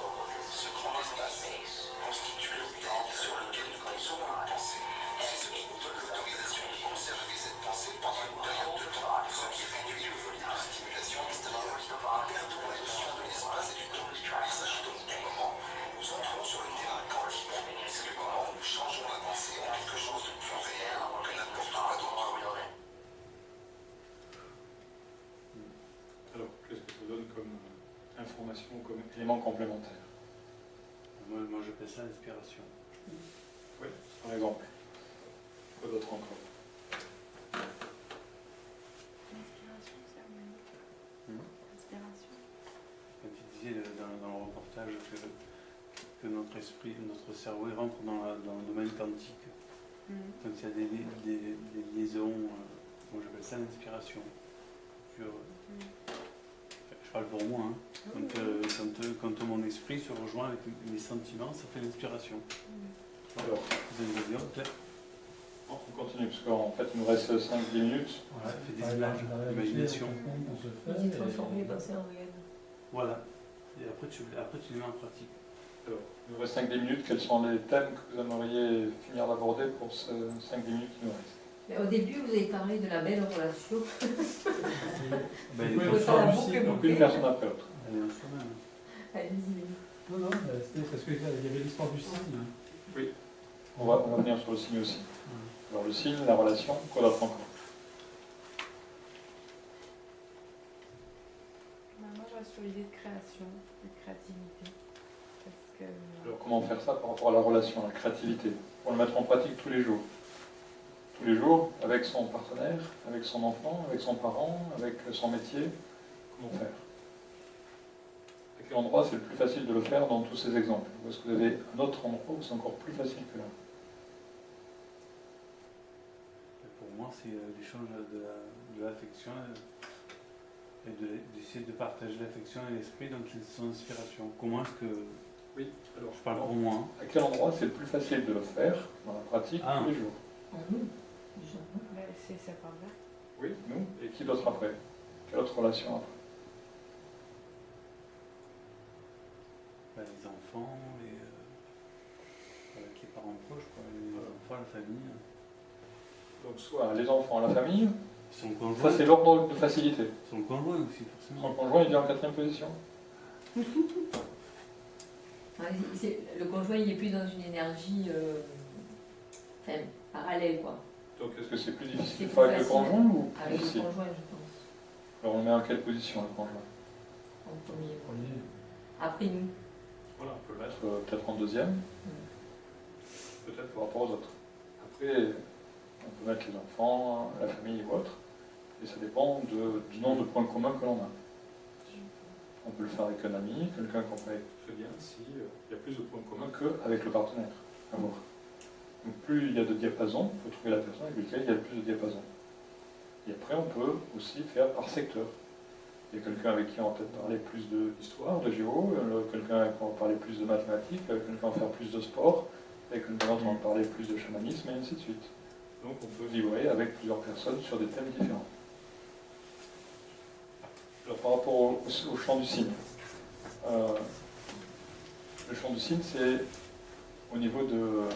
ce grand espace, constitue l'hôtel sur lequel nous consommons une pensée. C'est ce qui nous donne l'autorisation de conserver cette pensée pendant une période de temps, ce qui réduit le volume de stimulation extérieure. Nous perdons la notion de l'espace et du temps. Il s'agit donc du moment où nous entrons sur le terrain quantique. C'est le moment où nous changeons la pensée en quelque chose de plus réel que n'importe quoi d'autre. Alors, qu'est-ce que ça donne comme information, comme élément complémentaire? Moi j'appelle ça l'inspiration. Oui, par exemple. Quoi d'autre encore? L'inspiration, ça L'inspiration. Quand tu disais dans le reportage que notre esprit, notre cerveau il rentre dans le domaine quantique. Quand il y a des liaisons, moi j'appelle ça l'inspiration. Je parle pour moi, hein. Quand mon esprit se rejoint avec mes sentiments, ça fait l'inspiration. Alors, vous avez une vision claire? on continue, parce qu'en fait il nous reste 5-10 minutes. Ça fait des images, l'imagination. J'ai transformé les pensées en réel. Voilà. Et après tu les mets en pratique. Alors, il nous reste 5-10 minutes. Quels sont les thèmes que vous aimeriez finir d'aborder pour ces 5-10 minutes qui nous restent? Mais au début, vous avez parlé de la belle relation. Donc une personne après l'autre. Allez-y. Non, c'était parce qu'il y avait l'histoire du signe. Oui. On va venir sur le signe aussi. Alors le signe, la relation, quoi d'autre encore? Moi, je reste sur l'idée de création, de créativité. Parce que... Alors comment faire ça par rapport à la relation, à la créativité? Pour le mettre en pratique tous les jours. Tous les jours, avec son partenaire, avec son enfant, avec son parent, avec son métier. Comment faire? À quel endroit c'est le plus facile de le faire dans tous ces exemples? Ou est-ce que vous avez un autre endroit où c'est encore plus facile que là? Pour moi, c'est l'échange de l'affection et d'essayer de partager l'affection et l'esprit dans son inspiration. Comment est-ce que... Oui, alors je parle pour moi. Hein. À quel endroit c'est le plus facile de le faire dans la pratique tous les jours? C'est ça par là. Oui, nous. Et qui d'autre après? Quelle autre relation après? Les enfants, avec les parents proches, quoi, les enfants, la famille. Donc soit les enfants, la famille, son conjoint. Ça c'est l'ordre de facilité. Son conjoint aussi, forcément. Son conjoint il est en 4e position. Le conjoint il n'est plus dans une énergie parallèle, quoi. Donc est-ce que c'est plus difficile de faire avec le conjoint ou plus avec difficile? Le conjoint, je pense. Alors on le met en quelle position le conjoint? En premier. Après nous. Voilà, on peut le mettre peut-être en 2e. Peut-être par rapport aux autres. Après, on peut mettre les enfants, la famille ou autre. Et ça dépend du nombre de points communs que l'on a. On peut le faire avec un ami, quelqu'un qu'on connaît très bien, s'il y a plus de points communs qu'avec le partenaire à voir. Donc plus il y a de diapasons, il faut trouver la personne avec laquelle il y a le plus de diapasons. Et après, on peut aussi faire par secteur. Il y a quelqu'un avec qui on va peut-être parler plus d'histoire, de géo, quelqu'un avec qui on va parler plus de mathématiques, quelqu'un qui va faire plus de sport, avec quelqu'un d'autre on va parler plus de chamanisme, et ainsi de suite. Donc on peut vibrer avec plusieurs personnes sur des thèmes différents. Alors par rapport au champ du signe. Le champ du signe, c'est au niveau de...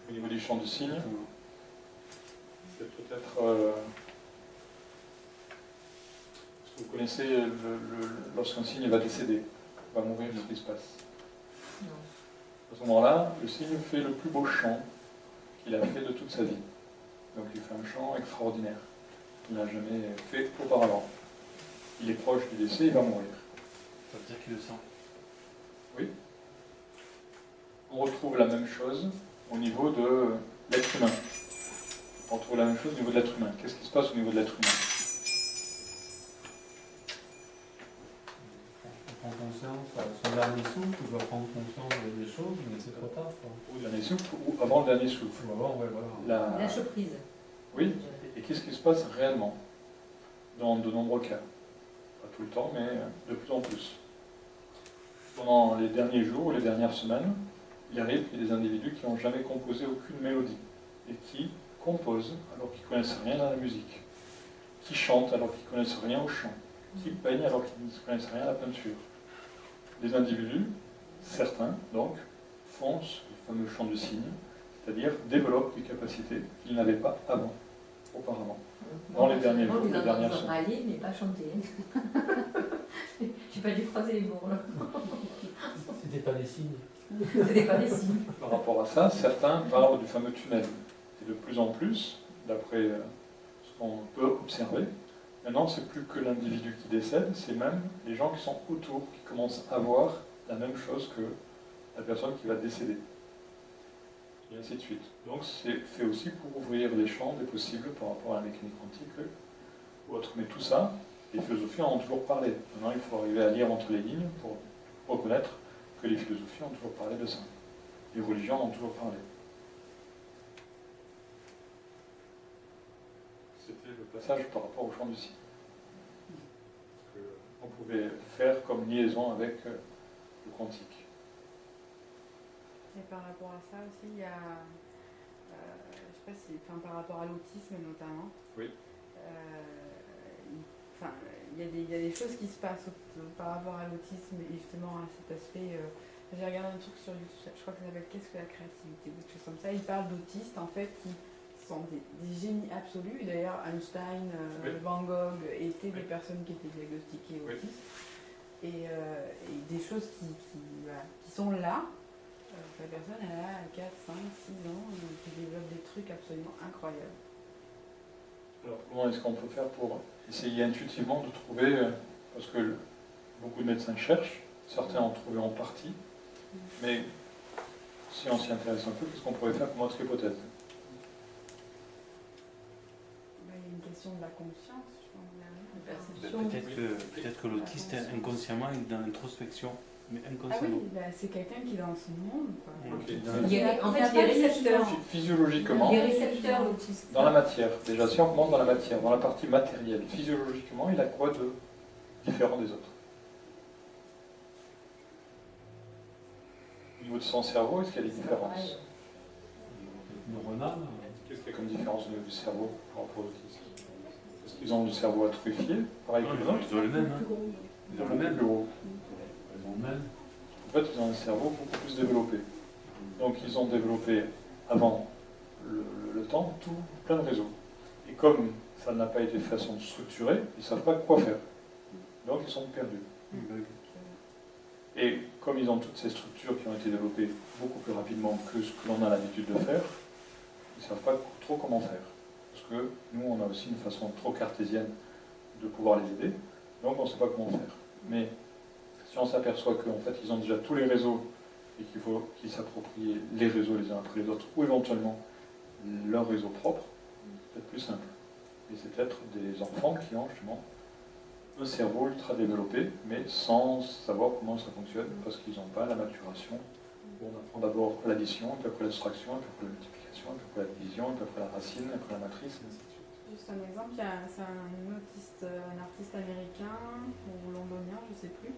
Au niveau du champ du signe, c'est peut-être... vous connaissez lorsqu'un signe va décéder, va mourir, ce qui se passe. Non. À ce moment-là, le signe fait le plus beau chant qu'il a fait de toute sa vie. Donc il fait un chant extraordinaire qu'il n'a jamais fait auparavant. Il est proche du décès, il va mourir. Ça veut dire qu'il le sent. Oui. On retrouve la même chose au niveau de l'être humain. On retrouve la même chose au niveau de l'être humain. Qu'est-ce qui se passe au niveau de l'être humain? On prend conscience à son dernier souffle, il doit prendre conscience des choses, mais c'est trop tard. Au dernier souffle ou avant le dernier souffle. Ou avant, ouais, voilà. La surprise. Oui, et qu'est-ce qui se passe réellement dans de nombreux cas? Pas tout le temps, mais de plus en plus. Pendant les derniers jours ou les dernières semaines, il arrive qu'il y ait des individus qui n'ont jamais composé aucune mélodie et qui composent alors qu'ils ne connaissent rien à la musique, qui chantent alors qu'ils ne connaissent rien au chant, qui peignent alors qu'ils ne connaissent rien à la peinture. Les individus, certains donc, font ce fameux chant du cygne, c'est-à-dire développent des capacités qu'ils n'avaient pas avant, auparavant, dans les derniers jours, les dernières semaines. Râler, mais pas chanter. J'ai pas dû croiser les mots là. C'était pas des signes. C'était pas des signes. Par rapport à ça, certains parlent du fameux tunnel. Et de plus en plus, d'après ce qu'on peut observer, maintenant c'est plus que l'individu qui décède, c'est même les gens qui sont autour, qui commencent à voir la même chose que la personne qui va décéder. Et ainsi de suite. Donc c'est fait aussi pour ouvrir les champs des possibles par rapport à la mécanique quantique ou autre. Mais tout ça, les philosophies en ont toujours parlé. Maintenant il faut arriver à lire entre les lignes pour reconnaître que les philosophies ont toujours parlé de ça. Les religions en ont toujours parlé. C'était le passage par rapport au champ du si. On pouvait faire comme liaison avec le quantique. Et par rapport à ça aussi, il y a, je sais pas si, enfin, par rapport à l'autisme notamment, Oui. Il y a des choses qui se passent par rapport à l'autisme et justement à cet aspect. J'ai regardé un truc sur YouTube, je crois que ça s'appelle Qu'est-ce que la créativité, quelque chose comme ça. Ils parlent d'autistes en fait qui sont des génies absolus. D'ailleurs, Einstein, Oui. Van Gogh étaient des Oui. personnes qui étaient diagnostiquées Oui. autistes. Et des choses voilà, qui sont là. La personne, elle a 4, 5, 6 ans, qui développe des trucs absolument incroyables. Alors comment est-ce qu'on peut faire pour essayer intuitivement de trouver, parce que beaucoup de médecins cherchent, certains ont trouvé en partie, mais si on s'y intéresse un peu, qu'est-ce qu'on pourrait faire comme autre hypothèse? Il y a une question de la conscience, je pense. Peut-être que l'autiste, inconsciemment, est dans l'introspection. Mais Ah oui, inconsciemment. c'est quelqu'un qui est dans son monde. Quoi. Ok. En fait, les récepteurs. Physiologiquement, Les récepteurs, l'autiste. dans la matière, déjà si on commence dans la matière, dans la partie matérielle, physiologiquement, il a quoi de différent des autres? Au niveau de son cerveau, est-ce qu'il y a des différences? Neuronal. Qu'est-ce qu'il y a comme différence au niveau du cerveau par rapport à l'autisme? Est-ce qu'ils ont du cerveau atrophié, pareil que les autres? Ils ont le même. Hein. Ils ont le même. Plus gros. Même. En fait, ils ont un cerveau beaucoup plus développé. Donc, ils ont développé, avant le temps, plein de réseaux. Et comme ça n'a pas été de façon structurée, ils ne savent pas quoi faire. Donc, ils sont perdus. Et comme ils ont toutes ces structures qui ont été développées beaucoup plus rapidement que ce que l'on a l'habitude de faire, ils ne savent pas trop comment faire. Parce que nous, on a aussi une façon trop cartésienne de pouvoir les aider, donc on ne sait pas comment faire. Mais si on s'aperçoit qu'en fait, ils ont déjà tous les réseaux et qu'il faut qu'ils s'approprient les réseaux les uns après les autres, ou éventuellement leur réseau propre, c'est peut-être plus simple. Et c'est peut-être des enfants qui ont justement un cerveau ultra développé, mais sans savoir comment ça fonctionne, parce qu'ils n'ont pas la maturation. On apprend d'abord l'addition, puis après l'abstraction, puis après la multiplication, puis après la division, puis après la racine, puis après la matrice, et ainsi de suite. Juste un exemple, c'est un artiste américain ou londonien, je ne sais plus,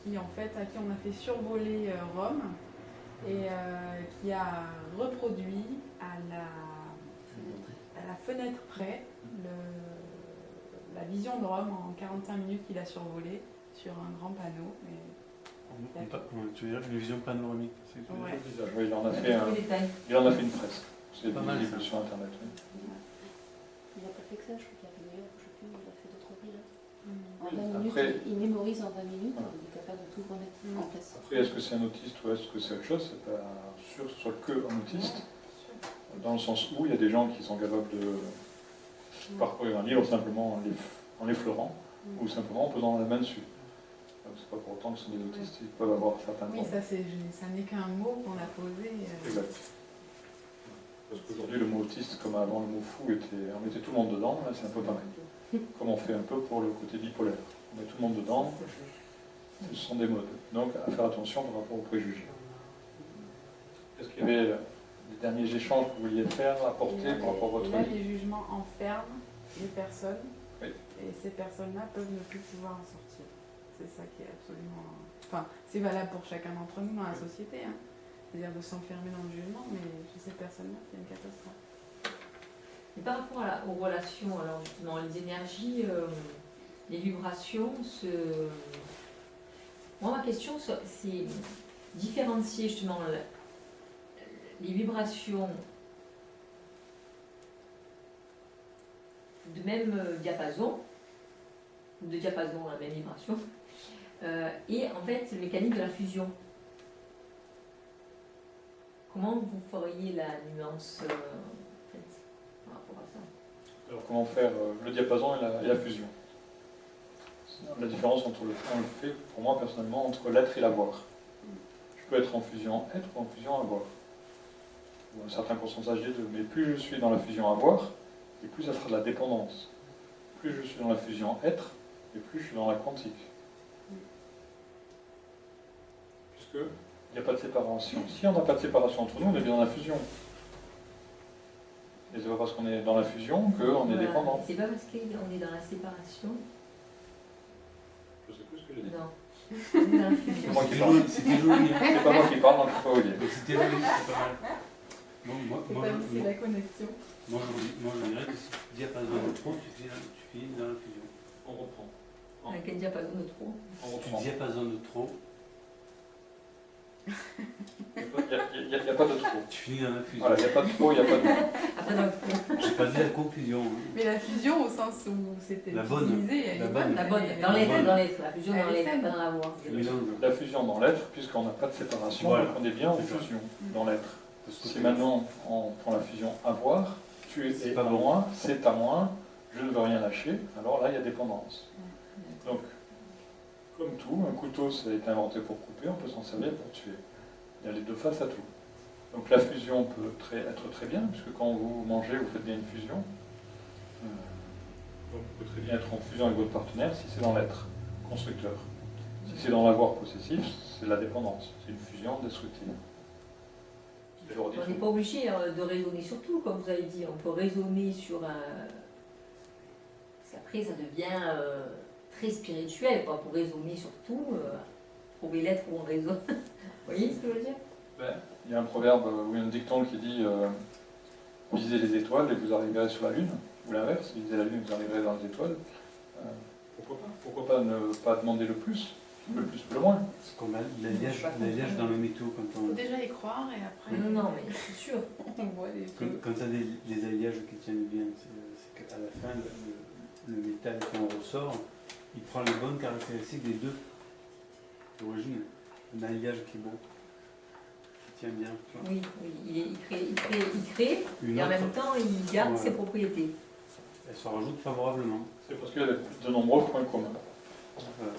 qui en fait, à qui on a fait survoler Rome et qui a reproduit à la fenêtre près la vision de Rome en 45 minutes qu'il a survolé sur un grand panneau. Tu veux dire une vision panoramique? Ouais. Oui, il en a Avec fait, tous les détails. il en a fait une fresque. C'est Pas mal, visible ça. sur Internet. Oui. Il n'a pas fait que ça, je crois qu'il y a New York, je sais plus, il a fait d'autres villes. En Oui, 20 minutes, après- il mémorise en 20 minutes, Voilà. il est capable de tout remettre en place. Après, est-ce que c'est un autiste ou est-ce que c'est autre chose? C'est pas sûr que ce soit que un autiste, dans le sens où il y a des gens qui sont capables de parcourir un livre simplement en l'effleurant, ou simplement en posant la main dessus. Donc c'est pas pour autant que ce sont des autistes, ils peuvent avoir certains Oui, problèmes. ça n'est qu'un mot qu'on a posé. Exact. Parce qu'aujourd'hui, le mot autiste, comme avant le mot fou, on mettait tout le monde dedans, là c'est un peu pareil. Comme on fait un peu pour le côté bipolaire. On met tout le monde dedans, ce sont des modes. Donc à faire attention par rapport aux préjugés. Est-ce qu'il y avait des derniers échanges que vous vouliez faire, apporter par rapport à votre Et là, vie? les jugements enferment les personnes, Oui. et ces personnes-là peuvent ne plus pouvoir en sortir. C'est ça qui est absolument... Enfin, c'est valable pour chacun d'entre nous dans la société, hein. C'est-à-dire de s'enfermer dans le jugement, mais chez ces personnes-là, c'est une catastrophe. Et par rapport aux relations, alors justement, les énergies, les vibrations, moi ma question c'est différencier justement les vibrations de même diapason, ou de diapason à la même vibration, et en fait le mécanisme de la fusion. Comment vous feriez la nuance en fait, par rapport à ça? Alors comment faire le diapason et la fusion? La différence entre on le fait, pour moi personnellement, entre l'être et l'avoir. Je peux être en fusion être ou en fusion avoir. Ou un certain pourcentage des deux. Mais plus je suis dans la fusion avoir, et plus ça sera de la dépendance. Plus je suis dans la fusion être, et plus je suis dans la quantique. Puisque il n'y a pas de séparation. Si on n'a pas de séparation entre nous, on est bien dans la fusion. Et c'est pas parce qu'on est dans la fusion qu'on est dépendant. C'est pas parce qu'on est dans la séparation. Je sais plus ce que j'ai dit. Non. On est dans la fusion. C'est moi qui parle. C'était joli. Hein. C'est pas moi qui parle, donc il faut pas oublier. Mais c'était joli, c'est pas mal. C'est la connexion. Moi, je dirais que si tu diapason trop, tu finis dans la fusion. On reprend. Avec un diapason de trop. On Tu reprend. diapasonnes trop, Il n'y a pas de trop. tu finis dans la fusion. Voilà, il n'y a pas de trop, il n'y a pas de trop. Après, dans le trop. J'ai pas dit la confusion. Hein. Mais la fusion au sens où c'était La bonne. utilisé, elle La est bonne. bonne. La bonne, elle est dans l'être, bonne. dans l'être. La fusion dans Elle est l'être, saine. pas dans la voix. Je mélange. La fusion dans l'être, puisqu'on n'a pas de séparation, Voilà. donc on est bien en C'est ça. fusion dans l'être. Parce que Si maintenant on prend la fusion avoir, tu C'est es pas à bon. moi, c'est à moi, je ne veux rien lâcher, alors là il y a dépendance. Donc, comme tout, un couteau ça a été inventé pour couper, on peut s'en servir pour tuer. Il y a les deux faces à tout. Donc la fusion peut être très bien, puisque quand vous mangez, vous faites bien une fusion. Donc vous pouvez très bien être en fusion avec votre partenaire si c'est dans l'être constructeur. Si c'est dans l'avoir possessif, c'est de la dépendance. C'est une fusion destructive. Je le redis On n'est souvent. pas obligé de raisonner sur tout, comme vous avez dit. On peut raisonner sur un. Parce qu'après, ça devient très spirituel, quoi, pour raisonner sur tout. Trouver l'être où on raisonne. Vous voyez ce que je veux dire? Ben, il y a un proverbe ou un dicton qui dit visez les étoiles et vous arriverez sur la lune, ou l'inverse, visez la lune et vous arriverez dans les étoiles. Pourquoi pas? Pourquoi pas ne pas demander le plus le moins? C'est comme l'alliage dans le métaux. Il faut déjà y croire et après. Non, mais c'est sûr. On voit les choses. Quand tu as des alliages qui tiennent bien, c'est qu'à la fin, le métal qu'on ressort, il prend les bonnes caractéristiques des deux d'origine. Un alliage qui est bon, qui tient bien. Tu vois. Oui, il crée Une et en autre- même temps, il garde Voilà. ses propriétés. Elle se rajoute favorablement. C'est parce qu'il y a de nombreux points communs. Voilà.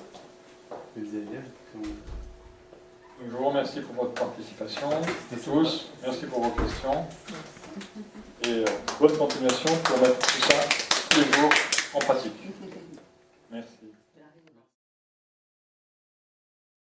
Les alliages qui sont... Donc, je vous remercie pour votre participation à tous. Merci pour vos questions. Et bonne continuation pour mettre tout ça tous les jours en pratique.